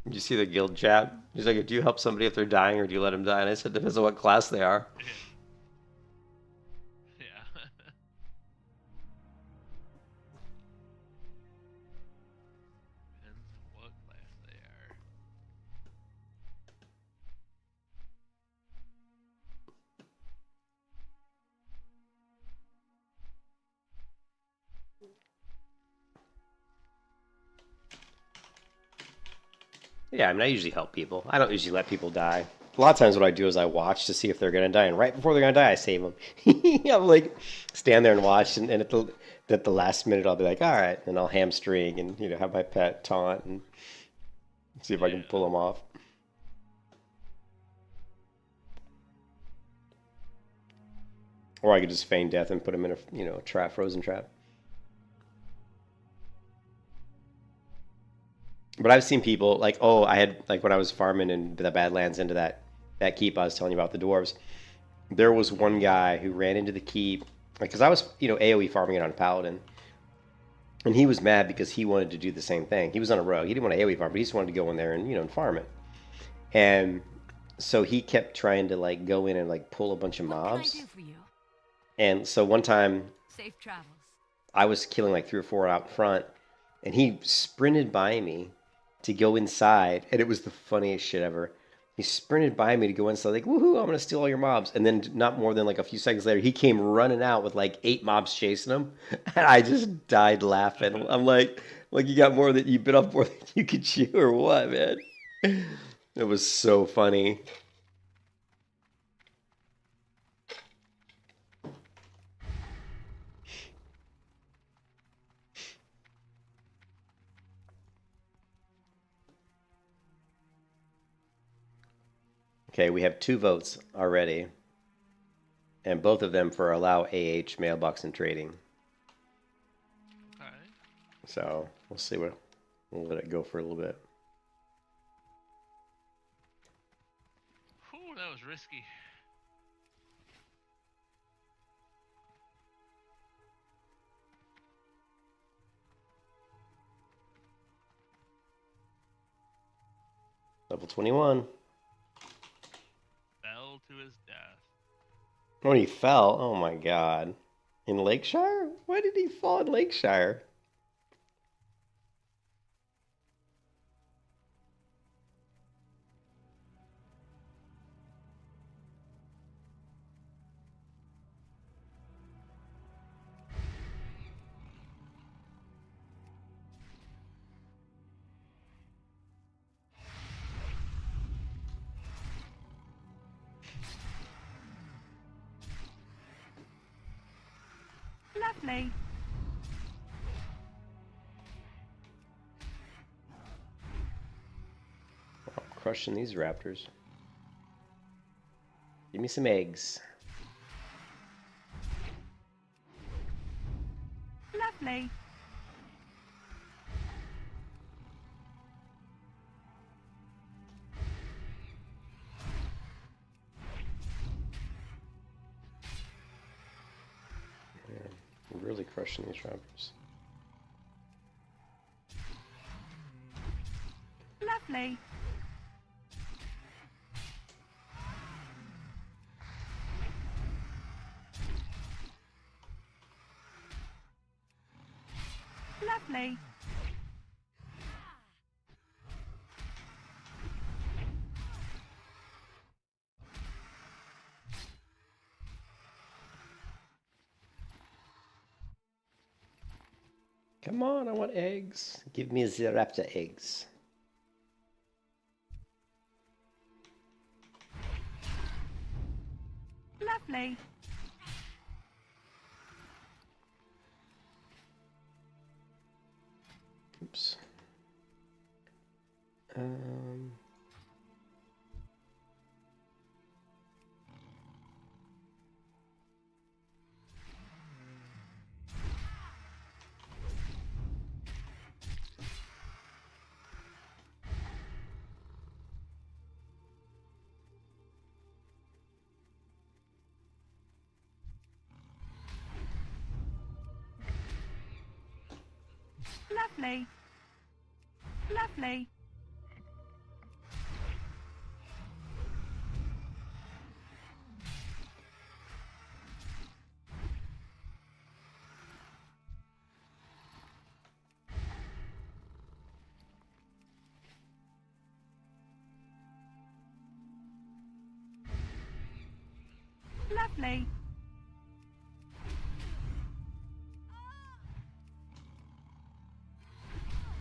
Did you see the guild chat? He's like, do you help somebody if they're dying, or do you let them die? And I said, depends on what class they are. Yeah. Depends on what class they are. Yeah, I mean, I usually help people. I don't usually let people die. A lot of times what I do is I watch to see if they're going to die, and right before they're going to die, I save them. I'm like, stand there and watch, and at the last minute, I'll be like, all right, and I'll hamstring and, have my pet taunt and see if I can pull them off. Or I could just feign death and put them in a trap, frozen trap. But I've seen people like, I had, like, when I was farming in the Badlands into that keep I was telling you about, the dwarves, there was one guy who ran into the keep, because I was, AoE farming it on Paladin, and he was mad because he wanted to do the same thing. He was on a rogue. He didn't want to AoE farm, but he just wanted to go in there and, and farm it. And so he kept trying to, like, go in and, like, pull a bunch of mobs. What can I do for you? And so one time, Safe travels. I was killing like 3 or 4 out front, and he sprinted by me to go inside, and it was the funniest shit ever. He sprinted by me to go inside, like, woohoo, I'm gonna steal all your mobs. And then not more than like a few seconds later, he came running out with like 8 mobs chasing him, and I just died laughing. I'm like you got more that you bit off more than you could chew, or what, man? It was so funny. Okay, we have 2 votes already, and both of them for allow AH, mailbox, and trading. Okay. So we'll see we'll let it go for a little bit. Whew, that was risky. Level 21. Fell to his death. When he fell, oh my god. In Lakeshire? Why did he fall in Lakeshire? Lovely. I'm crushing these raptors. Give me some eggs. Lovely. I'm really crushing these raptors. Lovely. Lovely. Come on, I want eggs. Give me the raptor eggs. Lovely. Oops. Lovely. Lovely. Lovely.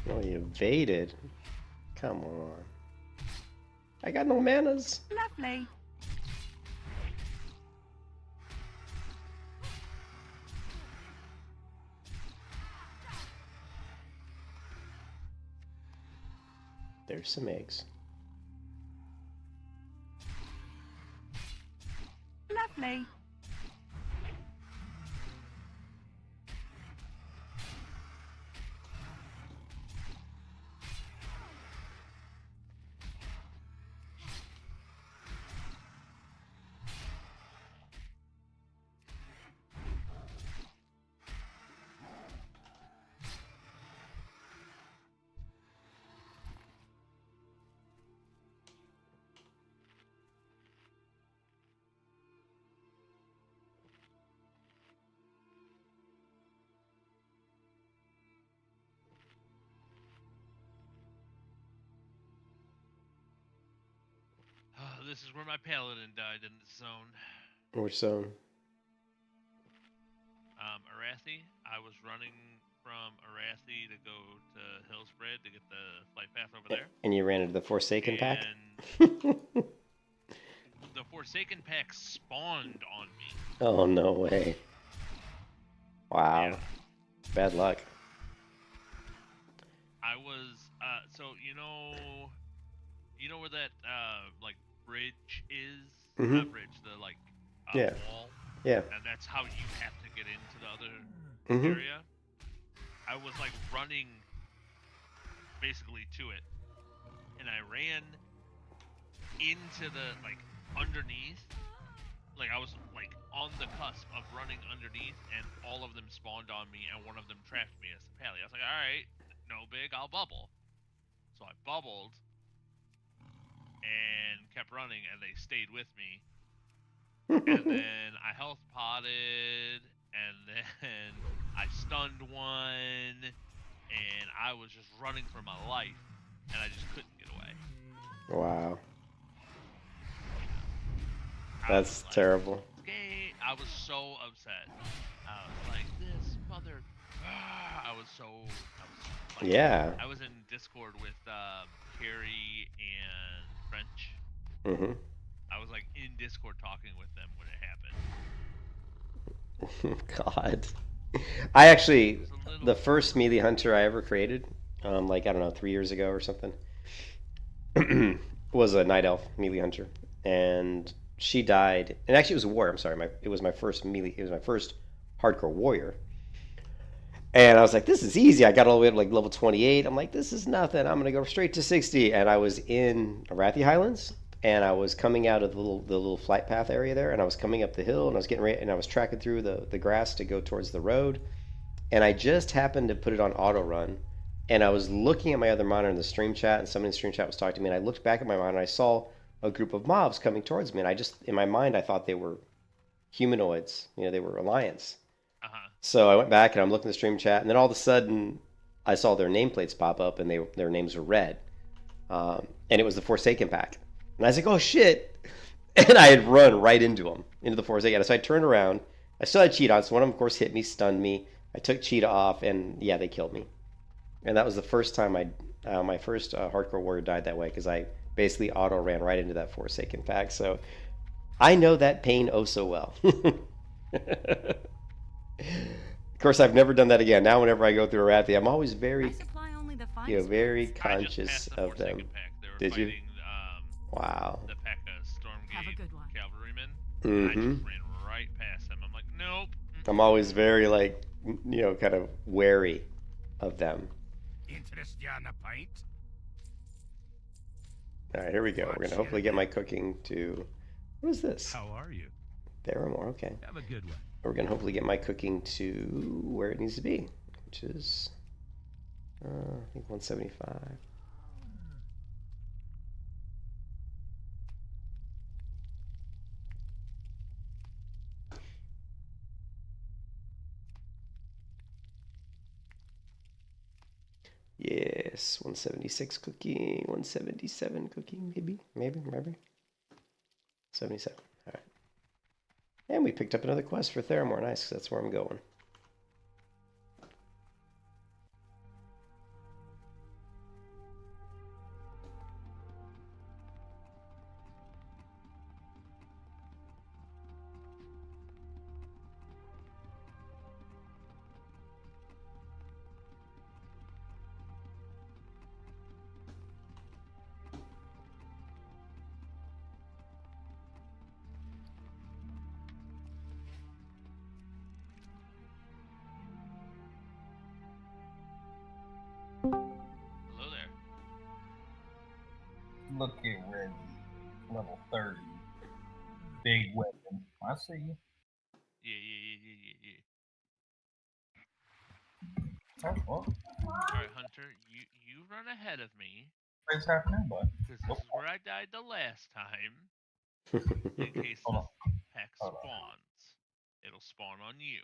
Oh, you evaded. Come on. I got no manners. Lovely. There's some eggs. Lovely. This is where my paladin died in the zone. Which zone? Arathi. I was running from Arathi to go to Hillspread to get the flight path over there. And you ran into the Forsaken pack? The Forsaken pack spawned on me. Oh, no way. Wow. Yeah. Bad luck. I was, so you know where that, like, bridge is? Mhm. Not bridge, the, like, Yeah. wall? Yeah. And that's how you have to get into the other Mhm. area. I was, like, running basically to it. And I ran into the, like, underneath. Like, I was, like, on the cusp of running underneath, and all of them spawned on me, and one of them trapped me as a pally. I was like, alright, no big, I'll bubble. So I bubbled, and kept running, and they stayed with me. And then I health potted, and then I stunned one, and I was just running for my life, and I just couldn't get away. Wow. That's terrible. I was so upset. I was like, this mother... I was so... like, Yeah. I was in Discord with Carrie and French. Mm-hmm. I was like in Discord talking with them when it happened. God. I actually, the first melee hunter I ever created, like, I don't know, 3 years ago or something, was a night elf melee hunter. And she died, and actually it was a warrior, I'm sorry, it was my first melee, it was my first hardcore warrior. And I was like, this is easy. I got all the way up to like level 28. I'm like, this is nothing. I'm going to go straight to 60. And I was in Arathi Highlands, and I was coming out of the little flight path area there, and I was coming up the hill, and I was getting ready, and I was tracking through the grass to go towards the road. And I just happened to put it on auto run, and I was looking at my other monitor in the stream chat, and somebody in the stream chat was talking to me, and I looked back at my monitor, and I saw a group of mobs coming towards me, and I just, in my mind, I thought they were humanoids. You know, they were Alliance. So I went back and I'm looking at the stream chat, and then all of a sudden I saw their nameplates pop up, and their names were red. And it was the Forsaken pack. And I was like, oh shit! And I had run right into them, into the Forsaken. So I turned around. I still had cheat on, so one of them, of course, hit me, stunned me. I took cheetah off, and yeah, they killed me. And that was the first time my first hardcore warrior died that way, because I basically auto ran right into that Forsaken pack. So I know that pain oh so well. Of course, I've never done that again. Now, whenever I go through Arathi, I'm always very, very conscious of them. Did you? Wow. The P.E.K.K.A. Stormgate cavalrymen. I Mm-hmm. just ran right past them. I'm like, nope. I'm always very, like, you know, kind of wary of them. Interest you on a pint? All right, here we go. We're going to hopefully get my cooking to... What is this? How are you? Theramore, okay. Have a good one. We're going to hopefully get my cooking to where it needs to be, which is, I think 175. Yes, 176 cooking, 177 cooking, maybe. 77, all right. And we picked up another quest for Theramore, nice, 'cause that's where I'm going. Hello there. Look at Reggie, level 30. Big weapon. I see you. Yeah. Oh, well. Alright, Hunter, you run ahead of me. What's happening, bud? Because this is where I died the last time. In case Hold this on. pack Hold on. spawns. It'll spawn on you.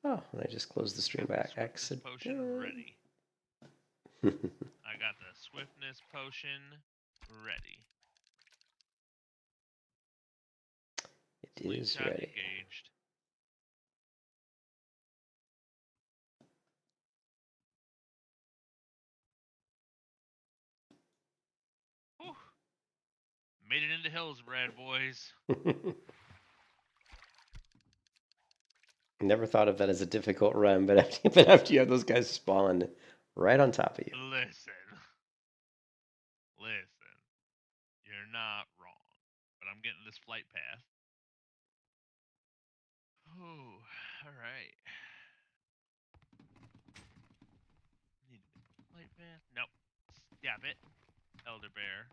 Oh, and I just closed the stream back. Exit. Potion ready. I got the swiftness potion ready. It is Slingshot ready. engaged. Whew. Made it into Hillsbrad, boys. Never thought of that as a difficult run, but after you have those guys spawn right on top of you. Listen. You're not wrong. But I'm getting this flight path. Oh, alright. Need a flight path? Nope. Stab it. Elder Bear.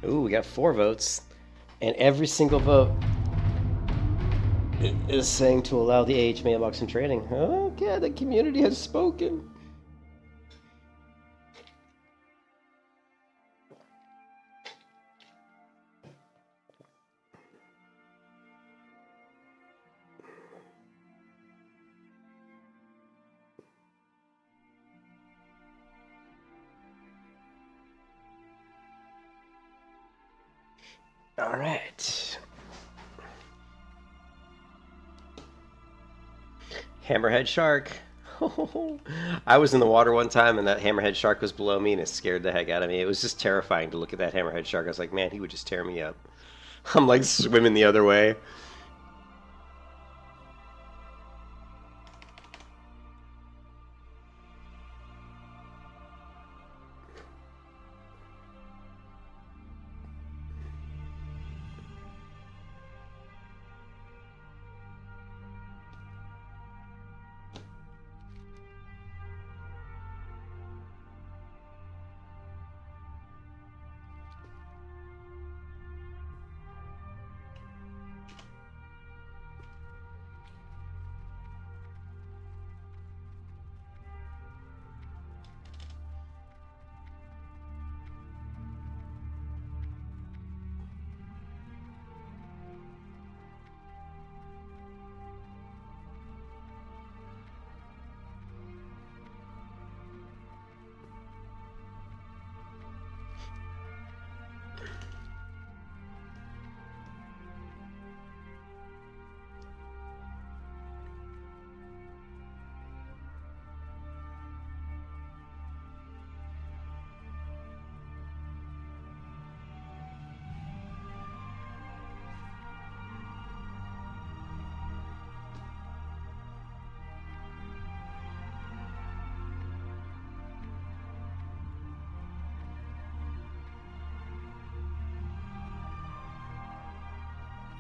Ooh, we got 4 votes, and every single vote is saying to allow the AH mailbox and trading. Okay, the community has spoken. All right. Hammerhead shark. I was in the water one time and that hammerhead shark was below me and it scared the heck out of me. It was just terrifying to look at that hammerhead shark. I was like, man, he would just tear me up. I'm like swimming the other way.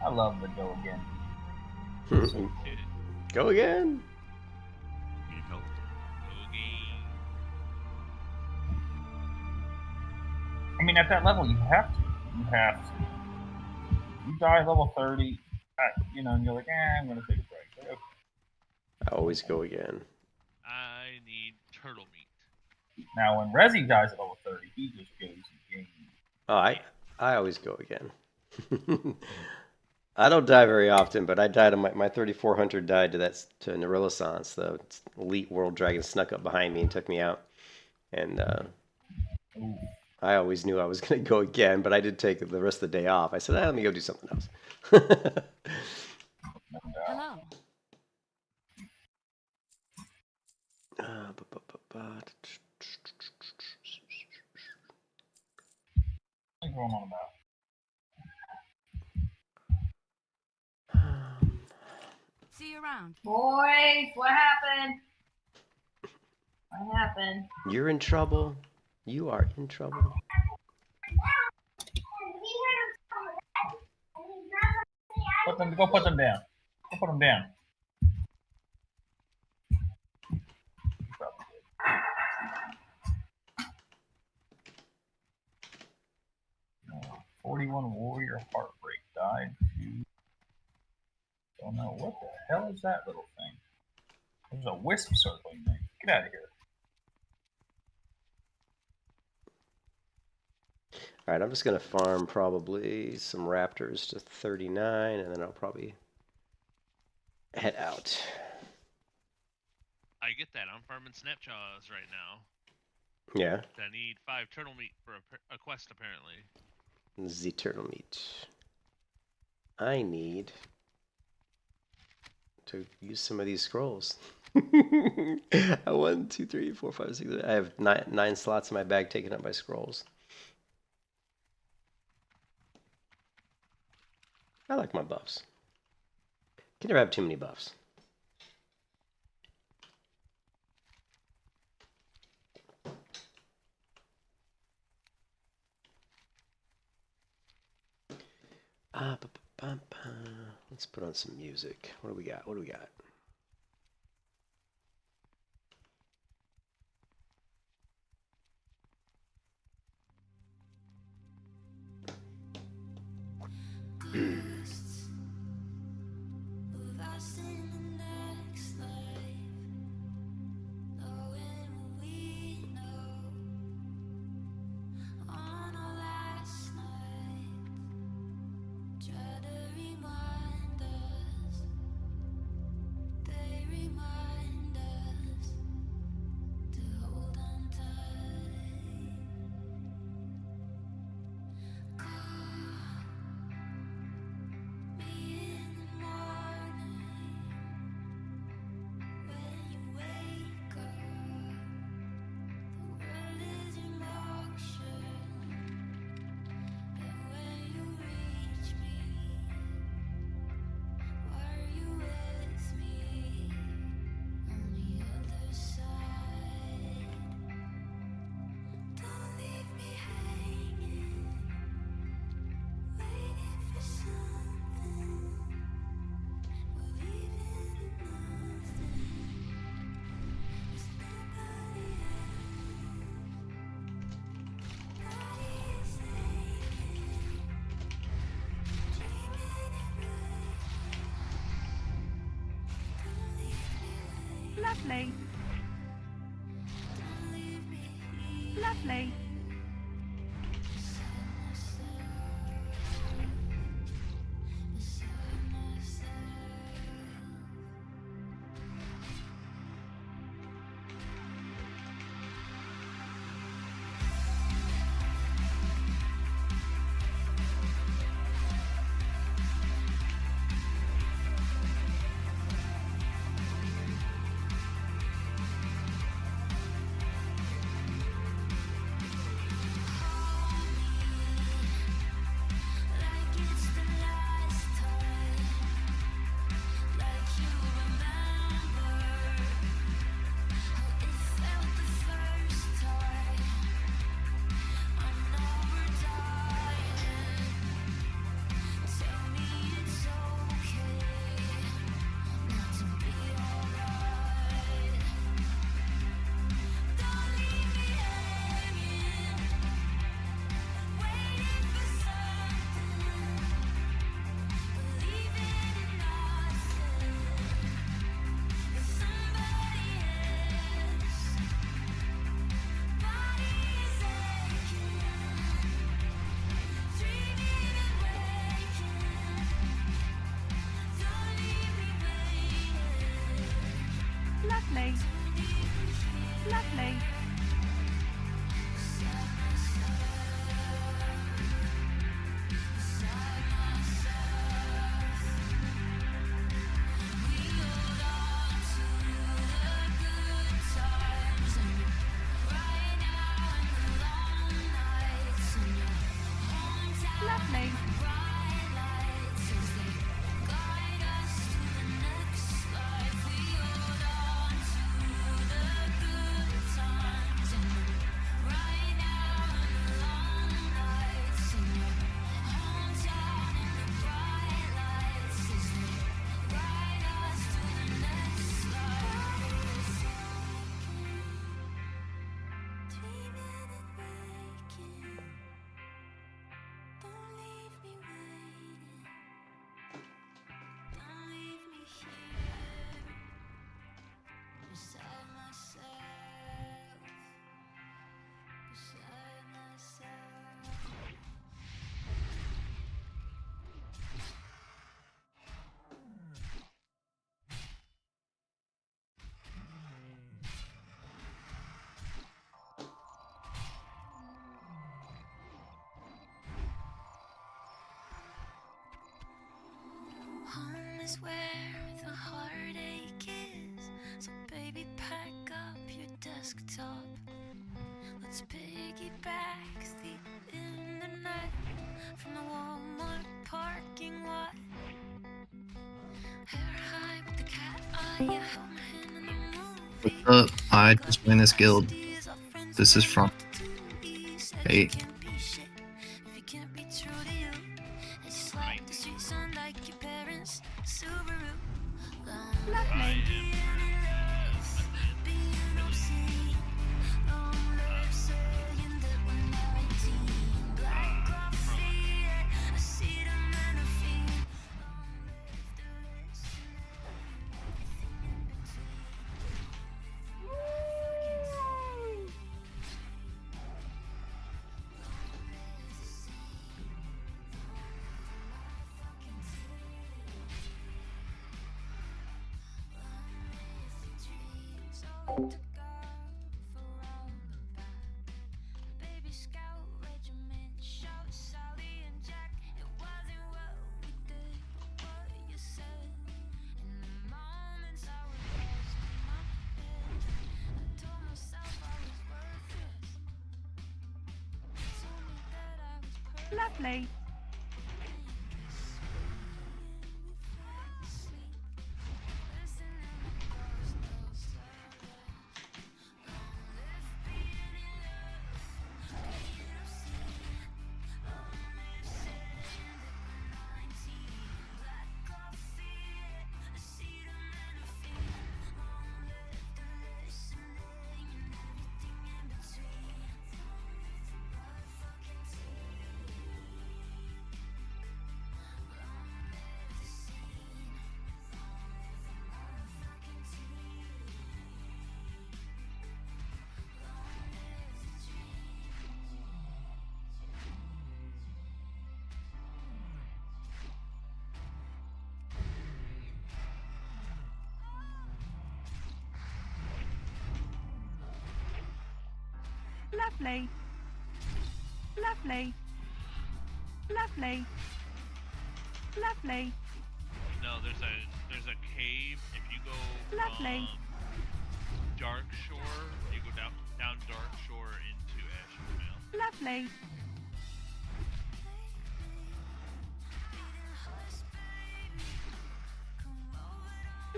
I love the go again. Go again. Need help? I mean, at that level, you have to. You have to. You die level 30, you know, and you're like, I'm gonna take a break. Okay. I always go again. I need turtle meat. Now, when Resi dies at level 30, he just goes again. Oh, I always go again. I don't die very often, but I died on my 3400 died to Neuralisance. The elite world dragon snuck up behind me and took me out. And I always knew I was going to go again, but I did take the rest of the day off. I said, let me go do something else. Hello. What's going on about? See you around. Boys, what happened? What happened? You're in trouble. You are in trouble. Go put them down. Go put them down. 41 warrior heartbreak died. Don't know what the hell is that little thing. There's a wisp circling thing. Get out of here. Alright, I'm just going to farm probably some raptors to 39, and then I'll probably head out. I get that. I'm farming snapjaws right now. Yeah. I need 5 turtle meat for a quest, apparently. The turtle meat. I need to use some of these scrolls. 1, 2, 3, 4, 5, 6. I have 9 slots in my bag taken up by scrolls. I like my buffs. Can never have too many buffs. Let's put on some music. What do we got? What do we got? Lovely. Lovely. Lovely. Lovely. Lovely. Home is where the heartache is. So baby, pack up your desktop. Let's piggyback the internet from the Walmart parking lot. Hair high with the cat eye, yeah, home in the movie. What's up? I just joined this guild. This is from 8. Lovely. Lovely. Lovely. Lovely. Lovely. Lovely. No, there's a cave. If you go Lovely. Dark Shore, you go down Dark Shore into Ashen Vale. Lovely.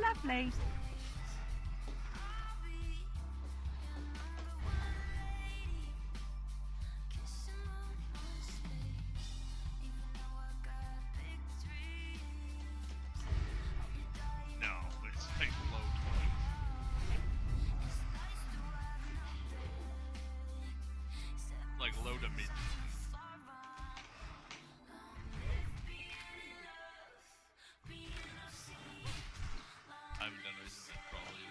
Lovely. No, it's like low 20s. Like low to mid. I haven't done this in probably.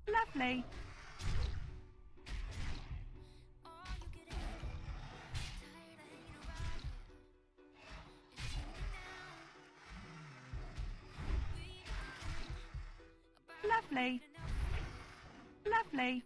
Lovely. Lovely. Lovely.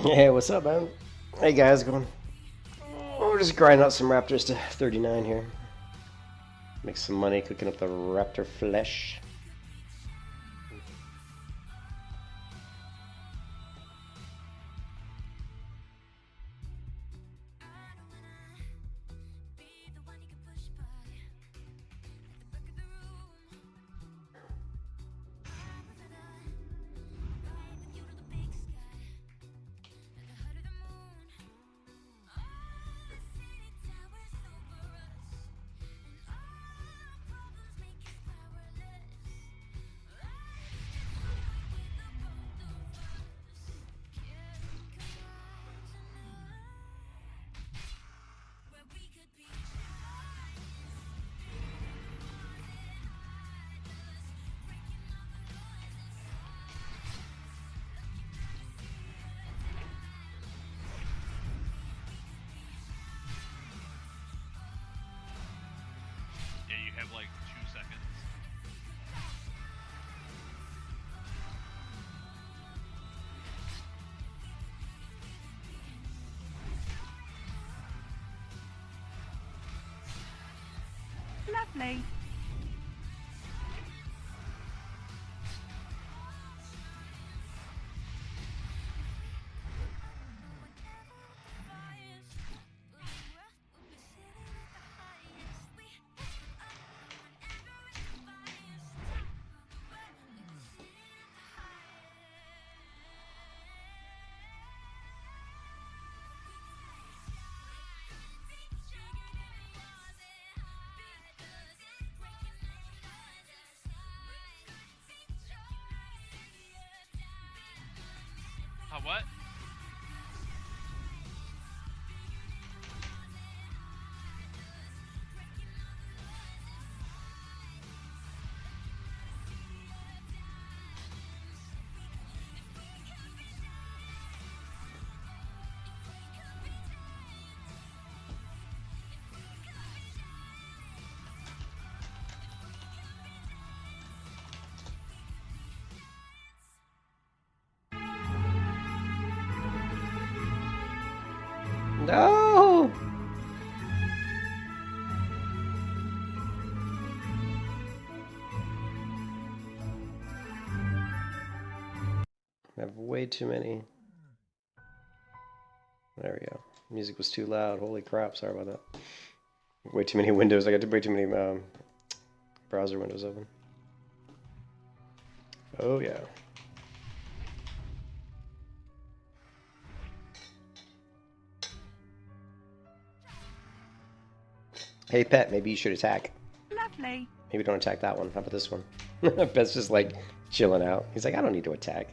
Hey, what's up, man? Hey guys, going. We're just grinding out some raptors to 39 here. Make some money cooking up the raptor flesh. Yeah, you have like 2 seconds. Lovely. What? No! I have way too many. There we go. Music was too loud. Holy crap, sorry about that. Way too many windows. I got way too many browser windows open. Oh yeah. Hey Pet, maybe you should attack. Lovely. Maybe don't attack that one. How about this one? Pet's just like chilling out. He's like, I don't need to attack.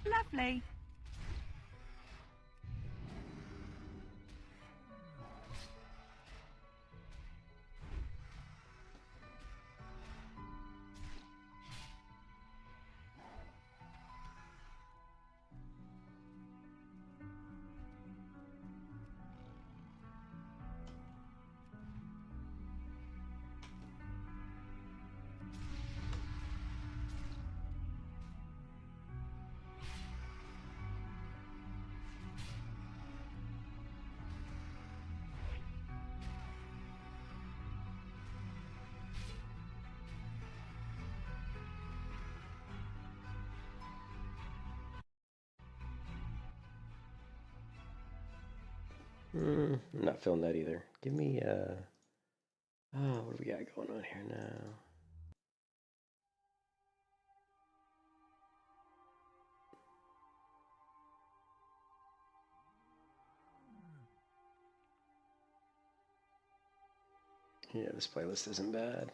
Lovely. I'm not feeling that either. Give me, oh, what do we got going on here now? Yeah, this playlist isn't bad.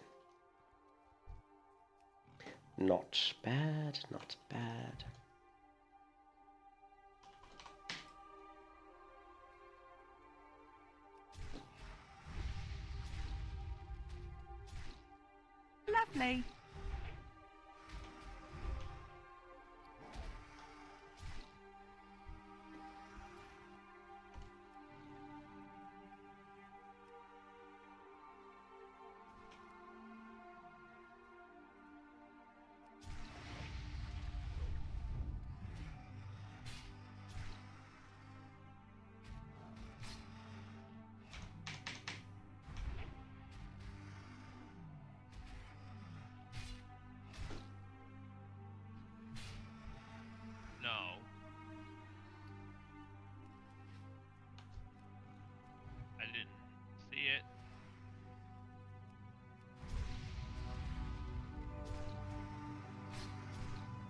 Not bad, not bad. Lovely. No. I didn't see it.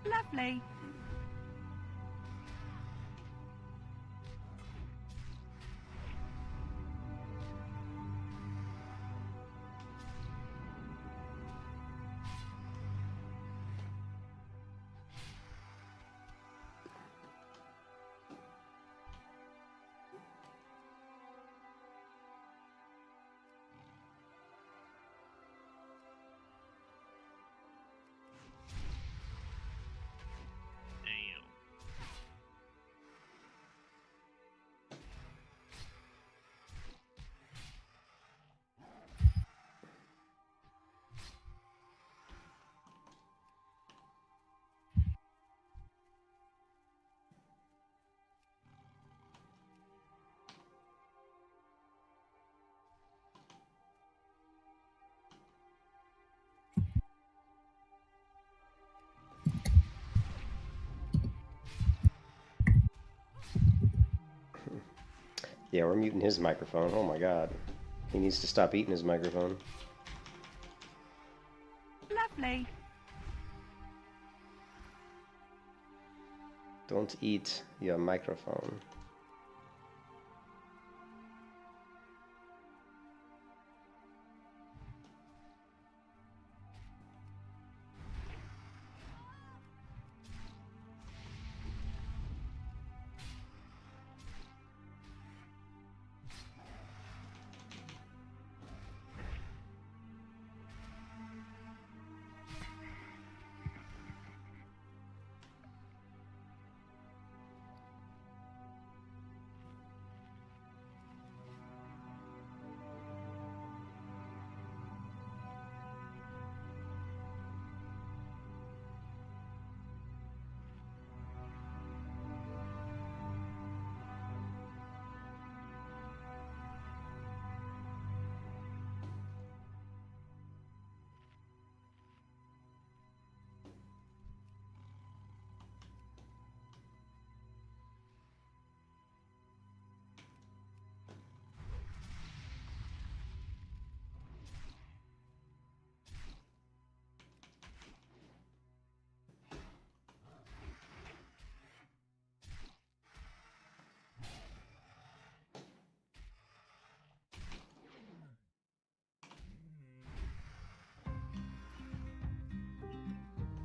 Lovely. Damn. Yeah, we're muting his microphone. Oh my god. He needs to stop eating his microphone. Lovely. Don't eat your microphone.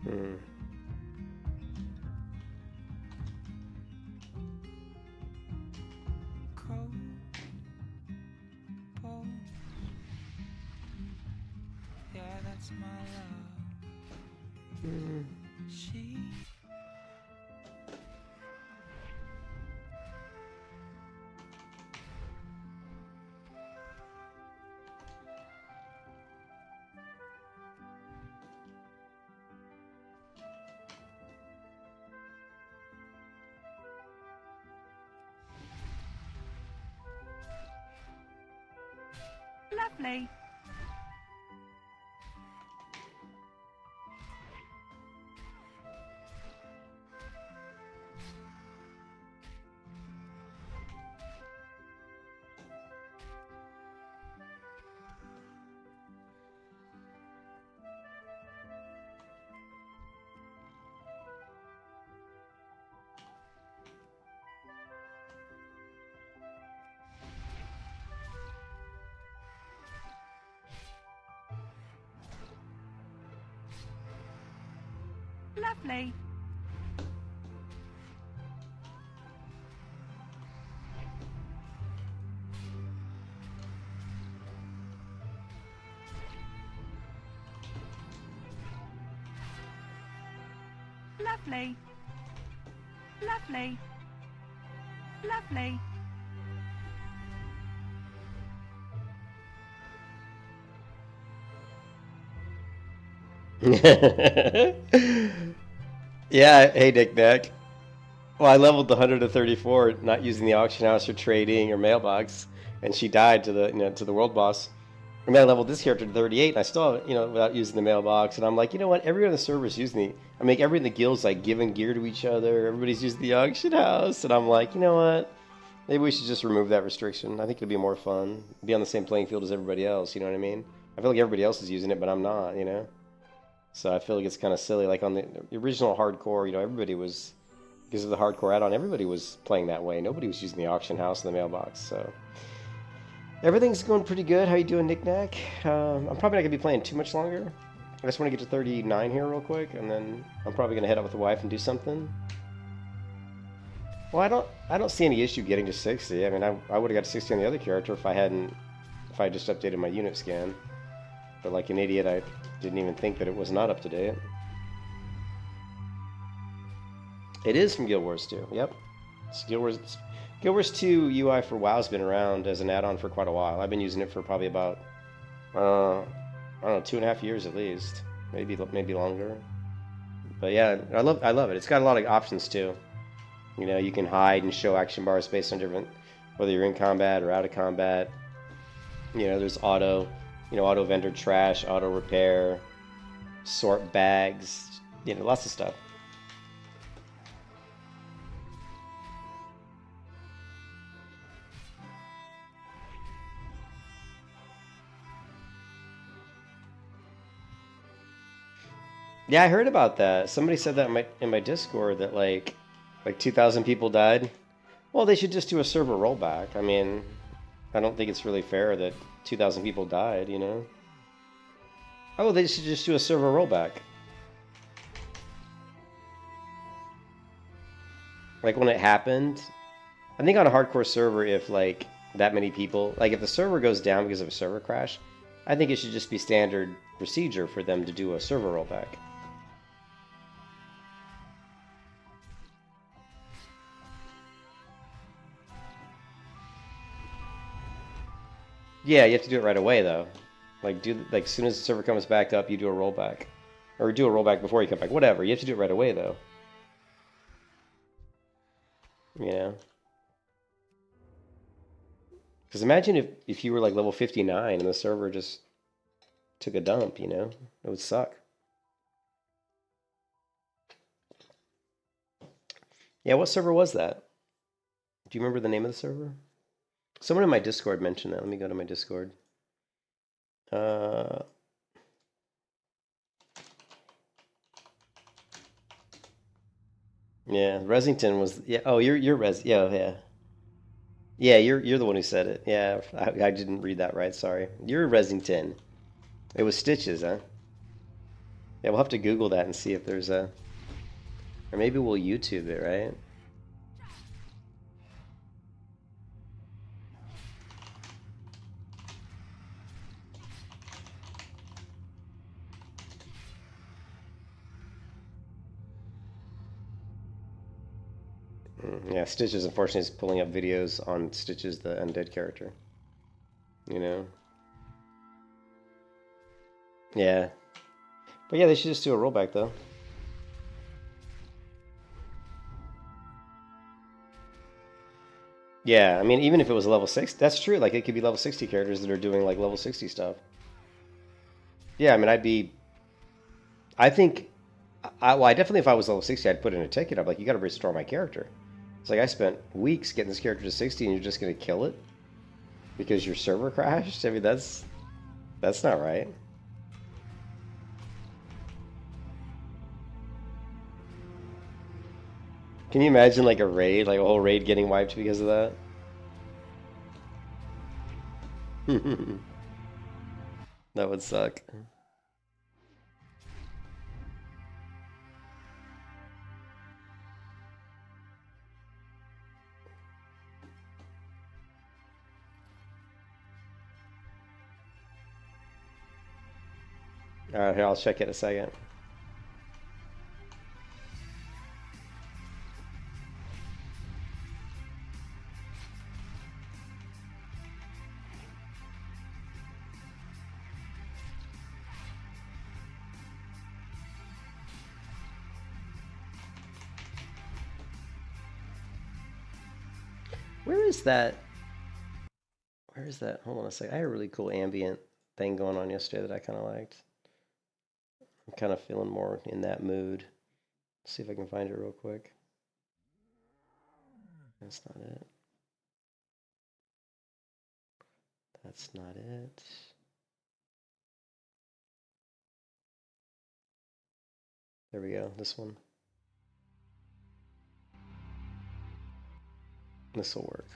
Hmm. Yeah, that's my love. She Lovely. Lovely. Lovely. Lovely. Lovely. Yeah, hey Nick Nack. Well, I leveled the 100 to 34, not using the auction house or trading or mailbox, and she died to the to the world boss. I mean, I leveled this character to 38, and I still, without using the mailbox. And I'm like, you know what? Everyone in the server is using the. I mean, everyone in the guild's like giving gear to each other. Everybody's using the auction house, and I'm like, you know what? Maybe we should just remove that restriction. I think it'd be more fun. Be on the same playing field as everybody else. You know what I mean? I feel like everybody else is using it, but I'm not. So I feel like it's kind of silly. Like on the original hardcore, everybody was, because of the hardcore add-on, everybody was playing that way. Nobody was using the auction house and the mailbox. So everything's going pretty good. How you doing, Nick Nack? I'm probably not gonna be playing too much longer. I just want to get to 39 here real quick, and then I'm probably gonna head out with the wife and do something. Well, I don't see any issue getting to 60. I mean, I would have got to 60 on the other character if I just updated my unit scan. But like an idiot, I didn't even think that it was not up to date. It is from Guild Wars 2. Yep. It's Guild Wars 2 UI for WoW's been around as an add-on for quite a while. I've been using it for probably about, I don't know, 2.5 years at least. Maybe longer. But yeah, I love it. It's got a lot of options too. You can hide and show action bars based on different, whether you're in combat or out of combat. There's auto vendor trash, auto repair, sort bags, lots of stuff. Yeah, I heard about that. Somebody said that in my Discord that like 2,000 people died. Well, they should just do a server rollback. I mean, I don't think it's really fair that 2,000 people died, Oh, they should just do a server rollback. Like when it happened, I think on a hardcore server, if like that many people, like if the server goes down because of a server crash, I think it should just be standard procedure for them to do a server rollback. Yeah, you have to do it right away though. Like as soon as the server comes back up, you do a rollback, or do a rollback before you come back. Whatever. You have to do it right away though. Because imagine if you were like level 59 and the server just took a dump. It would suck. Yeah, what server was that? Do you remember the name of the server? Someone in my Discord mentioned that. Let me go to my Discord. Yeah, Resington was. Yeah. Oh, you're Res. Yeah. Yeah, you're the one who said it. Yeah, I didn't read that right. Sorry. You're Resington. It was Stitches, huh? Yeah, we'll have to Google that and see if there's a... Or maybe we'll YouTube it, right? Yeah, Stitches, unfortunately, is pulling up videos on Stitches, the undead character. You know? Yeah. But yeah, they should just do a rollback, though. Yeah, I mean, even if it was level 6, that's true. Like, it could be level 60 characters that are doing, like, level 60 stuff. Yeah, I mean, I think... well, I definitely, if I was level 60, I'd put in a ticket. I'm like, you gotta restore my character. It's like, I spent weeks getting this character to 60, and you're just gonna kill it? Because your server crashed? I mean, that's not right. Can you imagine, like, a raid, like a whole raid getting wiped because of that? That would suck. Alright, here, I'll check it in a second. Where is that? Where is that? Hold on a sec. I had a really cool ambient thing going on yesterday that I kind of liked. I'm kind of feeling more in that mood. Let's see if I can find it real quick. That's not it. That's not it. There we go. This one. This will work.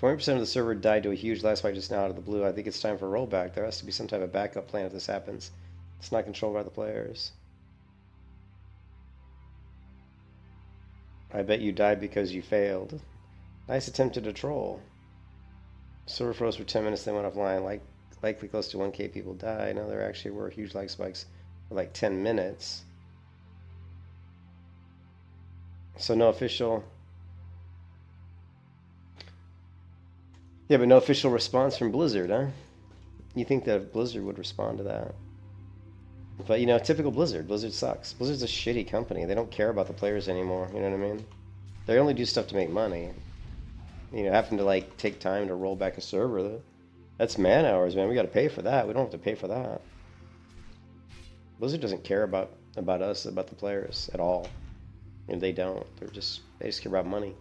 %of the server died to a huge last fight just now out of the blue. I think it's time for rollback. There has to be some type of backup plan if this happens. It's not controlled by the players. I bet you died because you failed. Nice attempt at a troll. Server froze for 10 minutes, then went offline. Likely close to 1K people died. No, there actually were huge lag spikes for like 10 minutes. So no official... Yeah, but no official response from Blizzard, huh? You think that Blizzard would respond to that. But, you know, typical Blizzard. Blizzard sucks. Blizzard's a shitty company. They don't care about the players anymore, you know what I mean? They only do stuff to make money. You know, having to, like, take time to roll back a server, that's man hours, man. We gotta pay for that. We don't have to pay for that. Blizzard doesn't care about us, about the players at all. And they don't. They just care about money.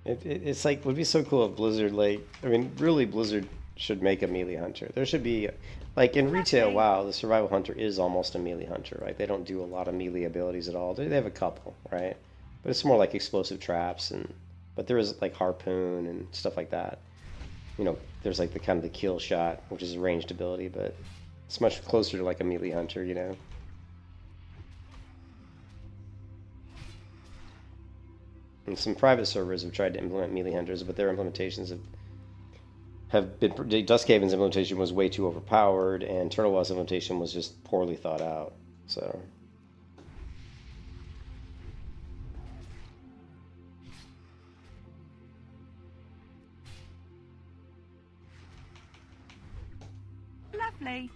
It's like, would be so cool if Blizzard, like, I mean, really Blizzard should make a melee hunter. There should be, like, in retail, WoW, the survival hunter is almost a melee hunter, right? They don't do a lot of melee abilities at all. They have a couple, right? But it's more like explosive traps, but there is, like, harpoon and stuff like that. You know, there's, like, the kind of the kill shot, which is a ranged ability, but it's much closer to, like, a melee hunter, you know? And some private servers have tried to implement melee hunters, but their implementations have been... Duskhaven's implementation was way too overpowered, and Turtlewell's implementation was just poorly thought out, so... Lovely.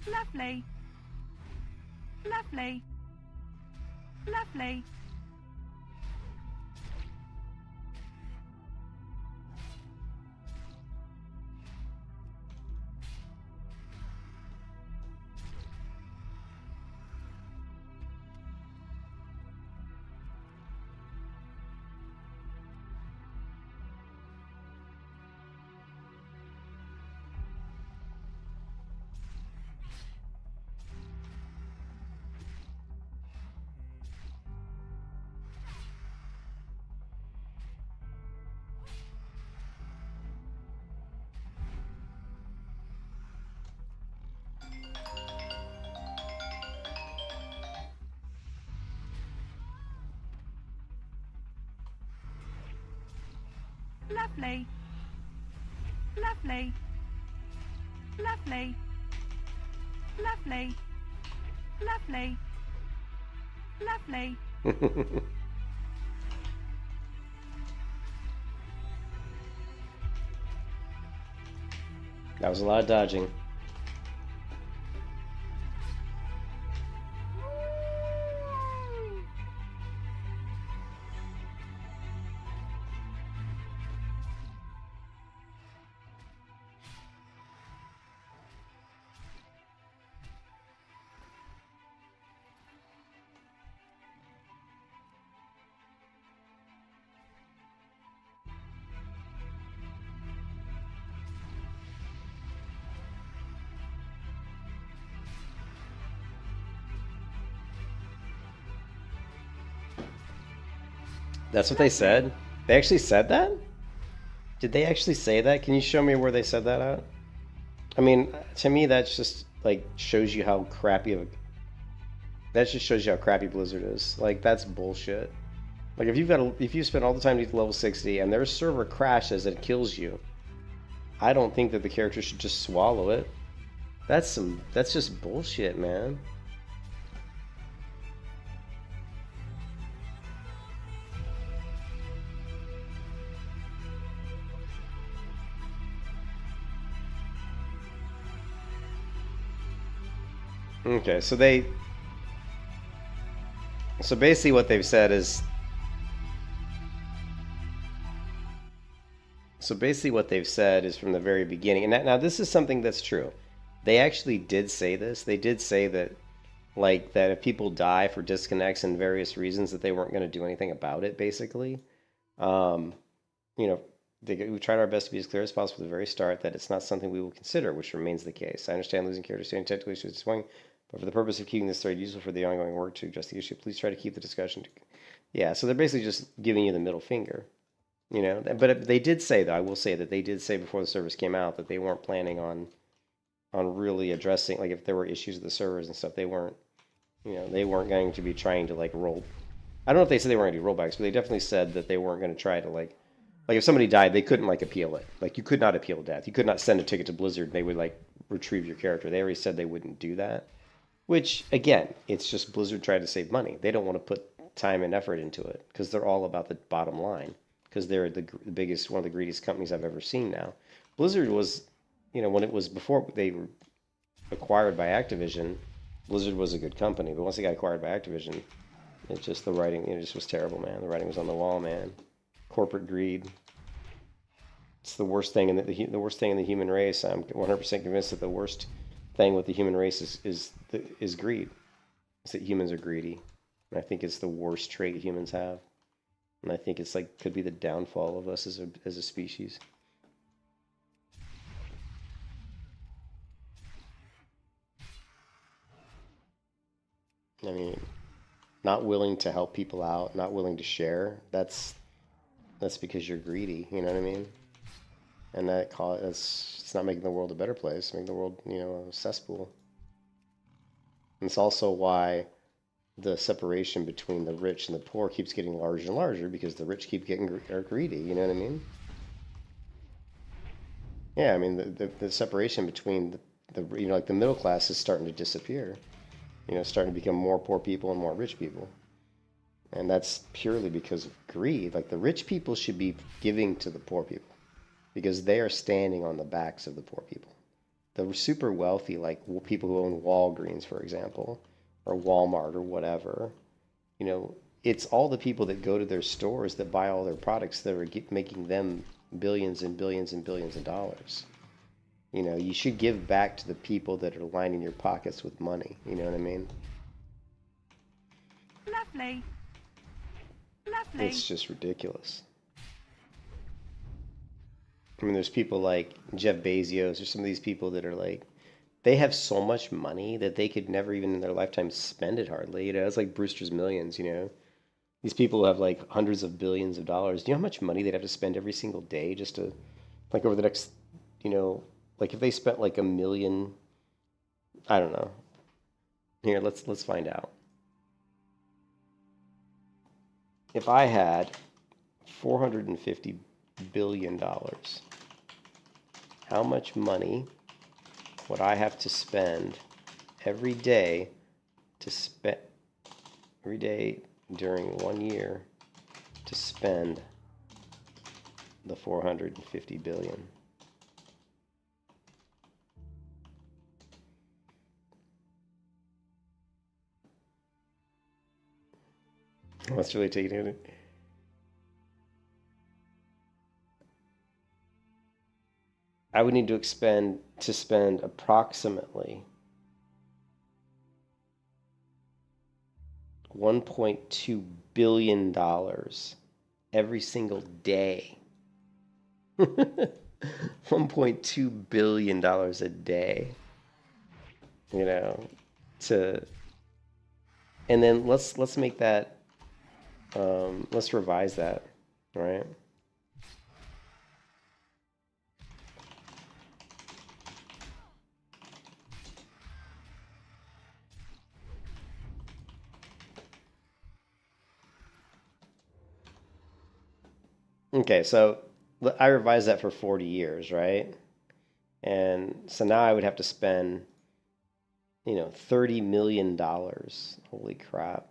Lovely. Lovely. Lovely. Lovely. Lovely. Lovely. Lovely. Lovely. Lovely. That was a lot of dodging. That's what they said? They actually said that? Did they actually say that? Can you show me where they said that at? I mean, to me, that's just, like, shows you how crappy of a... That just shows you how crappy Blizzard is. Like, that's bullshit. Like, if you spend all the time to get to level 60 and their server crashes and kills you, I don't think that the character should just swallow it. That's just bullshit, man. Okay, so basically what they've said is from the very beginning, and now this is something that's true. They actually did say this. They did say that, like, that if people die for disconnects and various reasons, that they weren't going to do anything about it, basically. You know, we tried our best to be as clear as possible at the very start that it's not something we will consider, which remains the case. I understand losing character standing technically is swing, but for the purpose of keeping this thread useful for the ongoing work to address the issue, please try to keep the discussion to... Yeah, so they're basically just giving you the middle finger, you know. But they did say, though, I will say that they did say before the service came out that they weren't planning on really addressing, like, if there were issues with the servers and stuff, they weren't, you know, they weren't going to be trying to, like, roll. I don't know if they said they weren't going to do rollbacks, but they definitely said that they weren't going to try to, like if somebody died, they couldn't, like, appeal it. Like, you could not appeal death. You could not send a ticket to Blizzard and they would, like, retrieve your character. They already said they wouldn't do that. Which, again, it's just Blizzard trying to save money. They don't want to put time and effort into it because they're all about the bottom line. Because they're the biggest, one of the greediest companies I've ever seen now. Blizzard was, you know, when it was before they were acquired by Activision, Blizzard was a good company. But once they got acquired by Activision, it's just the writing, it just was terrible, man. The writing was on the wall, man. Corporate greed. It's the worst thing in the worst thing in the human race. I'm 100% convinced that the worst thing with the human race is greed. It's that humans are greedy. And I think it's the worst trait humans have. And I think it's like could be the downfall of us as a species. I mean, not willing to help people out, not willing to share, that's because you're greedy, you know what I mean? And it's not making the world a better place, making the world, you know, a cesspool. And it's also why the separation between the rich and the poor keeps getting larger and larger, because the rich keep getting greedy, you know what I mean? Yeah, I mean, the separation between the you know, like the middle class is starting to disappear. You know, starting to become more poor people and more rich people. And that's purely because of greed. Like, the rich people should be giving to the poor people because they are standing on the backs of the poor people. The super wealthy, like people who own Walgreens, for example, or Walmart or whatever, you know, it's all the people that go to their stores that buy all their products that are making them billions and billions and billions of dollars. You know, you should give back to the people that are lining your pockets with money. You know what I mean? Lovely. Lovely. It's just ridiculous. I mean, there's people like Jeff Bezos or some of these people that are like, they have so much money that they could never even in their lifetime spend it hardly. You know, it's like Brewster's Millions, you know. These people who have like hundreds of billions of dollars. Do you know how much money they'd have to spend every single day just to, like, over the next, you know, like if they spent like $1 million, I don't know. Here, let's find out. If I had $450 billion, how much money would I have to spend every day during 1 year to spend the $450 billion? Let's really take it. I would need to spend approximately $1.2 billion every single day. $1.2 billion a day. You know, and then let's make that. Let's revise that, all right? Okay, so I revised that for 40 years, right? And so now I would have to spend, $30 million. Holy crap.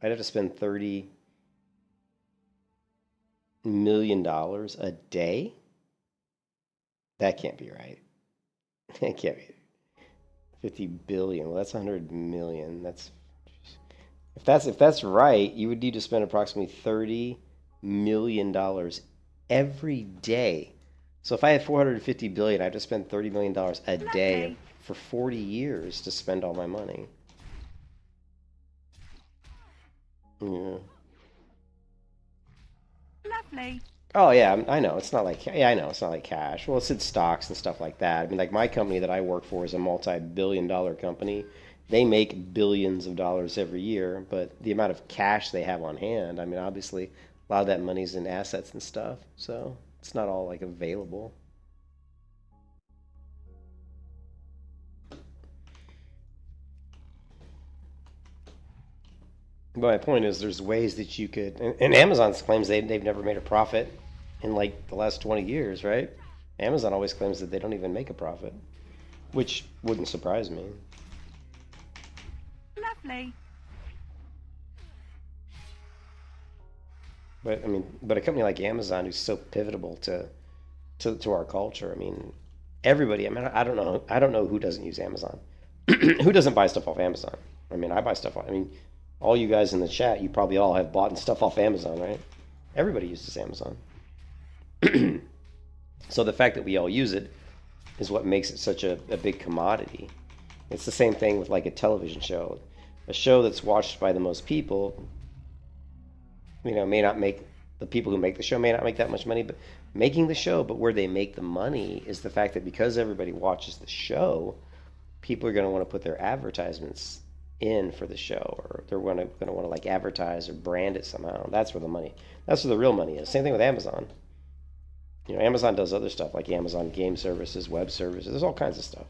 I'd have to spend $30 million a day? That can't be right. That can't be. 50 billion. Well, that's 100 million. If that's right, you would need to spend approximately $30 million every day. So if I had 450 billion, I have to spend $30 million a day for 40 years to spend all my money. Yeah. Lovely. Oh yeah, I know. It's not like I know it's not like cash. Well, it's in stocks and stuff like that. I mean, like my company that I work for is a multi-billion-dollar company. They make billions of dollars every year, but the amount of cash they have on hand, I mean, obviously, a lot of that money's in assets and stuff, so it's not all like available. But my point is, there's ways that you could, and Amazon claims they've never made a profit in like the last 20 years, right? Amazon always claims that they don't even make a profit, which wouldn't surprise me. Lovely. But I mean, but a company like Amazon, who's so pivotal to our culture, I mean, everybody. I mean, I don't know who doesn't use Amazon. Who doesn't buy stuff off Amazon? I mean, I buy stuff off. I mean, all you guys in the chat, you probably all have bought stuff off Amazon, right? Everybody uses Amazon. So the fact that we all use it is what makes it such a big commodity. It's the same thing with like a television show. A show that's watched by the most people, may not make, the people who make the show may not make that much money, but making the show, but where they make the money is the fact that because everybody watches the show, people are going to want to put their advertisements in for the show, or they're going to want to like advertise or brand it somehow. That's where the real money is. Same thing with Amazon. Amazon does other stuff like Amazon game services, web services. There's all kinds of stuff.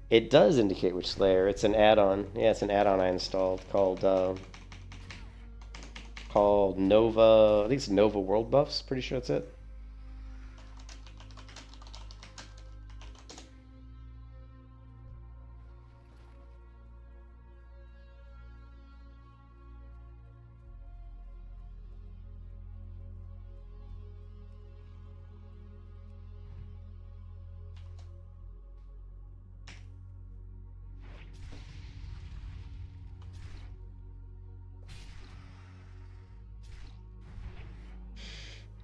It does indicate which layer. It's an add-on. Yeah, it's an add-on I installed called Nova. I think it's Nova World Buffs. Pretty sure that's it.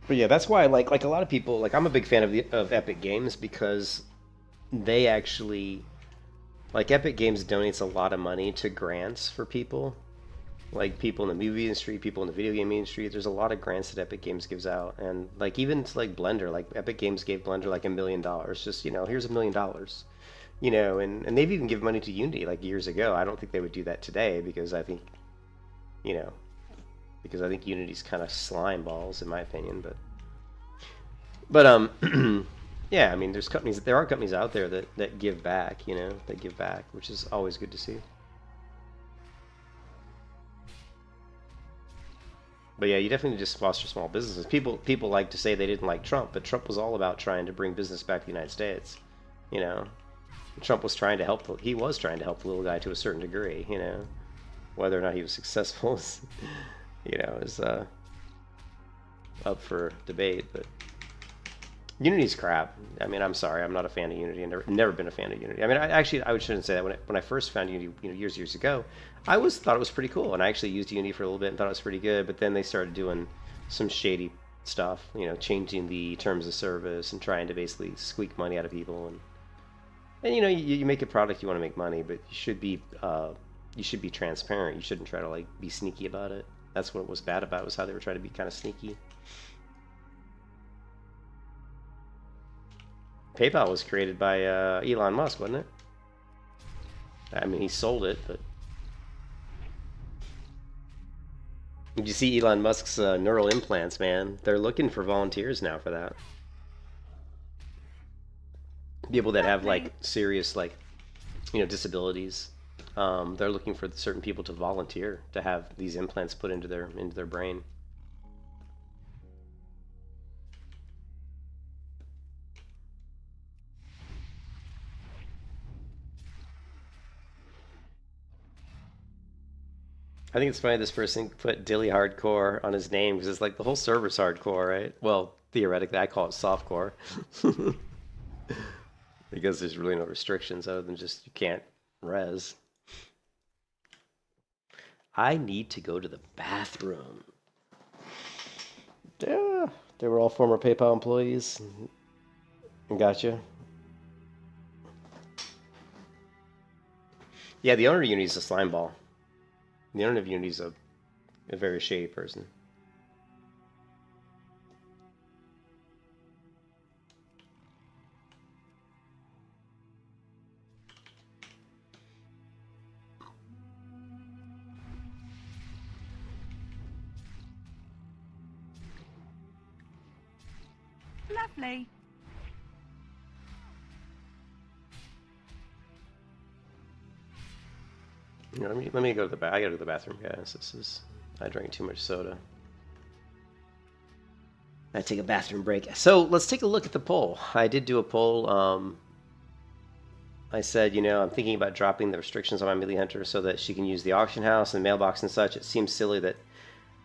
But yeah, that's why I like a lot of people, like I'm a big fan of Epic Games because they actually, like Epic Games donates a lot of money to grants for people, like people in the movie industry, people in the video game industry. There's a lot of grants that Epic Games gives out, and like even to like Blender, like Epic Games gave Blender like $1 million, just here's $1 million, and they've even given money to Unity like years ago. I don't think they would do that today because I think, Unity's kind of slime balls in my opinion, but yeah, I mean, there are companies out there that give back, that give back, which is always good to see. But yeah, you definitely just foster small businesses. People like to say they didn't like Trump, but Trump was all about trying to bring business back to the United States. Trump was trying to help. He was trying to help the little guy to a certain degree. Whether or not he was successful is, is up for debate. But Unity's crap. I mean, I'm sorry, I'm not a fan of Unity. I've never been a fan of Unity. I mean, I shouldn't say that. When I first found Unity, years ago, I thought it was pretty cool, and I actually used Unity for a little bit and thought it was pretty good. But then they started doing some shady stuff, changing the terms of service and trying to basically squeak money out of people. And you make a product, you want to make money, but you should be transparent. You shouldn't try to like be sneaky about it. That's what was bad about it, was how they were trying to be kind of sneaky. PayPal was created by Elon Musk, wasn't it? I mean, he sold it, but... Did you see Elon Musk's neural implants, man? They're looking for volunteers now for that. People that have, like, serious, like, disabilities. they're looking for certain people to volunteer to have these implants put into their brain. I think it's funny this person put Dilly Hardcore on his name because it's like the whole server's hardcore, right? Well, theoretically, I call it softcore. Because there's really no restrictions other than just you can't res. I need to go to the bathroom. Yeah, they were all former PayPal employees. Gotcha. Yeah, the owner of Unity's a slime ball. The owner of Unity's a very shady person. Lovely. You know, let me go to the bath. I gotta go to the bathroom, guys. I drank too much soda. I take a bathroom break. So let's take a look at the poll. I did do a poll. I said, you know, I'm thinking about dropping the restrictions on my melee hunter so that she can use the auction house and mailbox and such. It seems silly that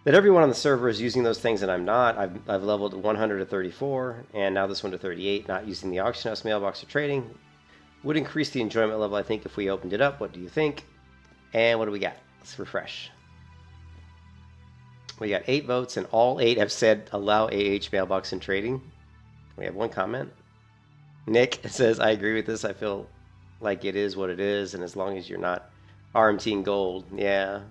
everyone on the server is using those things and I'm not. I've leveled 100 to 34 and now this one to 38. Not using the auction house, mailbox, or trading would increase the enjoyment level. I think if we opened it up. What do you think? And what do we got? Let's refresh. We got 8 votes, and all 8 have said allow AH mailbox and trading. We have one comment. Nick says, I agree with this. I feel like it is what it is, and as long as you're not RMTing gold, yeah.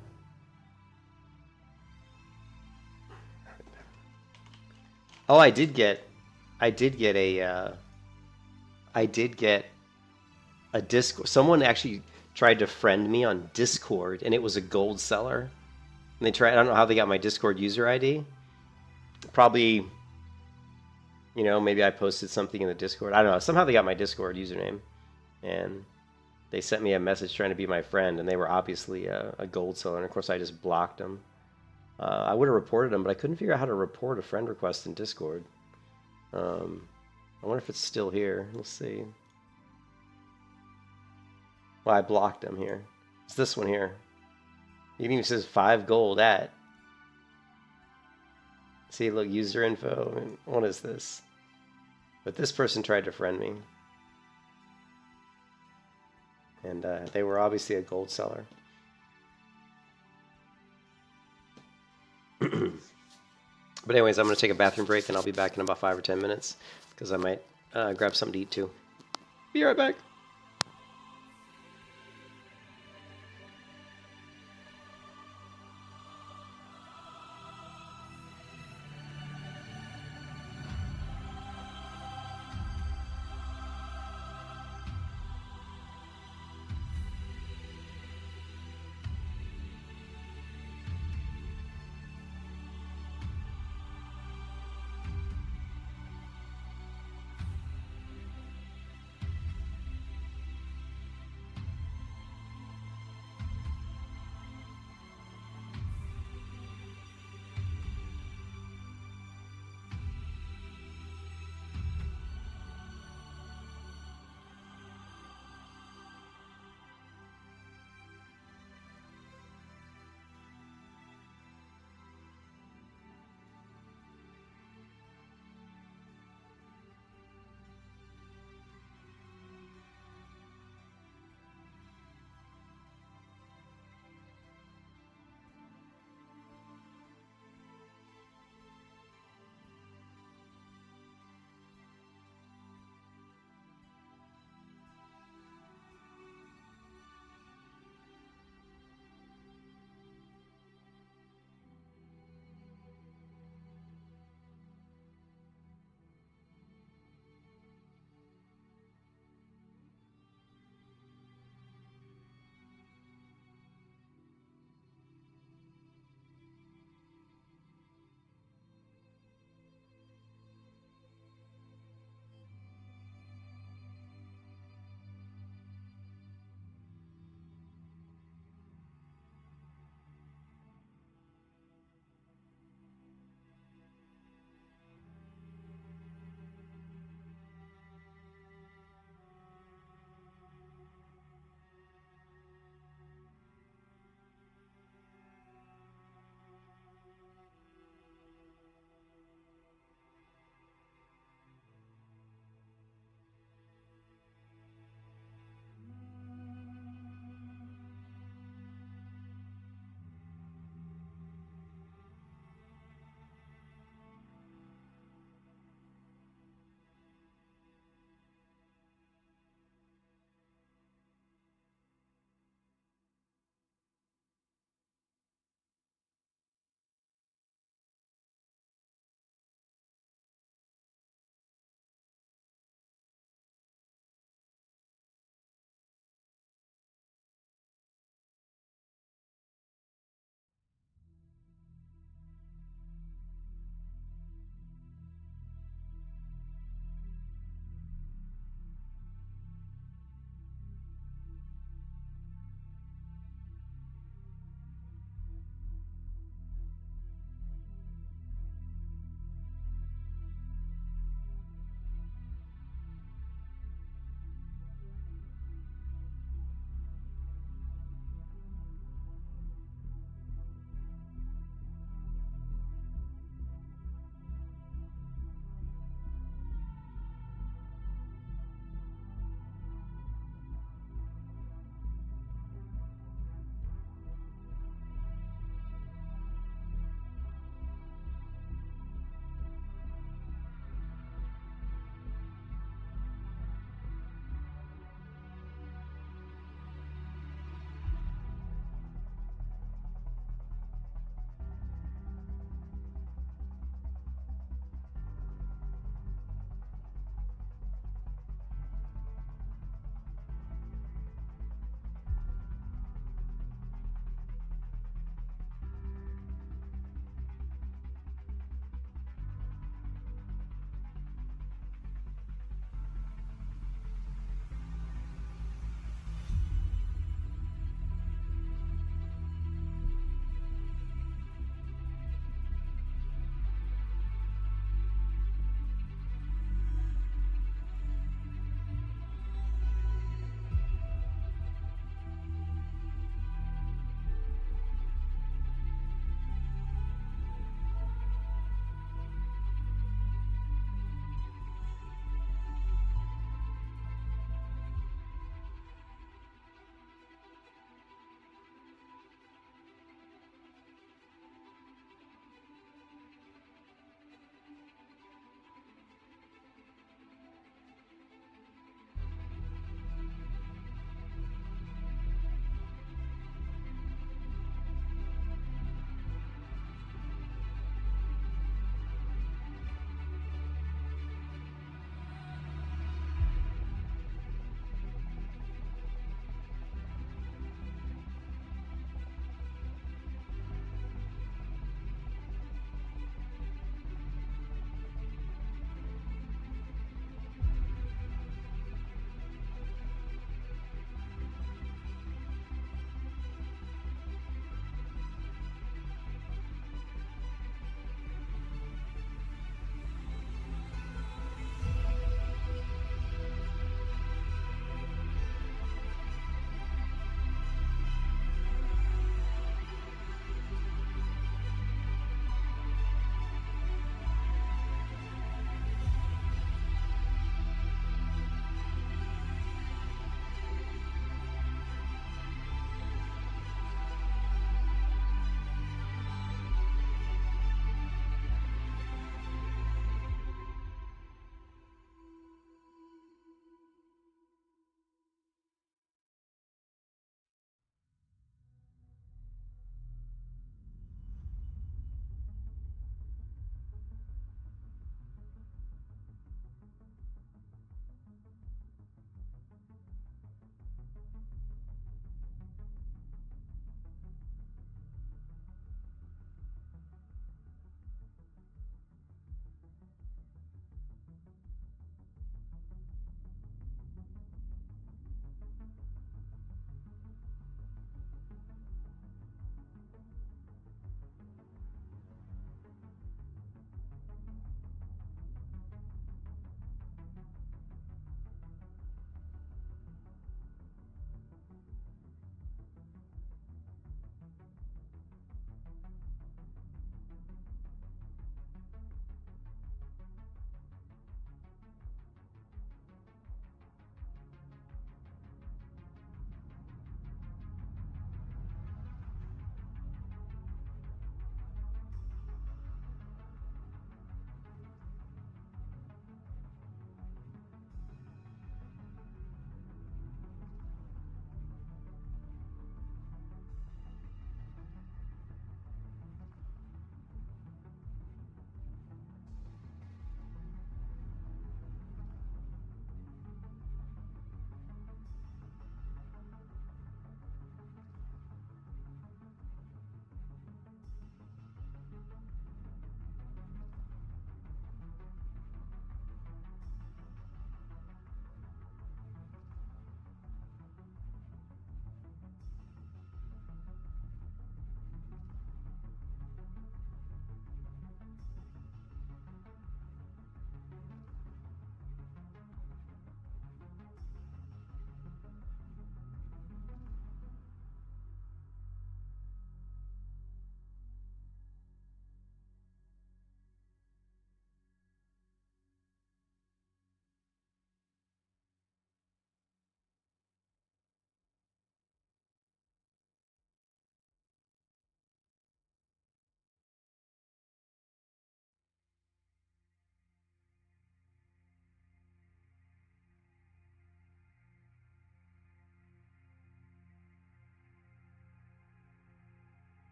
Oh, I did get a Discord. Someone actually tried to friend me on Discord, and it was a gold seller. And they tried. I don't know how they got my Discord user ID. Probably, you know, maybe I posted something in the Discord. I don't know. Somehow they got my Discord username, and they sent me a message trying to be my friend. And they were obviously a gold seller. And of course, I just blocked them. I would have reported them, but I couldn't figure out how to report a friend request in Discord. I wonder if it's still here. Let's see. Well, I blocked them here. It's this one here. It even says 5 gold at. See, look, user info. I mean, what is this? But this person tried to friend me. And they were obviously a gold seller. But anyways, I'm going to take a bathroom break and I'll be back in about 5 or 10 minutes. Because I might grab something to eat too. Be right back.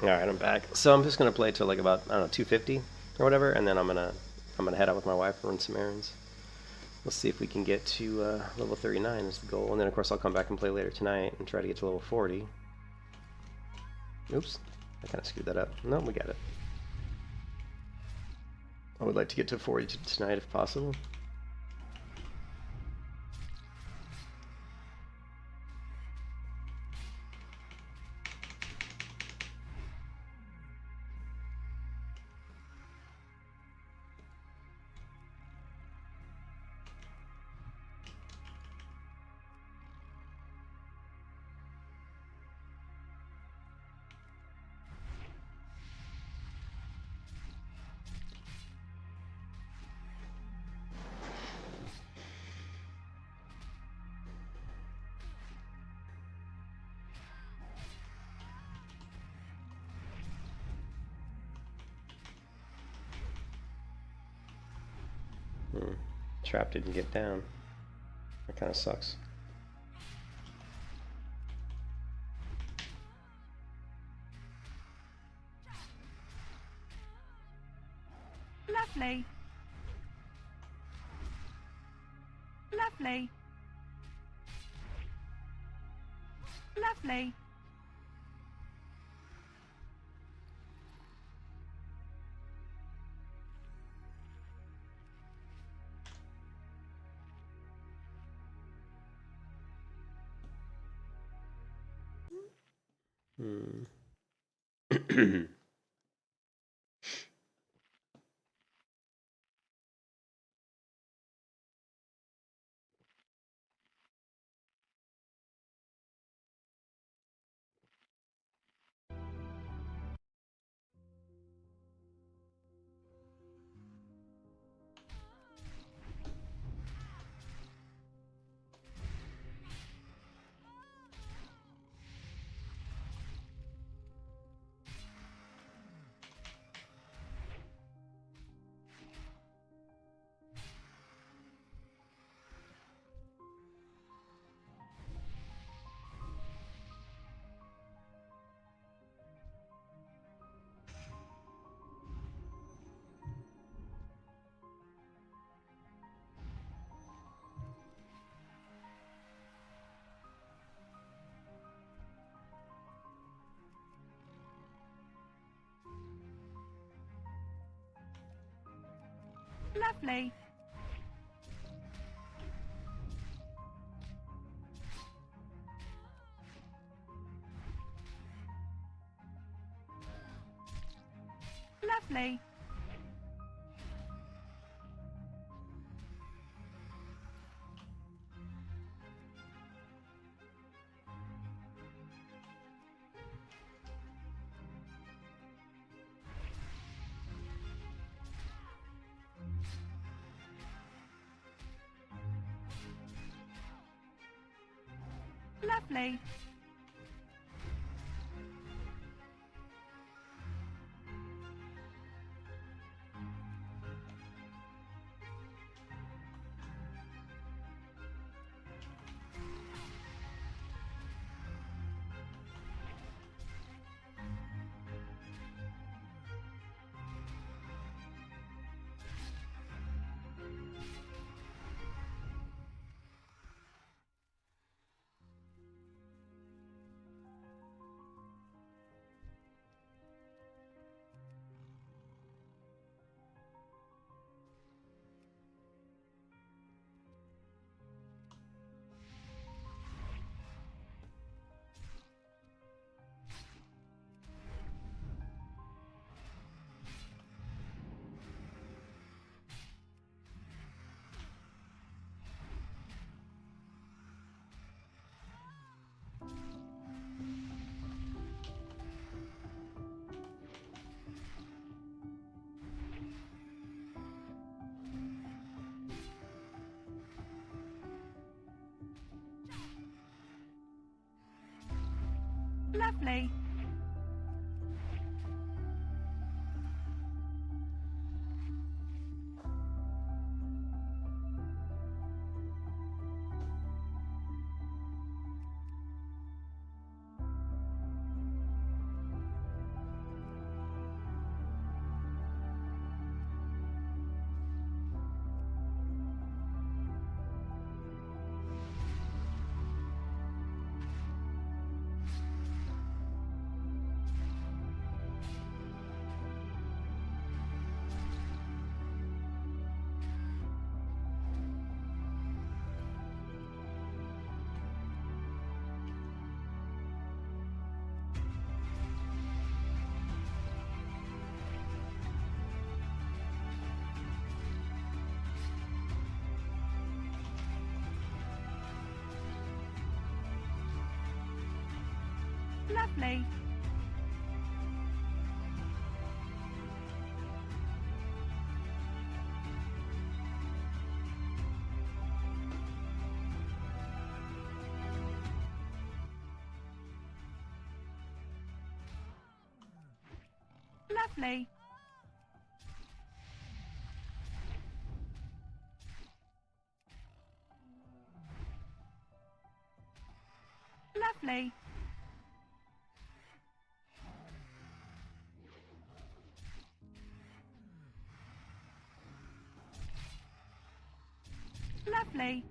Alright, I'm back. So I'm just gonna play till like about, I don't know, 250 or whatever, and then I'm gonna head out with my wife and run some errands. We'll see if we can get to level 39 is the goal, and then of course I'll come back and play later tonight and try to get to level 40. Oops, I kind of screwed that up. No, we got it. I would like to get to 40 tonight if possible. Trap didn't get down. That kind of sucks. Lovely. Lovely. Lovely. Lovely. Lovely. Lovely. Lovely. Lovely. Lovely. Lovely. Lovely.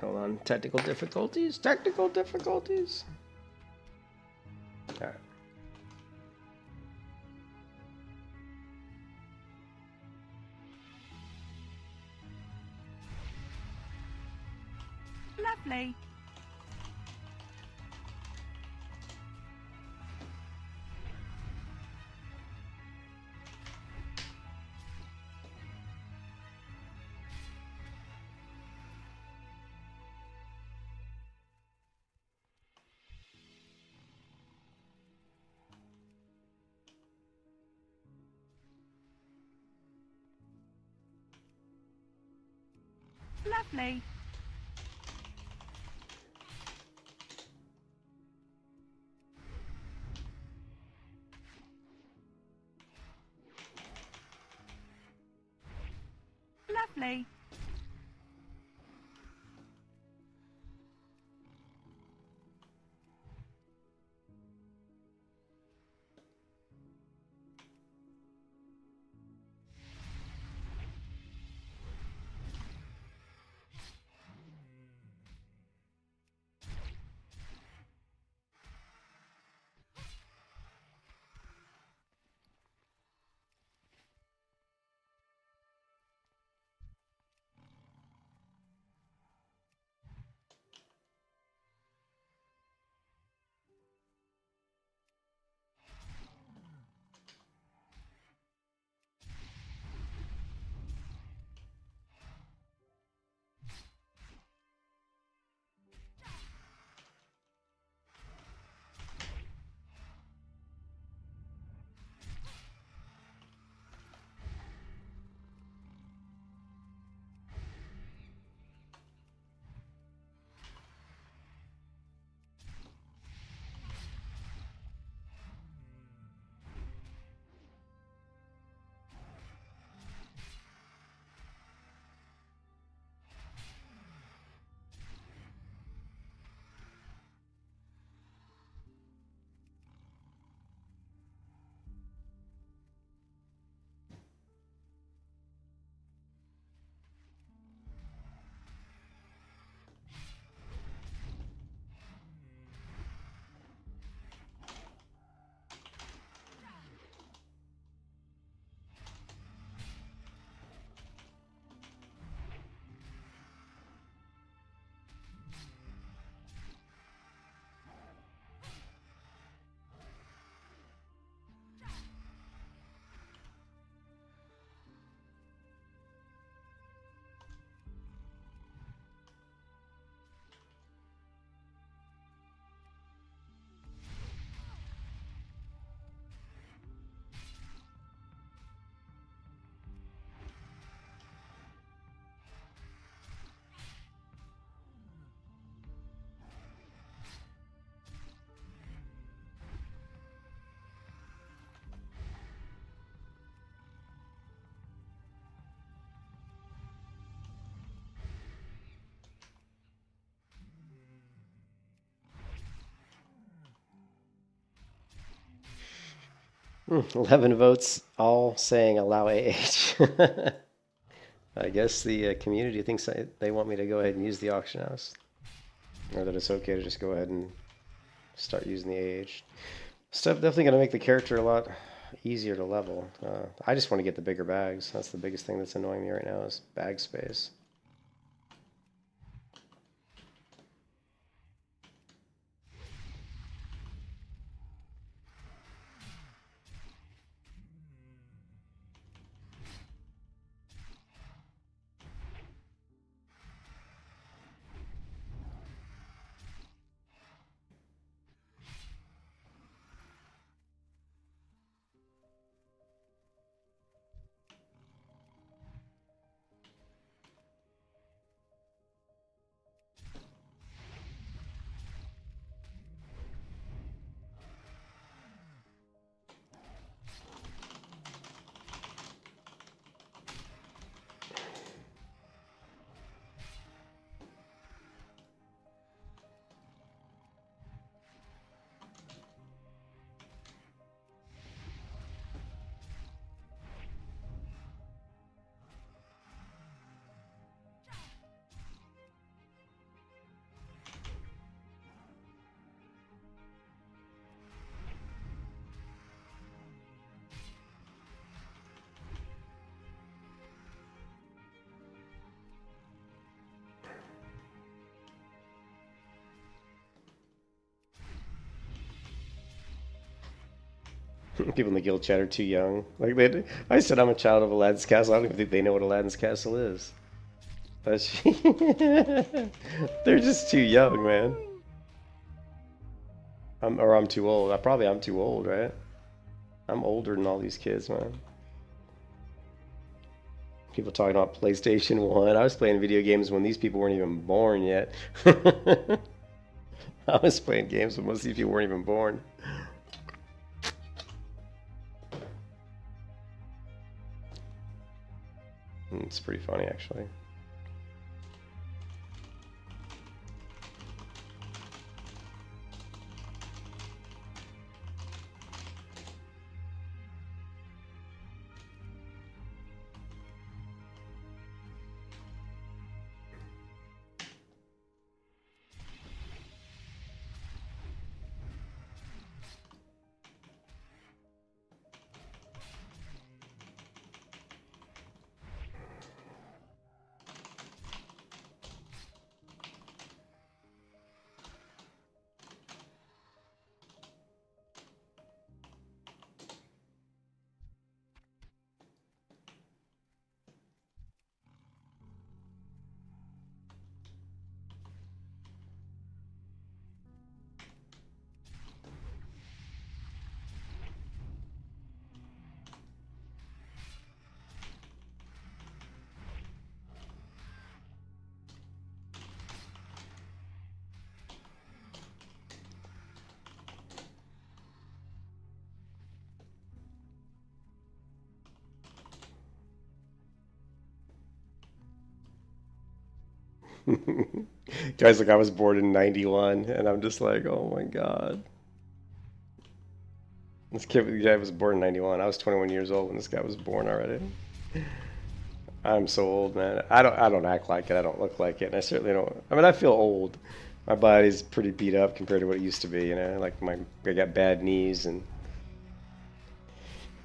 Hold on. Technical difficulties. Technical difficulties. All right. Lovely. Lovely. Lovely. 11 votes, all saying allow AH. I guess the community thinks they want me to go ahead and use the auction house. Or that it's okay to just go ahead and start using the AH. Stuff definitely going to make the character a lot easier to level. I just want to get the bigger bags. That's the biggest thing that's annoying me right now is bag space. People in the guild chat are too young. Like I said, I'm a child of Aladdin's castle. I don't even think they know what Aladdin's castle is. That's they're just too young, man. I'm too old. I'm too old, right? I'm older than all these kids, man. People talking about PlayStation 1. I was playing video games when these people weren't even born yet. I was playing games when most of these people weren't even born. It's pretty funny, actually. Guys, like I was born in 91, and I'm just like, oh my god. This guy was born in 91. I was 21 years old when this guy was born already. I'm so old, man. I don't act like it. I don't look like it, and I certainly don't. I mean, I feel old. My body's pretty beat up compared to what it used to be. You know, like I got bad knees,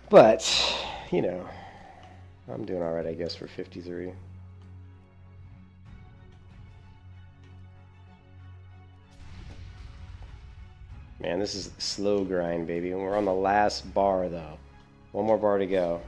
but you know, I'm doing all right, I guess, for 53. Man, this is slow grind, baby. And we're on the last bar, though. One more bar to go.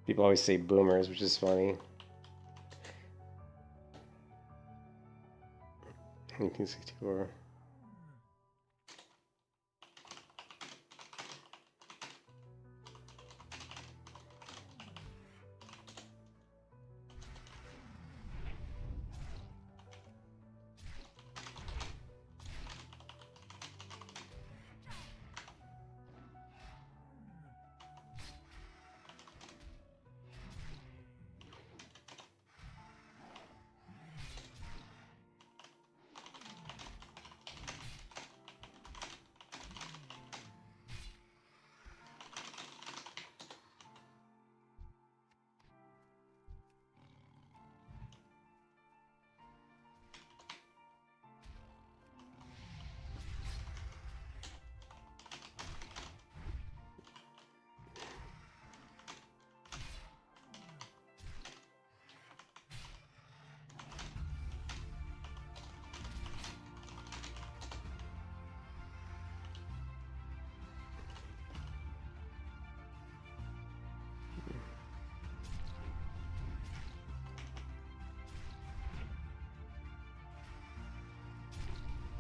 People always say boomers, which is funny. 1964.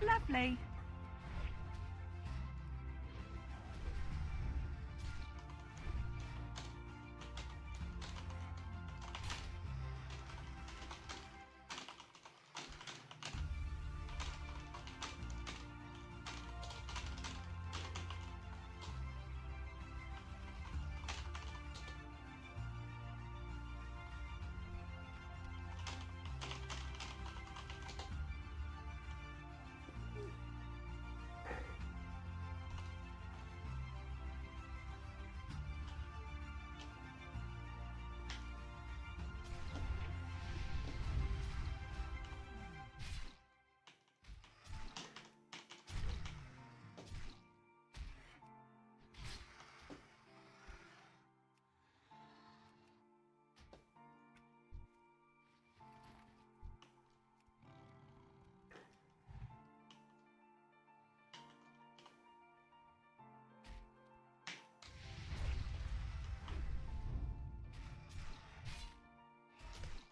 Lovely.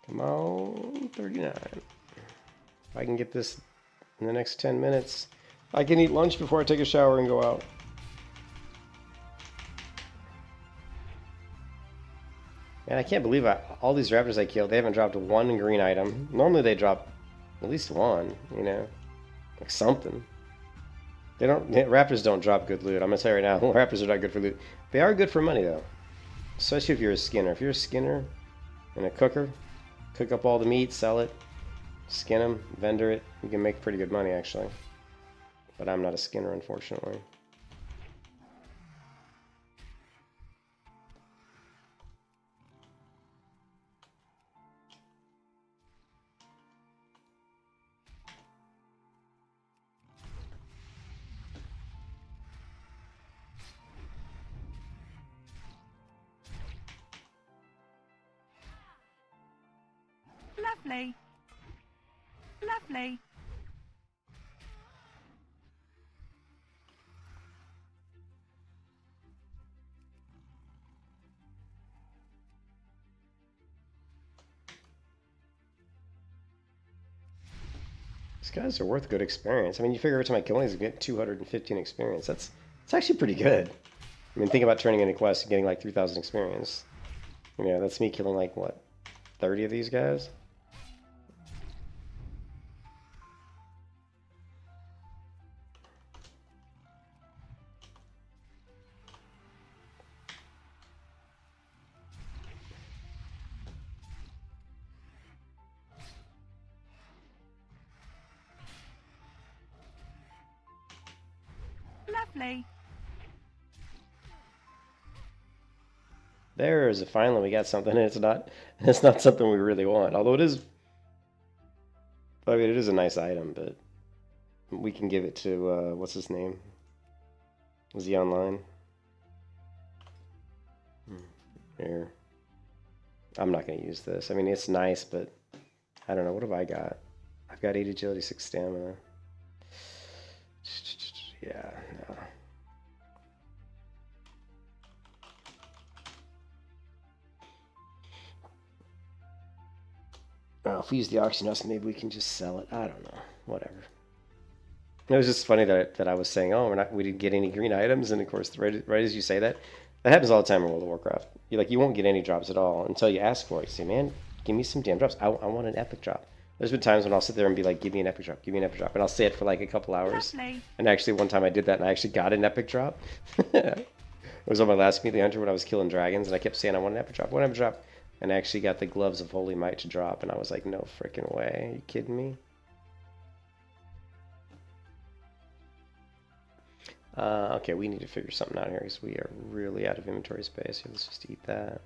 Come on, 39. If I can get this in the next 10 minutes, I can eat lunch before I take a shower and go out. And I can't believe all these raptors I killed, they haven't dropped one green item. Normally they drop at least one, you know, like something. Raptors don't drop good loot. I'm gonna tell you right now, raptors are not good for loot. They are good for money though, especially if you're a skinner. If you're a skinner and a cooker, cook up all the meat, sell it, skin them, vendor it. You can make pretty good money actually. But I'm not a skinner, unfortunately. Lovely. Lovely. These guys are worth good experience. I mean, you figure every time I kill one, he's getting 215 experience. That's actually pretty good. I mean, think about turning in a quest and getting like 3,000 experience. You know, that's me killing like, what, 30 of these guys? Lovely. There's a finally we got something. And it's not something we really want. Although it is. I mean, it is a nice item, but we can give it to what's his name? Is he online? Here. I'm not going to use this. I mean, it's nice, but I don't know. What have I got? I've got 8 agility, 6 stamina. Yeah, no. Well, if we use the Oxynos, maybe we can just sell it. I don't know. Whatever. It was just funny that I was saying, oh, we didn't get any green items, and of course, right as you say that happens all the time in World of Warcraft. You won't get any drops at all until you ask for it. You say, man, give me some damn drops. I want an epic drop. There's been times when I'll sit there and be like, give me an epic drop, give me an epic drop, and I'll say it for like a couple hours. Lovely. And actually, one time I did that, and I actually got an epic drop. It was on my last Meet the Hunter when I was killing dragons, and I kept saying, I want an epic drop, I want an epic drop. And I actually got the Gloves of Holy Might to drop, and I was like, no freaking way. Are you kidding me? Okay, we need to figure something out here because we are really out of inventory space. Here, let's just eat that.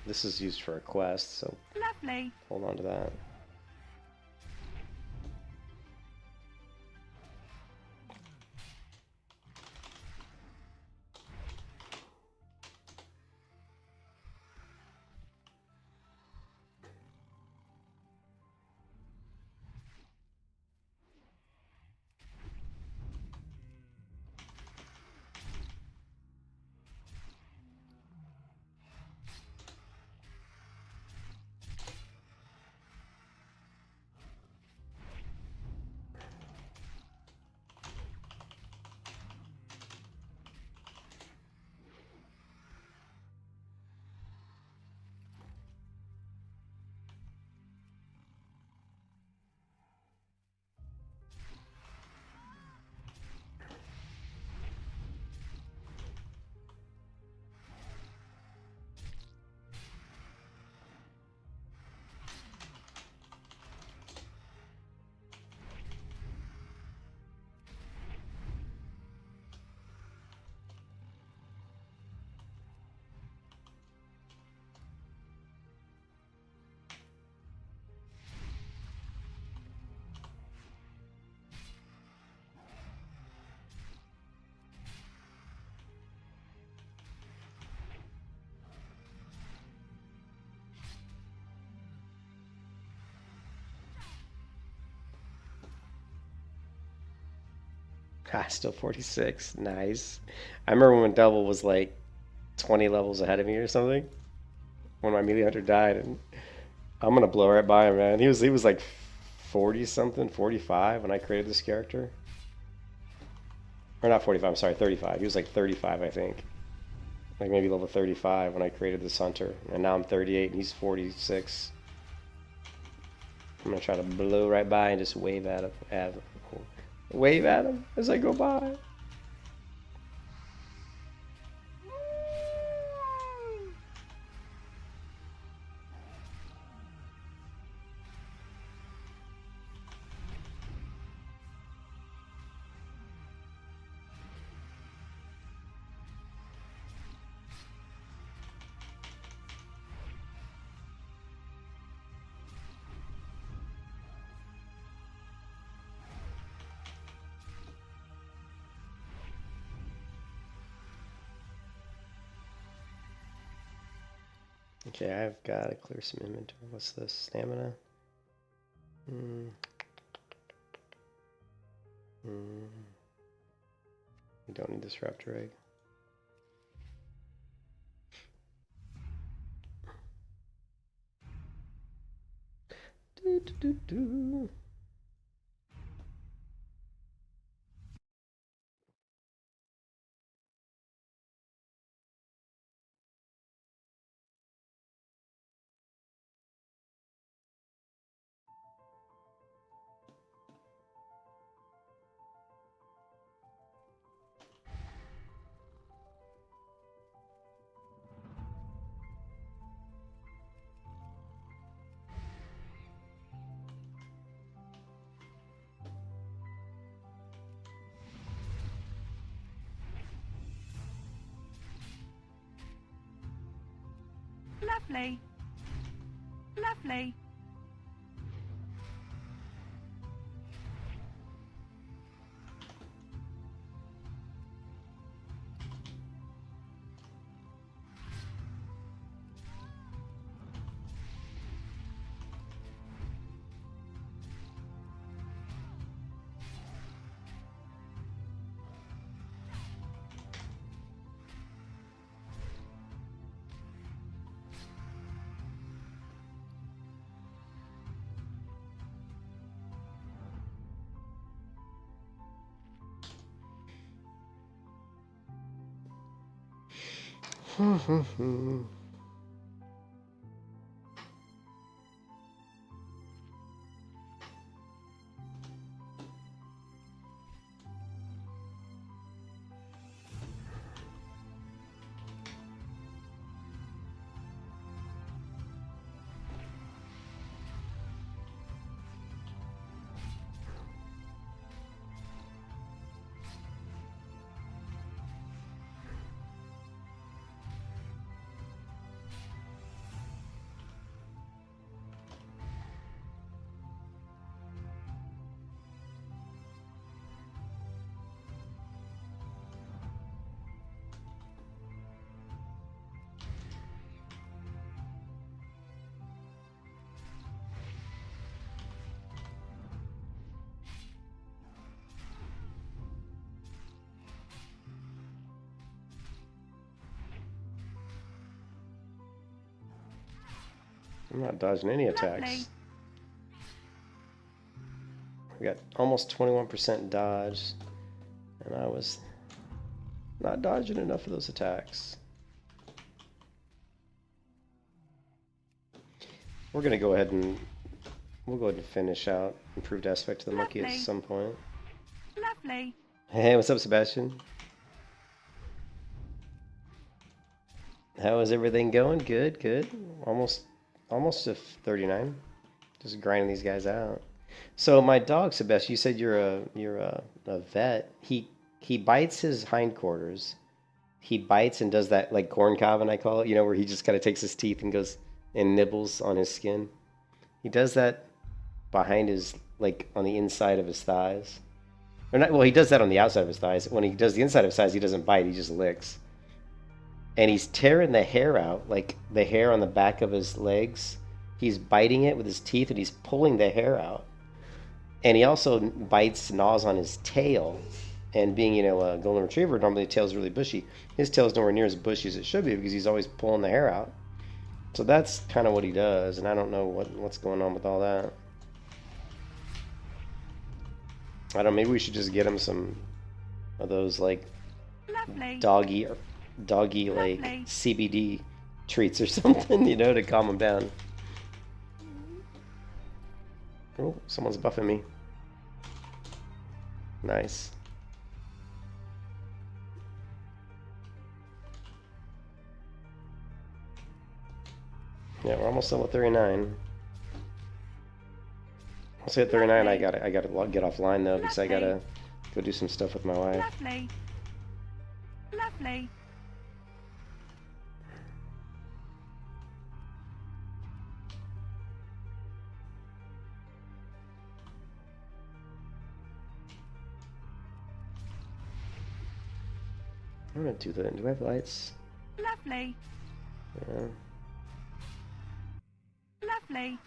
This is used for a quest, so Lovely. hold on to that. Ah, still 46. Nice. I remember when Double was like 20 levels ahead of me or something. When my melee hunter died, and I'm gonna blow right by him, man. He was like 40 something, 45 when I created this character. Or not 45, I'm sorry, 35. He was like 35, I think. Like maybe level 35 when I created this hunter. And now I'm 38 and he's 46. I'm gonna try to blow right by and just wave at him. Wave at him as I go by. Okay, I've got to clear some inventory. What's this? Stamina? You don't need this raptor egg. Do. Lovely. Lovely. I'm not dodging any attacks. Lovely. We got almost 21% dodge, and I was not dodging enough of those attacks. We're gonna go ahead and finish out improved aspect to the monkey at Lovely. some point. Lovely. Hey, what's up, Sebastian? How is everything going? Good, good. Almost to 39. Just grinding these guys out. So my dog, Sebastian, you said you're a vet. He bites his hindquarters. He bites and does that like corn cobbing, I call it. You know, where he just kind of takes his teeth and goes and nibbles on his skin. He does that behind his, like on the inside of his thighs. Or not, well, he does that on the outside of his thighs. When he does the inside of his thighs, he doesn't bite. He just licks. And he's tearing the hair out, like the hair on the back of his legs. He's biting it with his teeth and he's pulling the hair out. And he also bites, gnaws on his tail. And being, you know, a golden retriever, normally the tail's really bushy. His tail's nowhere near as bushy as it should be because he's always pulling the hair out. So that's kind of what he does, and I don't know what's going on with all that. I don't know, maybe we should just get him some of those, like, Lovely. doggy like CBD treats or something, you know, to calm him down. Oh, someone's buffing me. Nice. Yeah, we're almost level 39. Once I hit 39, I gotta get offline though because I gotta go do some stuff with my wife. Lovely. Lovely. I'm gonna do that. Do I have lights? Lovely. Yeah. Lovely.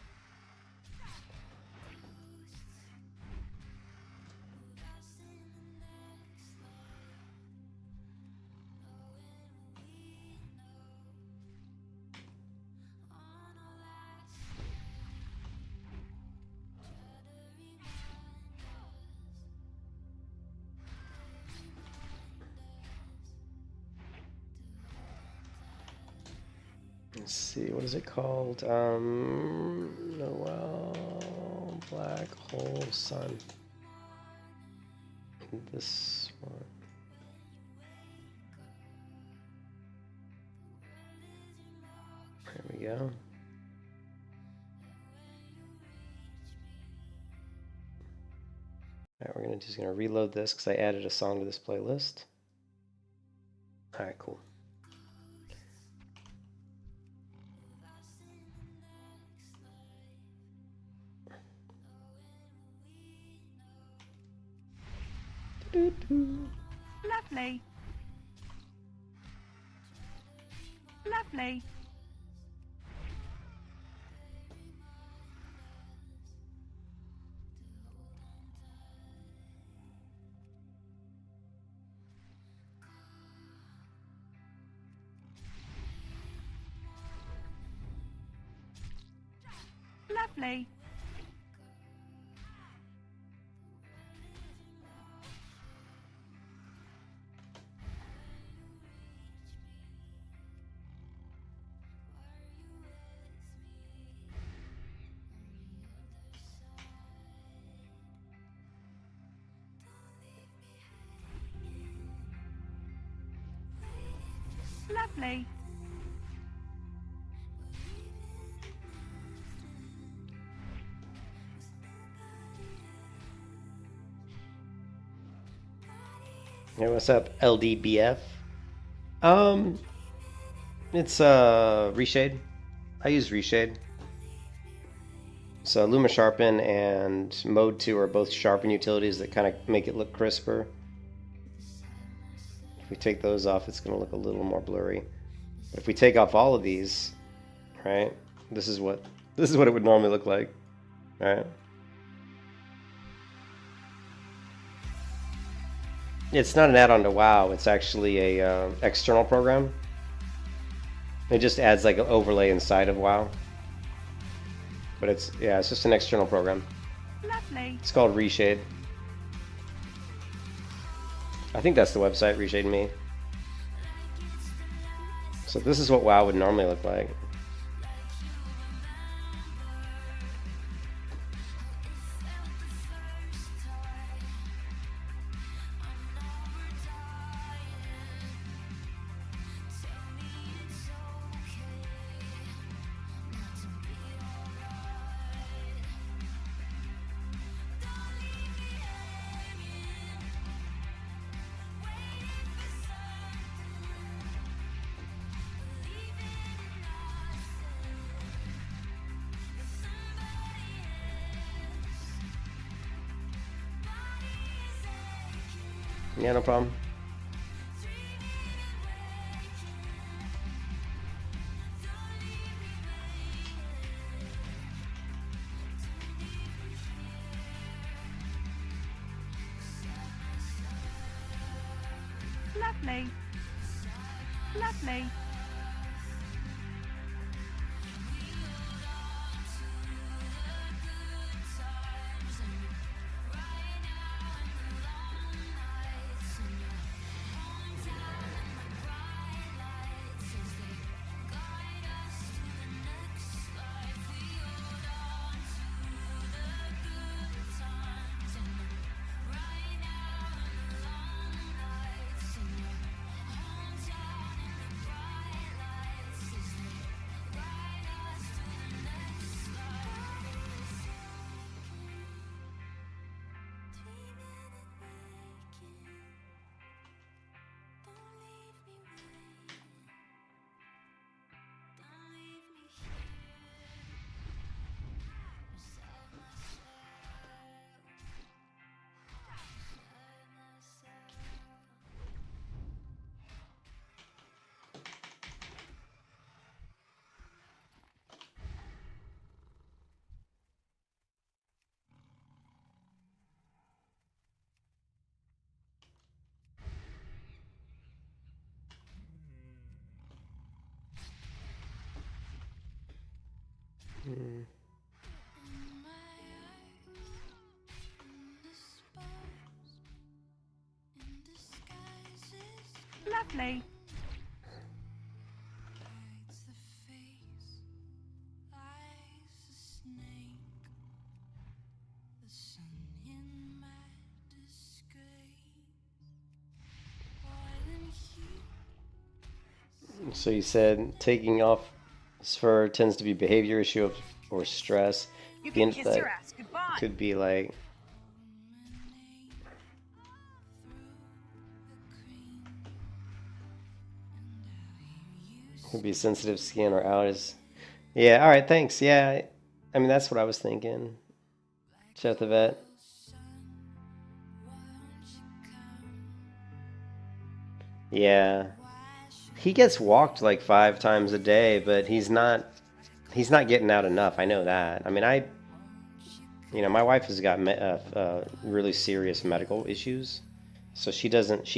Let's see, what is it called? Noel, Black Hole Sun. This one. There we go. Alright, we're just gonna reload this because I added a song to this playlist. Alright, cool. Lovely. Lovely. Lovely. Lovely. Hey, what's up, LDBF? It's Reshade. I use Reshade. So Luma Sharpen and Mode 2 are both sharpen utilities that kind of make it look crisper. If we take those off, it's going to look a little more blurry. But if we take off all of these, right? This is what it would normally look like, right? It's not an add-on to WoW. It's actually a external program. It just adds like an overlay inside of WoW. But it's just an external program. Lovely. It's called Reshade. I think that's the website, Reshade Me. So this is what WoW would normally look like. Yeah, no problem. Lovely. Lovely. Lovely. So you said taking off fur tends to be behavior issue or stress. You The can end kiss of your that ass goodbye. could be like could be sensitive skin or allergies. Yeah, all right, thanks. Yeah, I mean that's what I was thinking. Chef the vet. Yeah. He gets walked like 5 times a day, but he's not getting out enough. I know that. I mean, my wife has got really serious medical issues, so she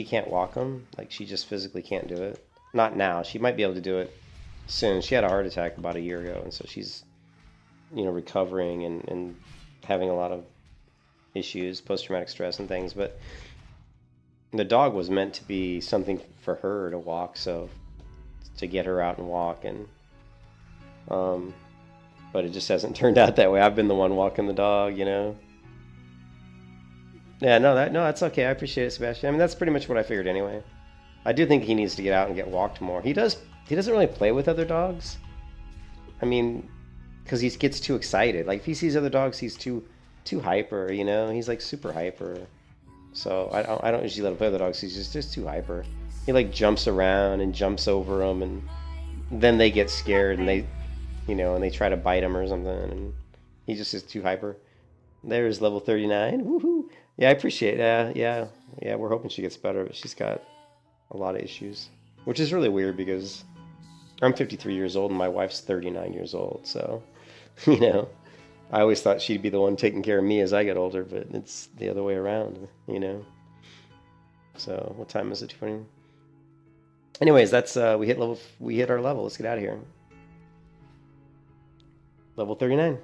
can't walk him. Like, she just physically can't do it. Not now. She might be able to do it soon. She had a heart attack about a year ago, and so she's, recovering and having a lot of issues, post-traumatic stress and things. But the dog was meant to be something for her to walk, so to get her out and walk, and but it just hasn't turned out that way. I've been the one walking the dog, Yeah, no, that's okay. I appreciate it, Sebastian. I mean, that's pretty much what I figured anyway. I do think he needs to get out and get walked more. He doesn't really play with other dogs. I mean, because he gets too excited. Like, if he sees other dogs, he's too hyper, He's like super hyper. So I don't usually let him play with the dogs. He's just too hyper. He like jumps around and jumps over them, and then they get scared and they, and they try to bite him or something, and he just is too hyper. There's level 39. Woohoo! Yeah, I appreciate it. Yeah. We're hoping she gets better, but she's got a lot of issues, which is really weird because I'm 53 years old and my wife's 39 years old. So, I always thought she'd be the one taking care of me as I get older, but it's the other way around, So, what time is it? 2:20. Anyways, that's we hit our level. Let's get out of here. Level 39.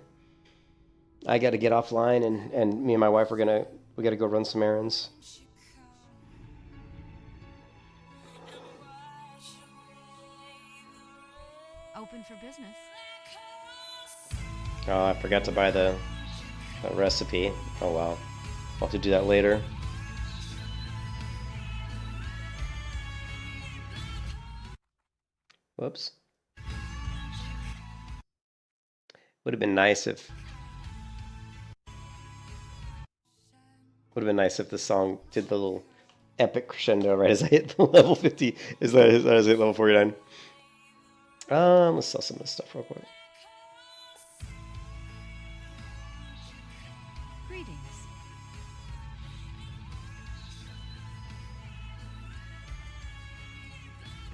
I got to get offline, and me and my wife we got to go run some errands. Open for business. Oh, I forgot to buy the recipe. Oh well, I'll have to do that later. Whoops. Would have been nice if the song did the little epic crescendo right as I hit the level 50. As I hit level 49. Let's sell some of this stuff real quick. Greetings.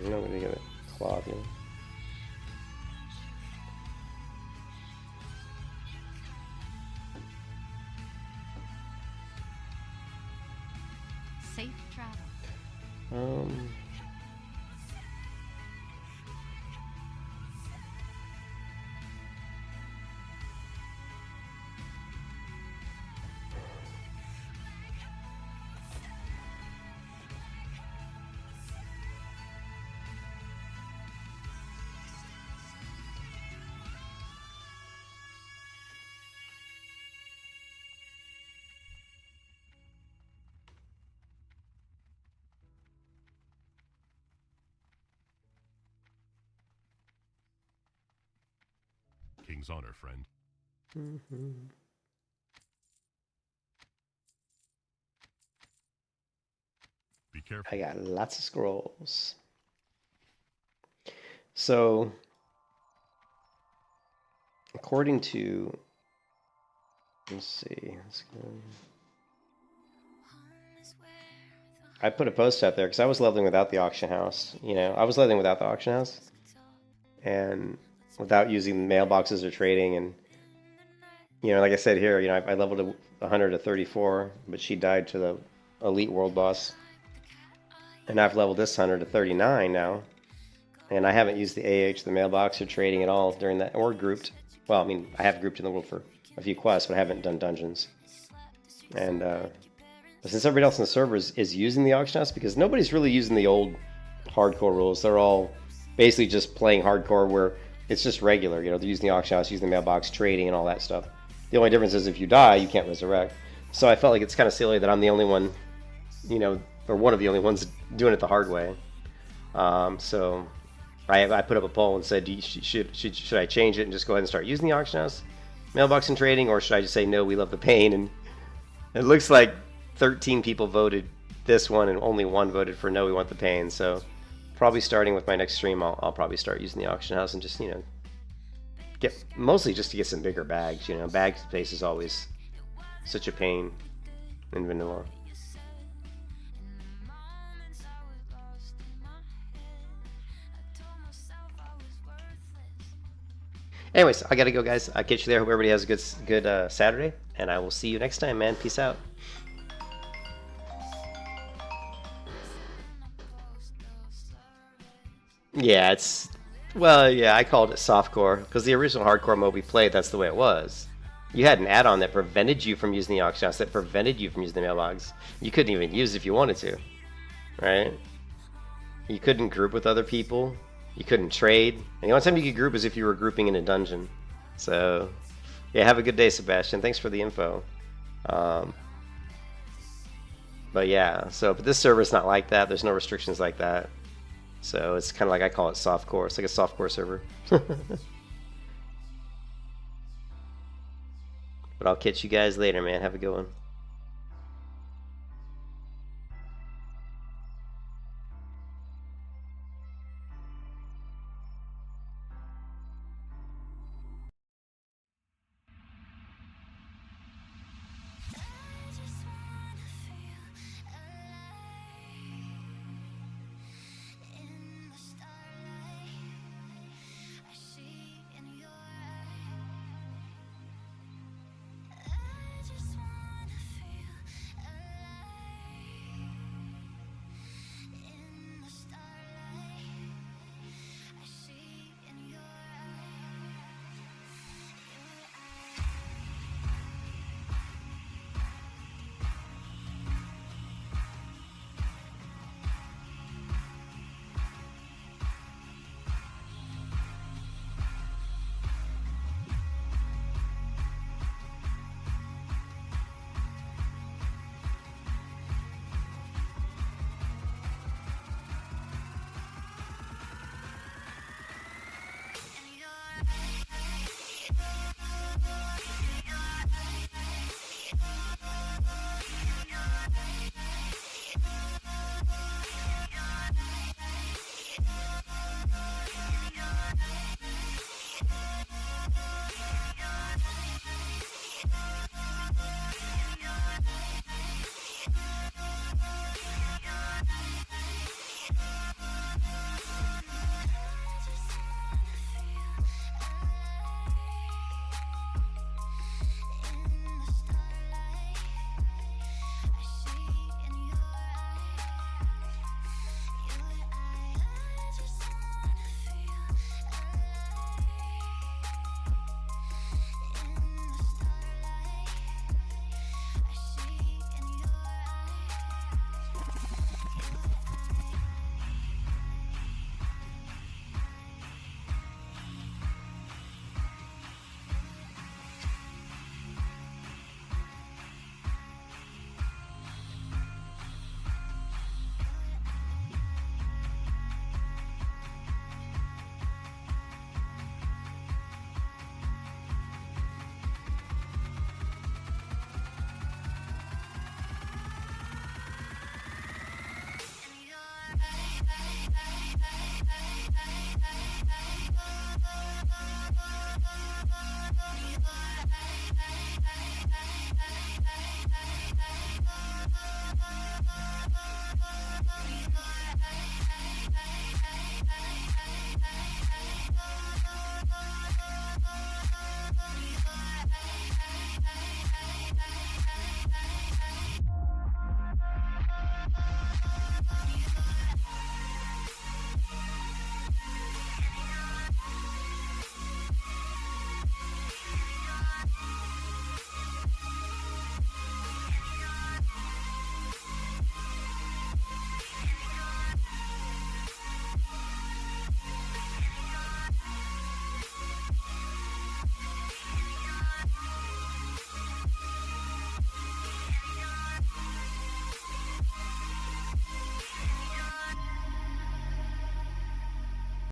I'm not gonna get it cloth, Safe travel. King's honor, friend. Be careful. I got lots of scrolls. So, according to, let's see. I put a post out there because I was leveling without the auction house. I was leveling without the auction house, and without using mailboxes or trading. And like I said here, I leveled a 100 to 34, but she died to the elite world boss. And I've leveled this 100 to 39 now, and I haven't used the AH, the mailbox, or trading at all during that, or grouped. Well, I mean, I have grouped in the world for a few quests, but I haven't done dungeons. And since everybody else in the server is using the auction house, because nobody's really using the old hardcore rules. They're all basically just playing hardcore where it's just regular. They're using the auction house, using the mailbox, trading, and all that stuff. The only difference is if you die, you can't resurrect. So I felt like it's kind of silly that I'm the only one, or one of the only ones doing it the hard way. So I put up a poll and said, should I change it and just go ahead and start using the auction house, mailbox, and trading, or should I just say no, we love the pain? And it looks like 13 people voted this one, and only 1 voted for no, we want the pain. So probably starting with my next stream, I'll probably start using the auction house and just get mostly just to get some bigger bags. Bag space is always such a pain in vanilla. Anyways, I gotta go, guys. I'll catch you there. Hope everybody has a good Saturday, and I will see you next time, man. Peace out. Yeah, yeah, I called it softcore because the original hardcore mode we played, that's the way it was. You had an add-on that prevented you from using the auction house, that prevented you from using the mailbox. You couldn't even use it if you wanted to, right? You couldn't group with other people. You couldn't trade. And the only time you could group is if you were grouping in a dungeon. So, yeah, have a good day, Sebastian. Thanks for the info. But yeah, but this server's not like that. There's no restrictions like that. So it's kind of like, I call it softcore. It's like a softcore server. But I'll catch you guys later, man. Have a good one.